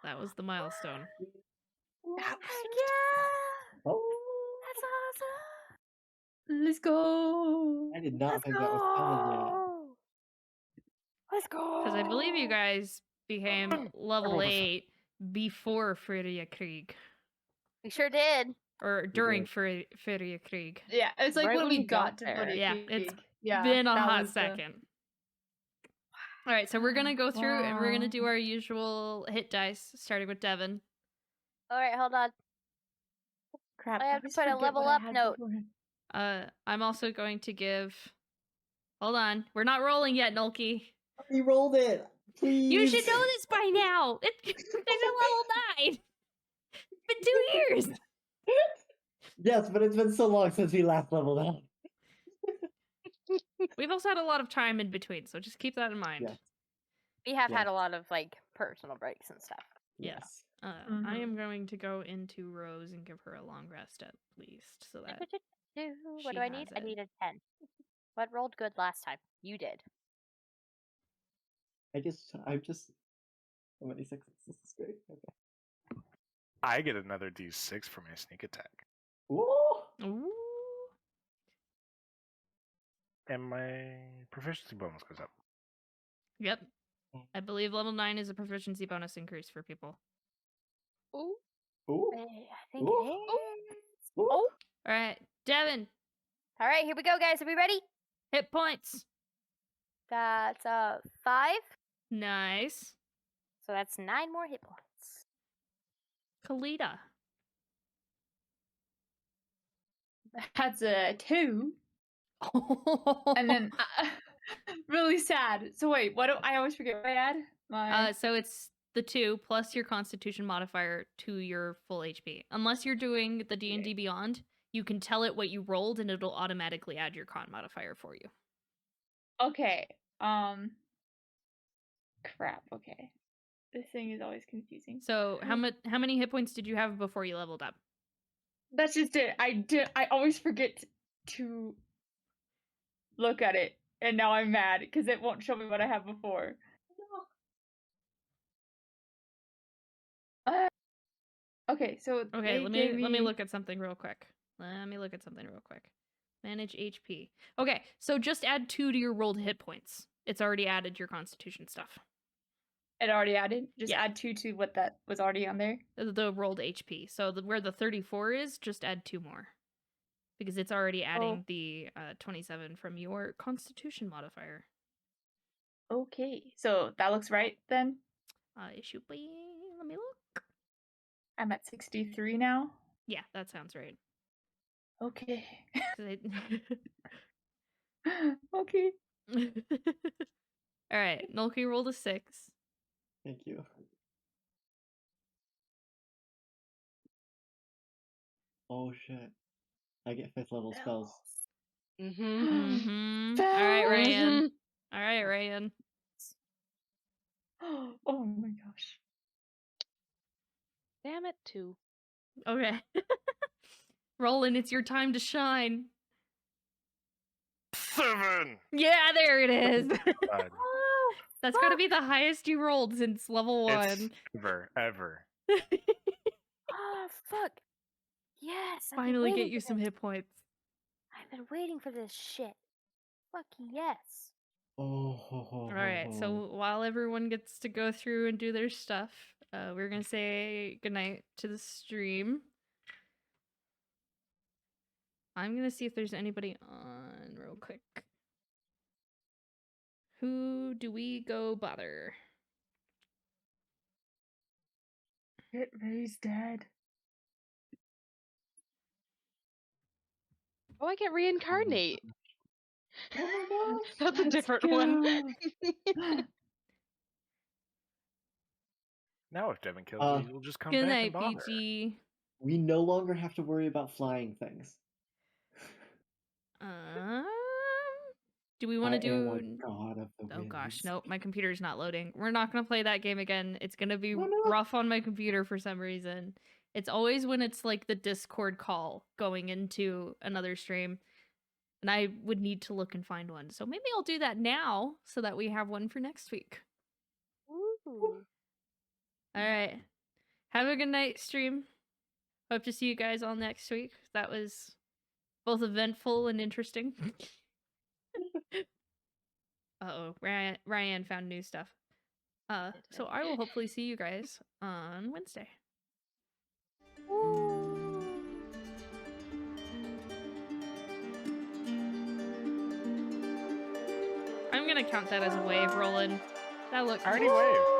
A: That was the milestone.
B: Heck yeah!
C: Oh,
B: That's awesome!
D: Let's go.
C: I did not
B: Let's
C: think that was coming yet.
B: go! Let's go!
A: Because I believe you guys became level
C: Oh.
A: 8 before Krieg.
B: We sure did.
A: Or during
C: did.
A: Krieg.
D: Yeah, it's like
E: Right
D: when
E: when
D: we
E: we got
D: got to
E: there.
D: Footy
A: Yeah, it's
D: yeah,
A: been a
D: that
A: hot
D: was the-
A: second. Alright, so we're gonna go through and we're gonna do
D: Wow.
A: our usual hit dice, starting with Devin.
B: Alright, hold on.
D: Crap.
B: I have to
D: always
B: put a
D: forget
B: level
D: what I
B: up
D: had
B: note.
D: beforehand.
A: I'm also going to give... Hold on, we're not rolling yet, Nulky.
C: He rolled it. Please.
A: You should know this by now! There's a level 9! It's been 2 years!
C: Yes, but it's been so long since we last leveled up.
A: We've also had a lot of time in between, so just keep that in mind.
C: Yes.
B: We have had
C: Yes.
B: a lot of personal breaks and stuff.
A: Yeah.
C: Yes.
A: I
D: Mhm.
A: am going to go into Rose and give her a long rest at least, so that
B: What
A: she
B: do I need?
A: has
B: I
A: it.
B: need a 10. What rolled good last time? You did.
C: I'm just. How many sixes? This is great. Okay.
F: I get another d6 for my sneak attack.
C: Whoa!
A: Ooh.
F: And my proficiency bonus goes up.
A: Yep. I believe level 9 is a proficiency bonus increase for people.
B: Ooh.
C: Ooh.
B: I think
C: Ooh.
B: it is.
C: Ooh.
B: Oh.
A: Alright, Devin,
B: Alright, here we go, guys. Are we ready?
A: hit points.
B: That's 5.
A: Nice.
B: So that's 9 more hit points.
A: Kalita.
D: That's a 2. And then really sad. So wait, what do I always forget what I add? My
A: So it's the 2 plus your constitution modifier to your full HP. Unless you're doing the D&D Beyond, you can tell it what you rolled and it'll automatically add your con modifier for you.
D: Okay. Crap, okay. This thing is always confusing.
A: So how many hit points did you have before you leveled up?
D: That's just it. I always forget to look at it, and now I'm mad because it won't show me what I have before. Okay, so
A: Okay,
D: they
A: let
D: gave
A: me look at something real quick. Manage HP. Okay, so just add 2 to your rolled hit points. It's already added your constitution stuff.
D: It already added. Just
A: Yeah.
D: add 2 to what that was already on there.
A: The rolled HP. So where the 34 is, just add 2 more. Because it's already adding the 27 from your constitution modifier.
D: Okay, so that looks right then.
A: It should be. Let me look.
D: I'm at 63 now.
A: Yeah, that sounds right.
D: Okay.
A: 'Cause
D: Okay.
A: All right, Nulki rolled a 6.
C: Thank you. Oh shit. I get 5th level spells.
E: Mm-hmm.
A: All right, Ryan.
E: Mhm.
A: All right, Ryan.
D: Oh my gosh.
E: Damn it, 2.
A: Okay. Roland, it's your time to shine.
F: 7.
A: Yeah, there it is.
F: God.
B: Oh,
A: That's got to be the highest you rolled since level 1.
F: It's ever.
B: oh, fuck. Yes. I've been
A: Finally
B: waiting
A: get you
B: for
A: some
B: this.
A: hit points.
B: I've been waiting for this shit. Fuck yes.
C: Oh, ho, ho,
A: All right, so while everyone gets to go through and do their stuff, we're going to say goodnight to the stream. I'm going to see if there's anybody on real quick. Who do we go bother?
D: Get Ray's dead.
E: Oh, I get reincarnate.
C: Oh my gosh.
E: That's a
D: Let's
E: different
D: go.
E: one.
F: Now if Devin kills you, you'll just come
A: Good
F: back
A: night,
F: and bother.
A: PG.
C: We no longer have to worry about flying things.
A: Do we want to
C: I am
A: do?
C: like god of the
A: Oh gosh,
C: winds.
A: nope, my computer's not loading. We're not gonna play that game again. It's gonna be
C: Why not?
A: rough on my computer for some reason. It's always when it's like the Discord call going into another stream, and I would need to look and find one. So maybe I'll do that now so that we have one for next week.
B: Ooh.
A: All right, have a good night, stream. Hope to see you guys all next week. That was both eventful and interesting. Uh-oh, Ryan found new stuff. So I will hopefully see you guys on Wednesday. I'm gonna count that as a wave, Roland. That looked
F: I already waved.